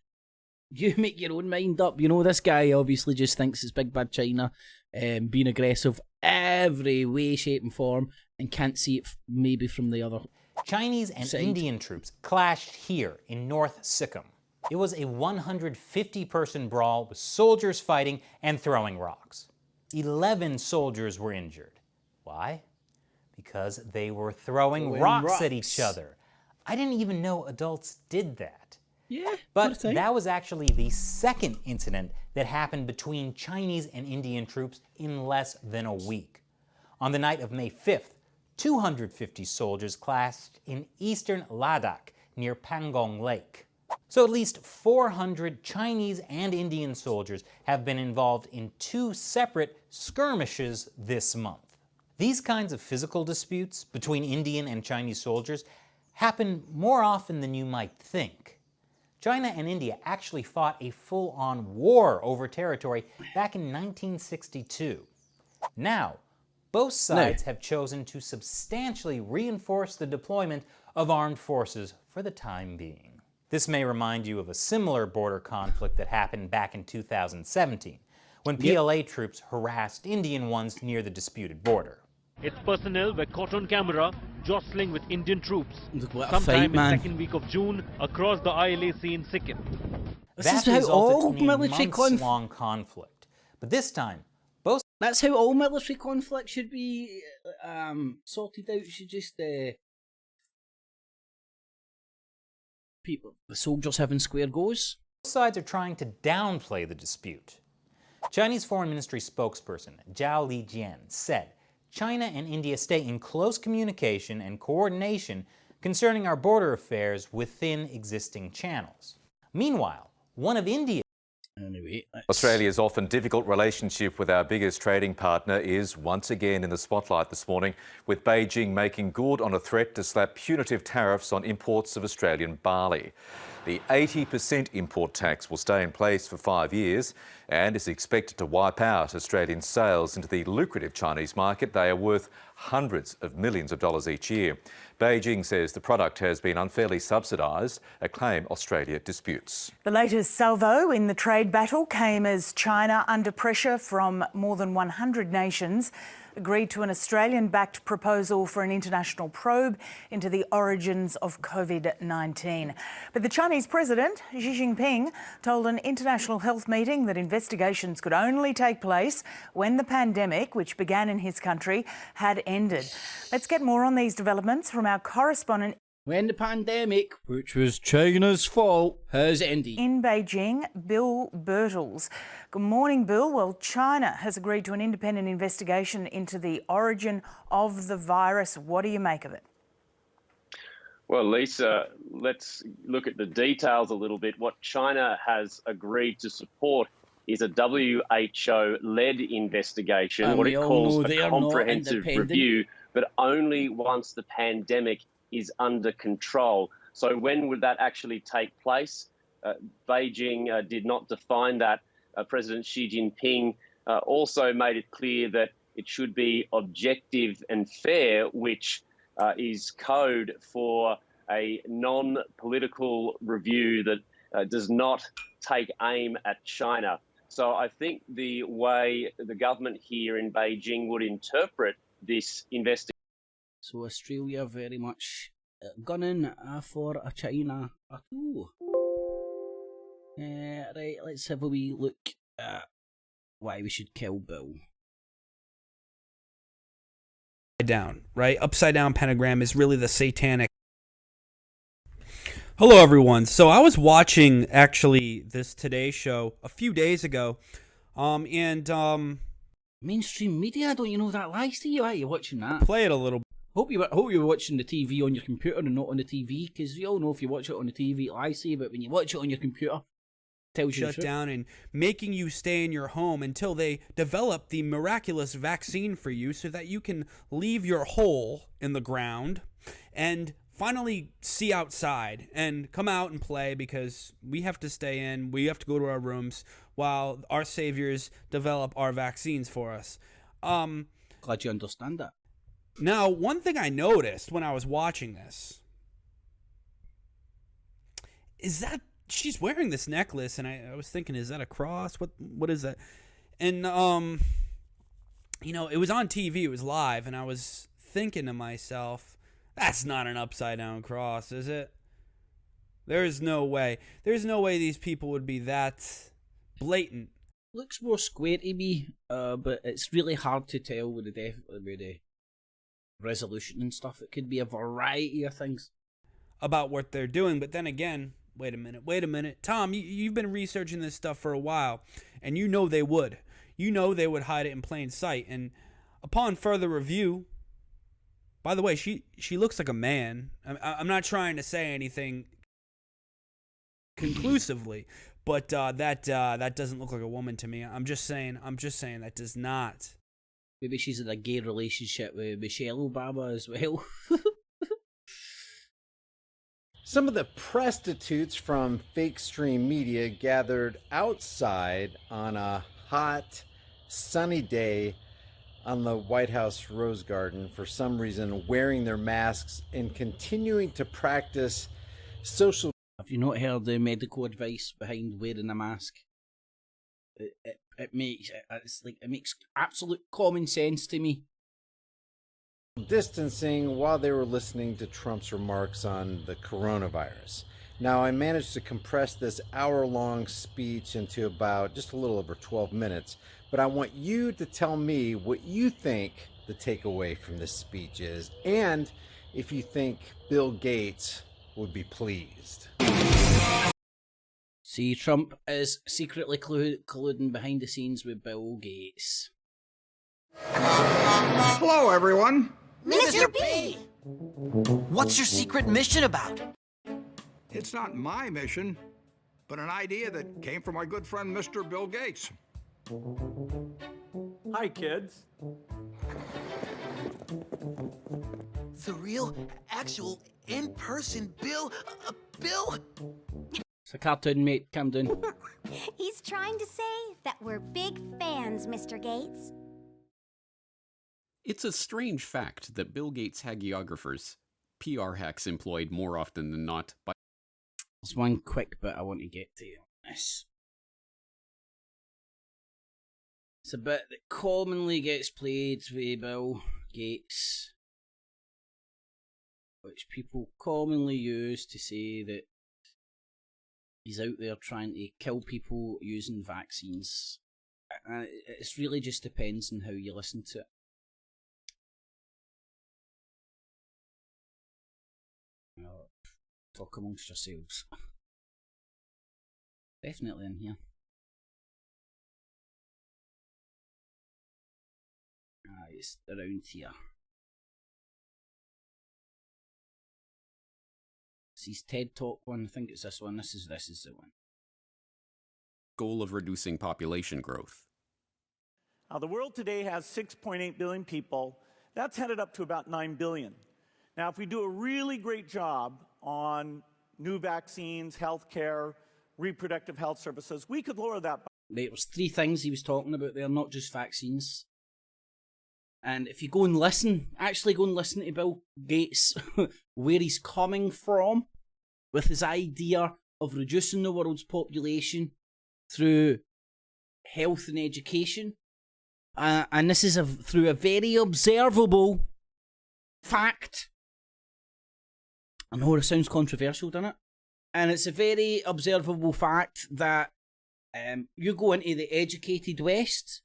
You make your own mind up. You know, this guy obviously just thinks it's big bad China being aggressive every way, shape and form, and can't see it maybe from the other Chinese and side. Indian troops clashed here in North Sikkim. It was a 150-person brawl with soldiers fighting and throwing rocks. 11 soldiers were injured. Why? Because they were throwing rocks at each other. I didn't even know adults did that. Yeah, but that was actually the second incident that happened between Chinese and Indian troops in less than a week. On the night of May 5th, 250 soldiers clashed in eastern Ladakh near Pangong Lake. So at least 400 Chinese and Indian soldiers have been involved in 2 separate skirmishes this month. These kinds of physical disputes between Indian and Chinese soldiers happen more often than you might think. China and India actually fought a full-on war over territory back in 1962. Now, both sides have chosen to substantially reinforce the deployment of armed forces for the time being. This may remind you of a similar border conflict that happened back in 2017, when PLA troops harassed Indian ones near the disputed border. Its personnel were caught on camera jostling with Indian troops in sometime in second week of June across the ILA sea in Sikkim. This is how all military months-long conflict, but this time, both. That's how all military conflict should be sorted out. You should just people, the soldiers having square goes, Both sides are trying to downplay the dispute. Chinese Foreign Ministry spokesperson Zhao Lijian said China and India stay in close communication and coordination concerning our border affairs within existing channels. Meanwhile, one of India's Australia's often difficult relationship with our biggest trading partner is once again in the spotlight this morning, with Beijing making good on a threat to slap punitive tariffs on imports of Australian barley. The 80% import tax will stay in place for 5 years and is expected to wipe out Australian sales into the lucrative Chinese market. They are worth hundreds of millions of dollars each year. Beijing says the product has been unfairly subsidised, a claim Australia disputes. The latest salvo in the trade battle came as China, under pressure from more than 100 nations, agreed to an Australian-backed proposal for an international probe into the origins of COVID-19. But the Chinese president, Xi Jinping, told an international health meeting that investigations could only take place when the pandemic, which began in his country, had ended. Let's get more on these developments from our correspondent when the pandemic, which was China's fault, has ended. In Beijing, Bill Birtles. Good morning, Bill. Well, China has agreed to an independent investigation into the origin of the virus. What do you make of it? Well, Lisa, let's look at the details a little bit. What China has agreed to support is a WHO-led investigation, And what we it all calls know a they are not comprehensive independent. review, but only once the pandemic is under control. So when would that actually take place? Beijing did not define that. President Xi Jinping also made it clear that it should be objective and fair, which is code for a non-political review that does not take aim at China. So I think the way the government here in Beijing would interpret this investigation. So Australia very much gunning for a China too. Right, let's have a wee look at why we should kill Bill. Down, right? Upside down pentagram is really the satanic. Hello, everyone. So I was watching actually this Today show a few days ago, mainstream media, don't you know that lies to you? Why are you watching that? Play it a little. Hope you were watching the TV on your computer and not on the TV, because we all know if you watch it on the TV, it lies to you, but when you watch it on your computer, it tells you the Shut truth. down and making you stay in your home until they develop the miraculous vaccine for you so that you can leave your hole in the ground and finally see outside and come out and play, because we have to stay in, we have to go to our rooms while our saviors develop our vaccines for us. Glad you understand that. Now, one thing I noticed when I was watching this is that she's wearing this necklace, and I was thinking, is that a cross? What is that? And it was on TV, it was live, and I was thinking to myself, that's not an upside down cross, is it? There's no way. There's no way these people would be that blatant. Looks more square to me, but it's really hard to tell with the resolution and stuff. It could be a variety of things about what they're doing. But then again, wait a minute. Tom, you've been researching this stuff for a while, and you know they would. You know they would hide it in plain sight. And upon further review, by the way, she looks like a man. I'm not trying to say anything conclusively, but that doesn't look like a woman to me. I'm just saying that does not. Maybe she's in a gay relationship with Michelle Obama as well. Some of the prostitutes from fake stream media gathered outside on a hot, sunny day on the White House Rose Garden, for some reason wearing their masks and continuing to practice social. Have you not heard the medical advice behind wearing a mask? It makes absolute common sense to me. Distancing while they were listening to Trump's remarks on the coronavirus. Now, I managed to compress this hour-long speech into about just a little over 12 minutes, but I want you to tell me what you think the takeaway from this speech is, and if you think Bill Gates would be pleased. See, Trump is secretly colluding behind the scenes with Bill Gates. Hello, everyone. Mr. B! What's your secret mission about? It's not my mission, but an idea that came from my good friend, Mr. Bill Gates. Hi, kids. The real, actual, in-person Bill... Bill? It's a cartoon, mate. Calm down. He's trying to say that we're big fans, Mr. Gates. It's a strange fact that Bill Gates' hagiographers, PR hacks employed more often than not by... There's one quick bit I want to get to on this. It's a bit that commonly gets played with Bill Gates, which people commonly use to say that he's out there trying to kill people using vaccines. And it really just depends on how you listen to it. Well, talk amongst yourselves. Definitely in here. It's around here. It's his TED Talk one. I think it's this one. This is the one. goal of reducing population growth. Now, the world today has 6.8 billion people. That's headed up to about 9 billion. Now, if we do a really great job on new vaccines, healthcare, reproductive health services, we could lower that. There was 3 things he was talking about there, not just vaccines. And if you go and listen, actually go and listen to Bill Gates, where he's coming from with his idea of reducing the world's population through health and education. And this is through a very observable fact. I know it sounds controversial, doesn't it? And it's a very observable fact that you go into the educated West,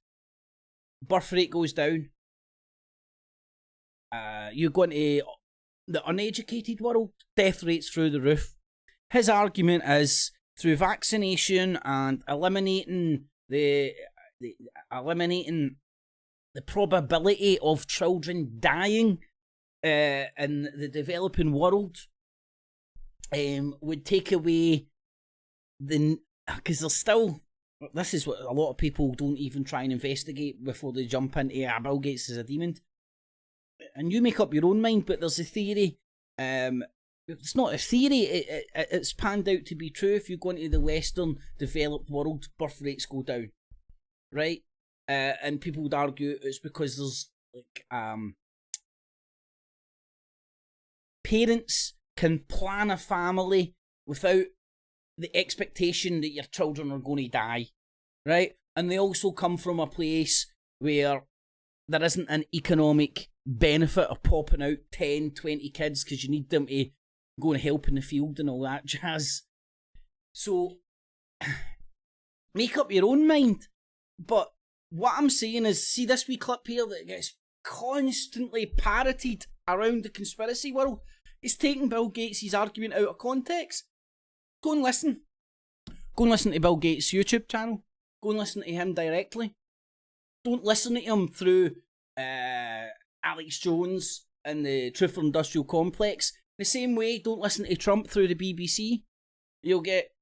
birth rate goes down. You go into the uneducated world, death rates through the roof. His argument is through vaccination and eliminating the probability of children dying in the developing world would take away because there's still, this is what a lot of people don't even try and investigate before they jump into Bill Gates is a demon. And you make up your own mind, but there's a theory. It's not a theory. It's panned out to be true. If you go into the Western developed world, birth rates go down, right? And people would argue it's because there's parents can plan a family without the expectation that your children are going to die, right? And they also come from a place where there isn't an economic benefit of popping out 10, 20 kids because you need them to go and help in the field and all that jazz. So, make up your own mind. But what I'm saying is, see this wee clip here that gets constantly parroted around the conspiracy world? It's taking Bill Gates' argument out of context. Go and listen. Go and listen to Bill Gates' YouTube channel. Go and listen to him directly. Don't listen to him through Alex Jones and the Truth Industrial Complex. The same way, don't listen to Trump through the BBC. You'll get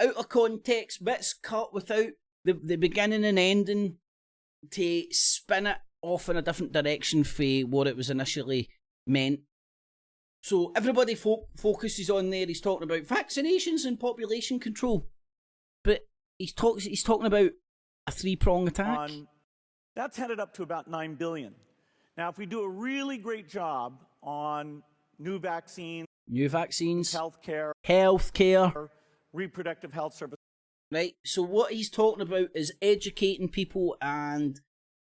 out of context bits cut without the beginning and ending to spin it off in a different direction for what it was initially meant. So everybody focuses on there. He's talking about vaccinations and population control, but he's talking about a 3-prong attack. That's headed up to about 9 billion. Now, if we do a really great job on new vaccines, healthcare, reproductive health services. Right, so what he's talking about is educating people and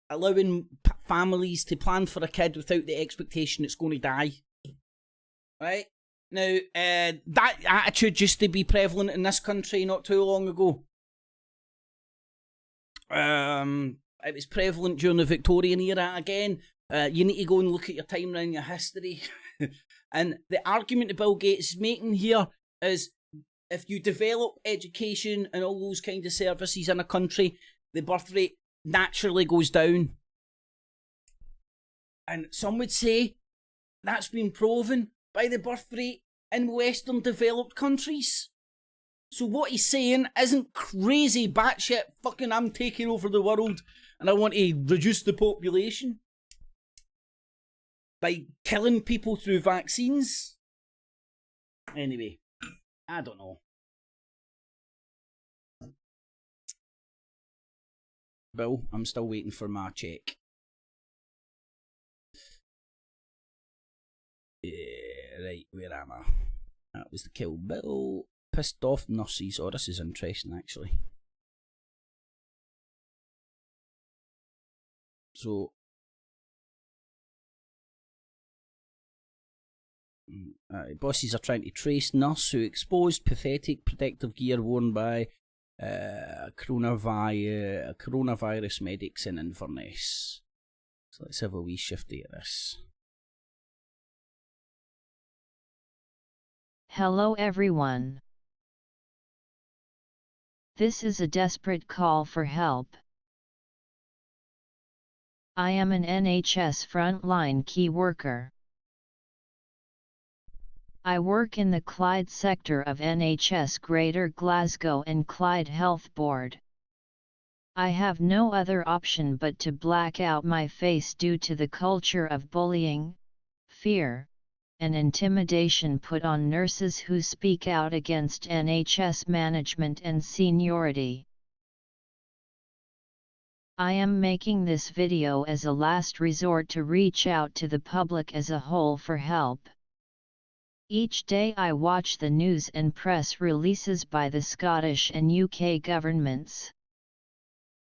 allowing families to plan for a kid without the expectation it's going to die. Right? Now, that attitude used to be prevalent in this country not too long ago. It was prevalent during the Victorian era again. You need to go and look at your timeline, your history. And the argument that Bill Gates is making here is if you develop education and all those kind of services in a country, the birth rate naturally goes down. And some would say that's been proven by the birth rate in Western developed countries. So what he's saying isn't crazy batshit fucking I'm taking over the world and I want to reduce the population by killing people through vaccines. Anyway, I don't know. Bill, I'm still waiting for my check. Yeah, right, where am I? That was the Kill Bill. Pissed off nurses. Oh, this is interesting, actually. So, bosses are trying to trace nurse who exposed pathetic protective gear worn by coronavirus medics in Inverness. So let's have a wee shifty at this. Hello everyone. This is a desperate call for help. I am an NHS frontline key worker. I work in the Clyde sector of NHS Greater Glasgow and Clyde Health Board. I have no other option but to black out my face due to the culture of bullying, fear, and intimidation put on nurses who speak out against NHS management and seniority. I am making this video as a last resort to reach out to the public as a whole for help. Each day I watch the news and press releases by the Scottish and UK governments.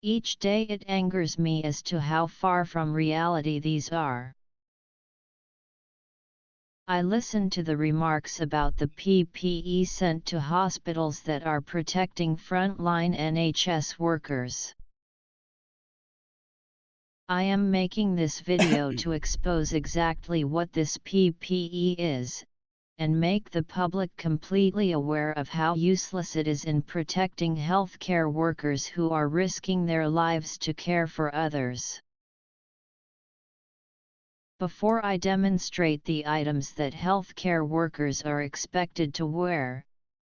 Each day it angers me as to how far from reality these are. I listen to the remarks about the PPE sent to hospitals that are protecting frontline NHS workers. I am making this video to expose exactly what this PPE is, and make the public completely aware of how useless it is in protecting healthcare workers who are risking their lives to care for others. Before I demonstrate the items that healthcare workers are expected to wear,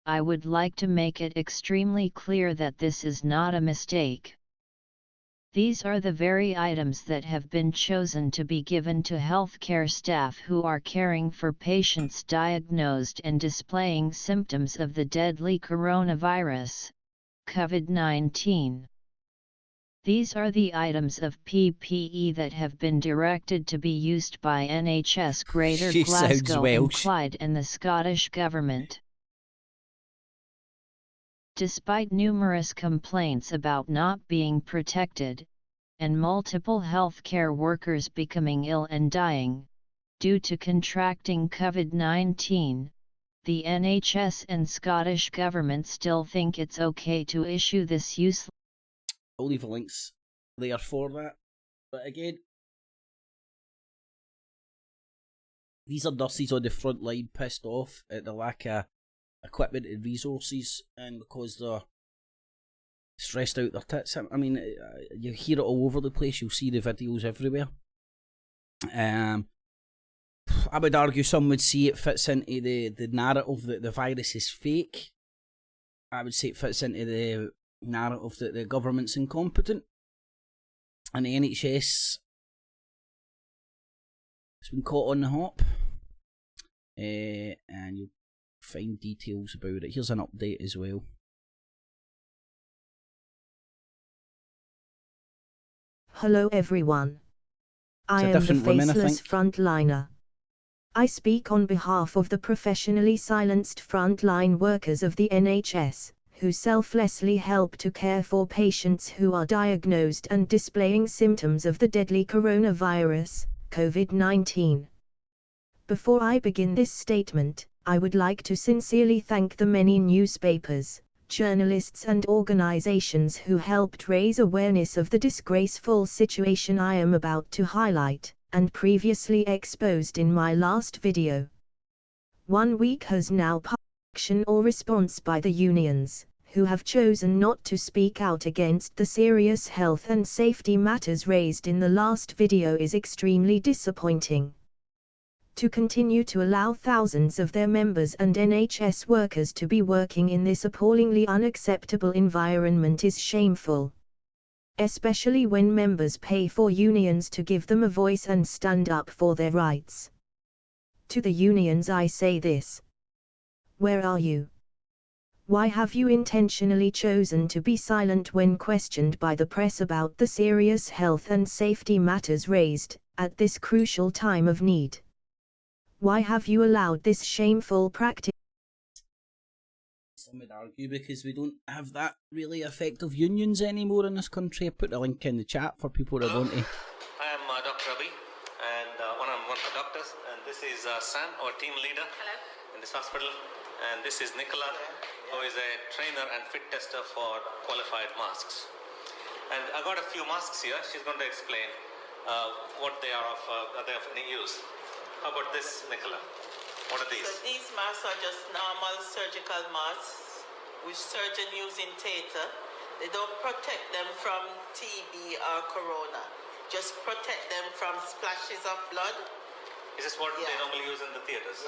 I would like to make it extremely clear that this is not a mistake. These are the very items that have been chosen to be given to healthcare staff who are caring for patients diagnosed and displaying symptoms of the deadly coronavirus, COVID-19. These are the items of PPE that have been directed to be used by NHS Greater Glasgow and Clyde and the Scottish Government. Despite numerous complaints about not being protected, and multiple healthcare workers becoming ill and dying, due to contracting COVID-19, the NHS and Scottish Government still think it's okay to issue this useless. I'll leave links there for that. But again, these are nurses on the front line pissed off at the lack of equipment and resources, and because they're stressed out their tits. I mean, you hear it all over the place. You'll see the videos everywhere. I would argue some would see it fits into the narrative that the virus is fake. I would say it fits into the narrative that the government's incompetent, and the NHS has been caught on the hop, and you'll find details about it. Here's an update as well. Hello everyone. I am the faceless frontliner. I speak on behalf of the professionally silenced frontline workers of the NHS, who selflessly help to care for patients who are diagnosed and displaying symptoms of the deadly coronavirus, COVID-19. Before I begin this statement, I would like to sincerely thank the many newspapers, journalists and organizations who helped raise awareness of the disgraceful situation I am about to highlight, and previously exposed in my last video. 1 week has now passed. action or response by the unions, who have chosen not to speak out against the serious health and safety matters raised in the last video is extremely disappointing. To continue to allow thousands of their members and NHS workers to be working in this appallingly unacceptable environment is shameful. Especially when members pay for unions to give them a voice and stand up for their rights. To the unions I say this. Where are you? Why have you intentionally chosen to be silent when questioned by the press about the serious health and safety matters raised, at this crucial time of need? Why have you allowed this shameful practice? Some would argue because we don't have that really effective unions anymore in this country. I put the link in the chat for people that want to. I am Dr. Ravi, and one of the doctors, and this is Sam, our team leader in this hospital, and this is Nicola, who is a trainer and fit tester for qualified masks. And I got a few masks here. She's going to explain what they are of any use. How about this, Nicola? What are these? So these masks are just normal surgical masks which surgeons use in theatre. They don't protect them from TB or corona. Just protect them from splashes of blood. Is this what they normally use in the theatres?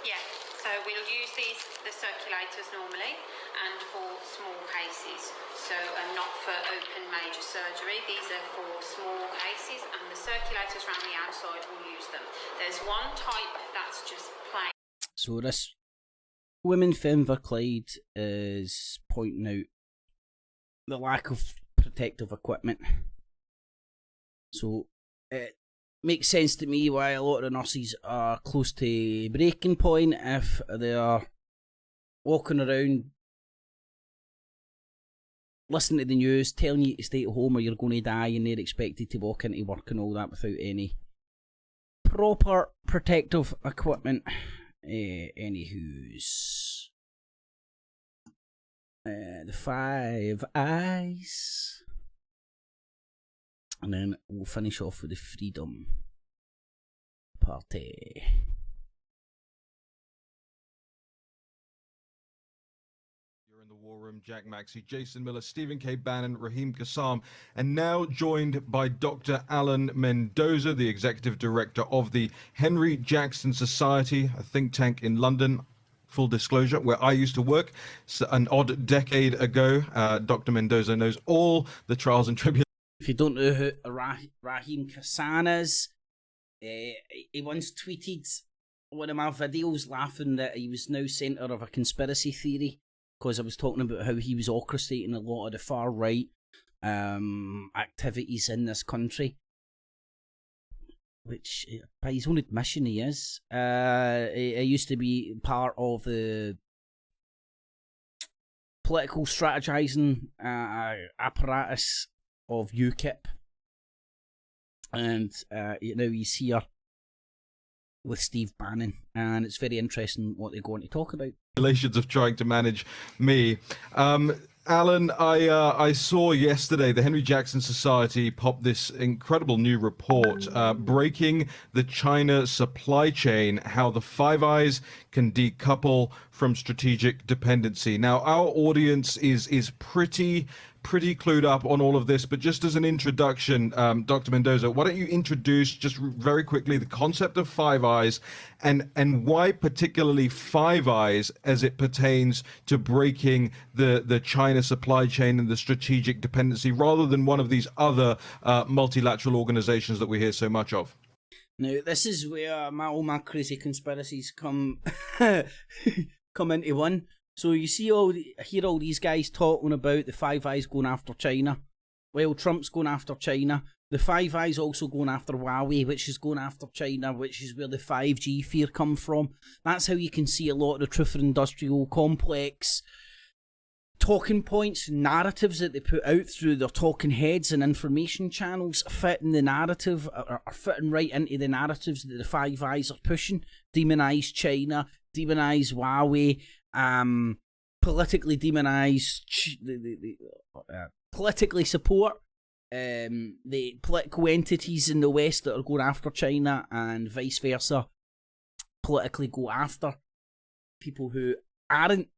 Yeah, so we'll use the circulators normally and for small cases. So not for open major surgery. These are for small cases, and the circulators around the outside will use them. There's one type that's just plain. So this woman from Inverclyde is pointing out the lack of protective equipment. So it makes sense to me why a lot of the nurses are close to breaking point if they are walking around listening to the news, telling you to stay at home or you're going to die, and they're expected to walk into work and all that without any proper protective equipment. Anywho's the Five Eyes, and then we'll finish off with the Freedom Party. You're in the War Room, Jack Maxey, Jason Miller, Stephen K. Bannon, Raheem Kassam, and now joined by Dr. Alan Mendoza, the Executive Director of the Henry Jackson Society, a think tank in London. Full disclosure, where I used to work an odd decade ago. Dr. Mendoza knows all the trials and tribulations. If you don't know who Raheem Kassam is, he once tweeted one of my videos laughing that he was now centre of a conspiracy theory because I was talking about how he was orchestrating a lot of the far right activities in this country. Which, by his own admission, he is. He used to be part of the political strategizing apparatus of UKIP, and now he's here with Steve Bannon, and it's very interesting what they're going to talk about. Relations of trying to manage me. Alan, I saw yesterday the Henry Jackson Society pop this incredible new report breaking the China supply chain, how the Five Eyes can decouple from strategic dependency. Now, our audience is pretty clued up on all of this, but just as an introduction, Dr. Mendoza, why don't you introduce just very quickly the concept of Five Eyes and why particularly Five Eyes as it pertains to breaking the China supply chain and the strategic dependency rather than one of these other multilateral organizations that we hear so much of? Now, this is where all my crazy conspiracies come into one. So you see hear all these guys talking about the Five Eyes going after China. Well, Trump's going after China. The Five Eyes also going after Huawei, which is going after China, which is where the 5G fear come from. That's how you can see a lot of the truth and industrial complex talking points, narratives that they put out through their talking heads and information channels fitting the narrative, or fitting right into the narratives that the Five Eyes are pushing. Demonise China, demonise Huawei, politically demonise, politically support the political entities in the West that are going after China, and vice versa, politically go after people who aren't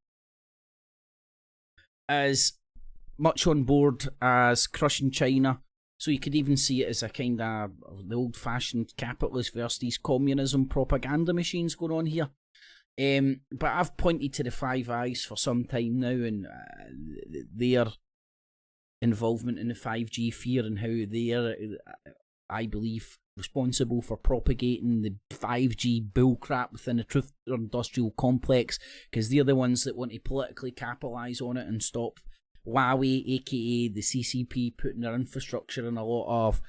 as much on board as crushing China. So you could even see it as a kind of the old-fashioned capitalist versus communism propaganda machines going on here. But I've pointed to the Five Eyes for some time now, and their involvement in the 5G fear and how they are, I believe, responsible for propagating the 5G bullcrap within the truth industrial complex, because they're the ones that want to politically capitalise on it and stop Huawei, aka the CCP, putting their infrastructure in a lot of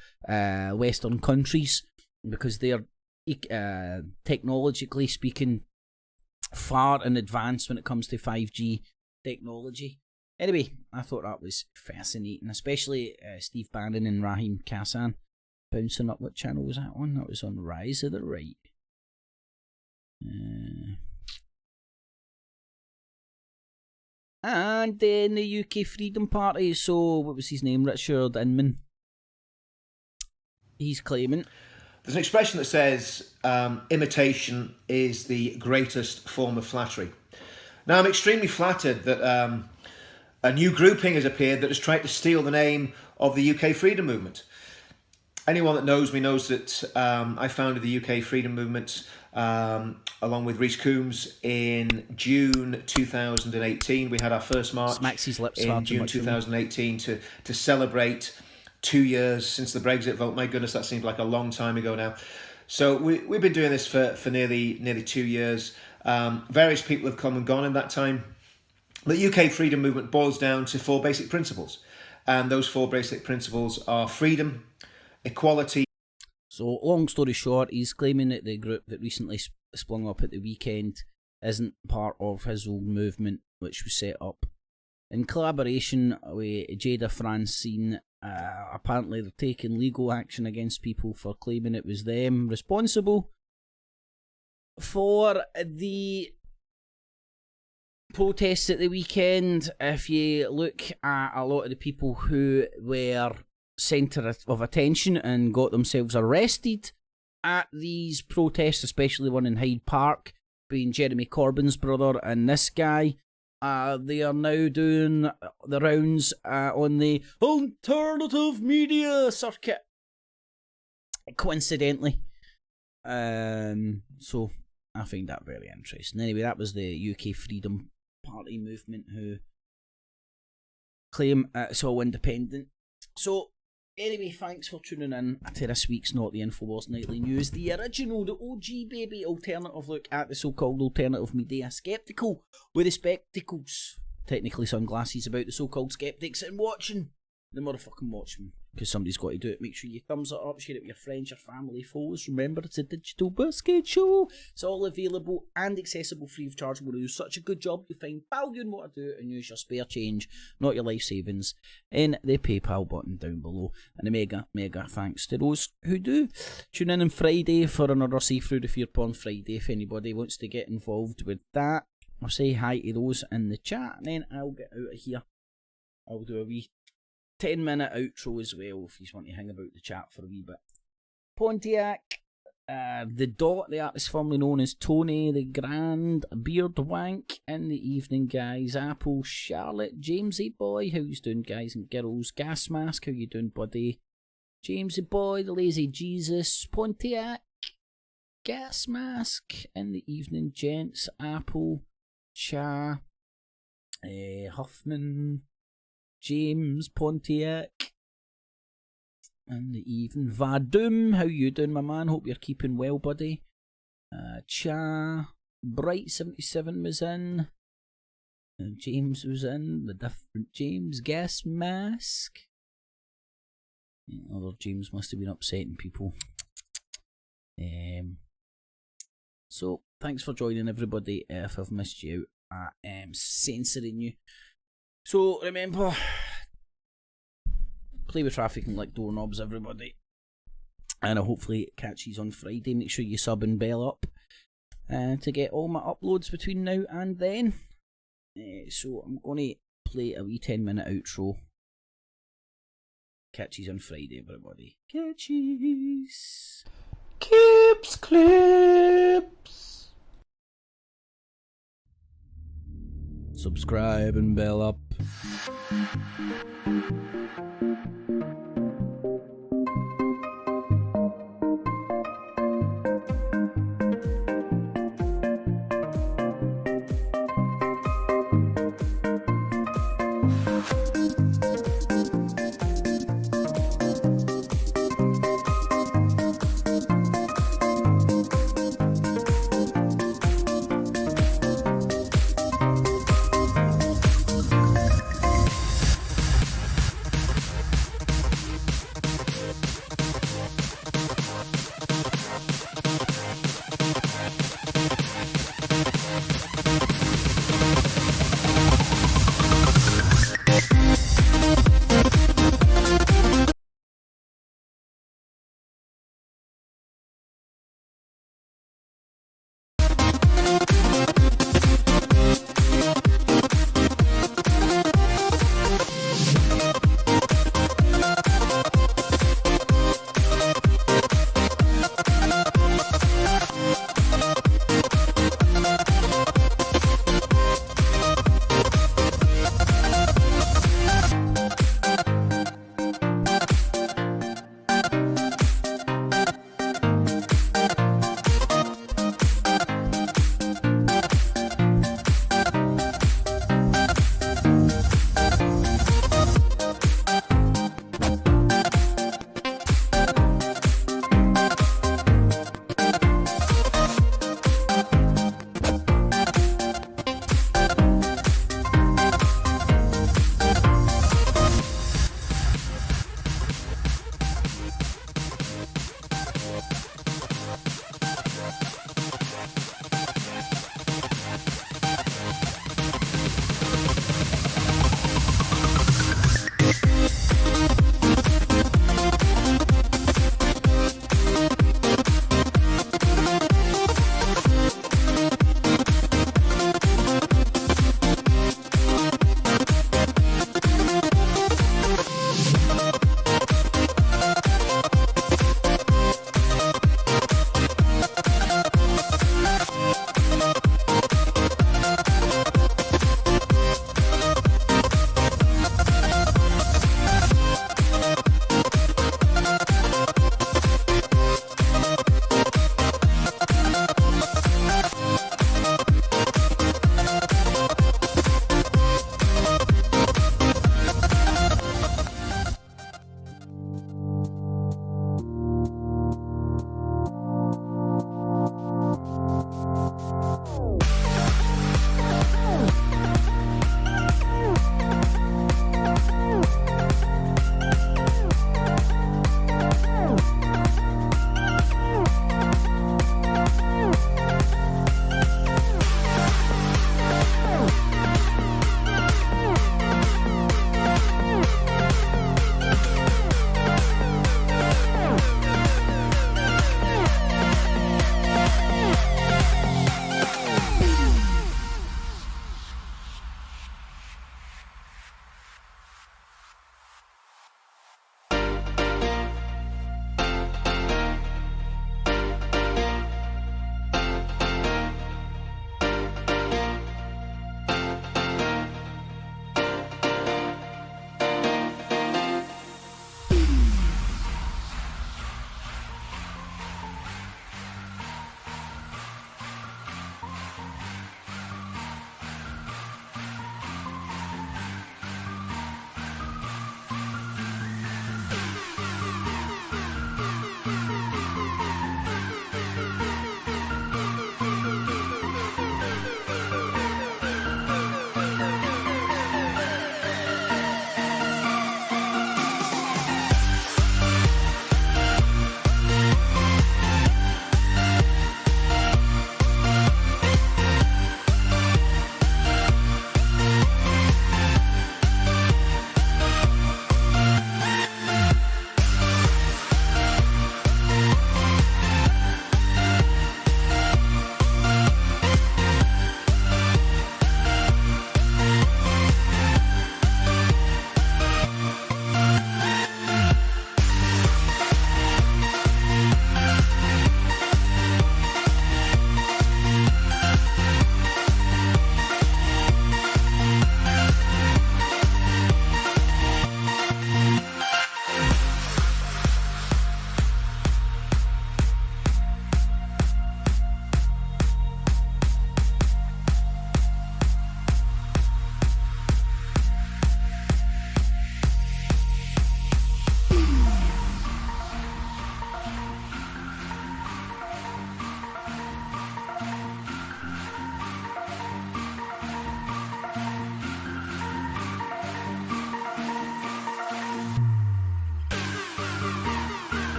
Western countries, because they're technologically speaking far in advance when it comes to 5G technology. Anyway, I thought that was fascinating, especially Steve Bannon and Raheem Kassan bouncing up. What channel was that on? That was on Rise of the Right. And then the UK Freedom Party, so what was his name? Richard Inman. He's claiming. There's an expression that says, imitation is the greatest form of flattery. Now, I'm extremely flattered that a new grouping has appeared that has tried to steal the name of the UK freedom movement. Anyone that knows me knows that I founded the UK freedom movement along with Rhys Coombs in June 2018. We had our first march in June 2018 to celebrate 2 years since the Brexit vote. My goodness, that seems like a long time ago now. So we've been doing this for nearly 2 years. Various people have come and gone in that time. The UK freedom movement boils down to 4 basic principles. And those 4 basic principles are freedom, equality. So, long story short, he's claiming that the group that recently sprung up at the weekend isn't part of his own movement, which was set up in collaboration with Jada Francine. Apparently, they're taking legal action against people for claiming it was them responsible for the protests at the weekend. If you look at a lot of the people who were centre of attention and got themselves arrested at these protests, especially one in Hyde Park, being Jeremy Corbyn's brother and this guy, they are now doing the rounds on the alternative media circuit, coincidentally. So I find that very interesting. Anyway, that was the UK Freedom Party movement who claim it's all independent. So anyway, thanks for tuning in to this week's Not the Infowars Nightly News, the original, the OG baby alternative look at the so-called alternative media. Skeptical with the spectacles, technically sunglasses, about the so-called skeptics, and watching the motherfucking Watchmen, because somebody's got to do it. Make sure you thumbs it up, share it with your friends, your family, foes. Remember, it's a digital biscuit show. It's all available and accessible free of charge. We'll do such a good job, you find value in what I do and use your spare change, not your life savings, in the PayPal button down below. And a mega thanks to those who do. Tune in on Friday for another See Through the Fear Porn Friday if anybody wants to get involved with that. I'll say hi to those in the chat, and then I'll get out of here. I'll do a wee 10-minute outro as well if you want to hang about the chat for a wee bit. Pontiac, the Dot, the artist formerly known as Tony, the Grand, Beard Wank in the evening, guys. Apple, Charlotte, Jamesy Boy, how you doing, guys and girls? Gas Mask, how you doing, buddy? Jamesy Boy, the Lazy Jesus, Pontiac, Gas Mask in the evening, gents. Apple, Cha, Huffman, James, Pontiac, and even Vadum, how you doing, my man? Hope you're keeping well, buddy. Cha, Bright77 was in, and James was in, the different James, Gas Mask. Other James must have been upsetting people. So, thanks for joining, everybody. If I've missed you out, I am censoring you. So remember, play with traffic and like doorknobs, everybody. And hopefully it catches on Friday. Make sure you sub and bell up to get all my uploads between now and then. So I'm going to play a wee 10-minute outro. Catches on Friday, everybody. Catches. Clips. subscribe and bell up.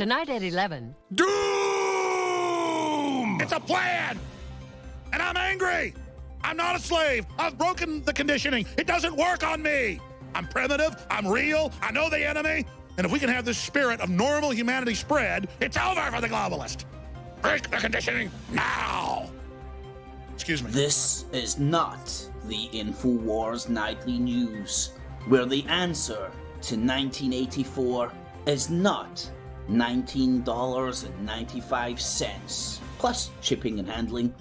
Tonight at 11. Doom! It's a plan! And I'm angry! I'm not a slave! I've broken the conditioning! It doesn't work on me! I'm primitive, I'm real, I know the enemy, and if we can have this spirit of normal humanity spread, it's over for the globalist! Break the conditioning now! Excuse me. This is not the Infowars Nightly News, where the answer to 1984 is not $19.95 plus shipping and handling,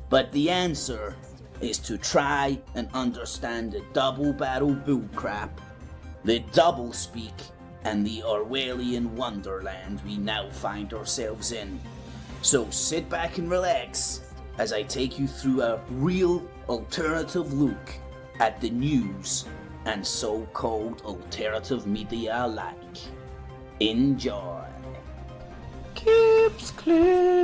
but the answer is to try and understand the double barrel bullcrap, the double speak, and the Orwellian wonderland we now find ourselves in. So sit back and relax as I take you through a real alternative look at the news and so-called alternative media alike. Enjoy. Keeps clear.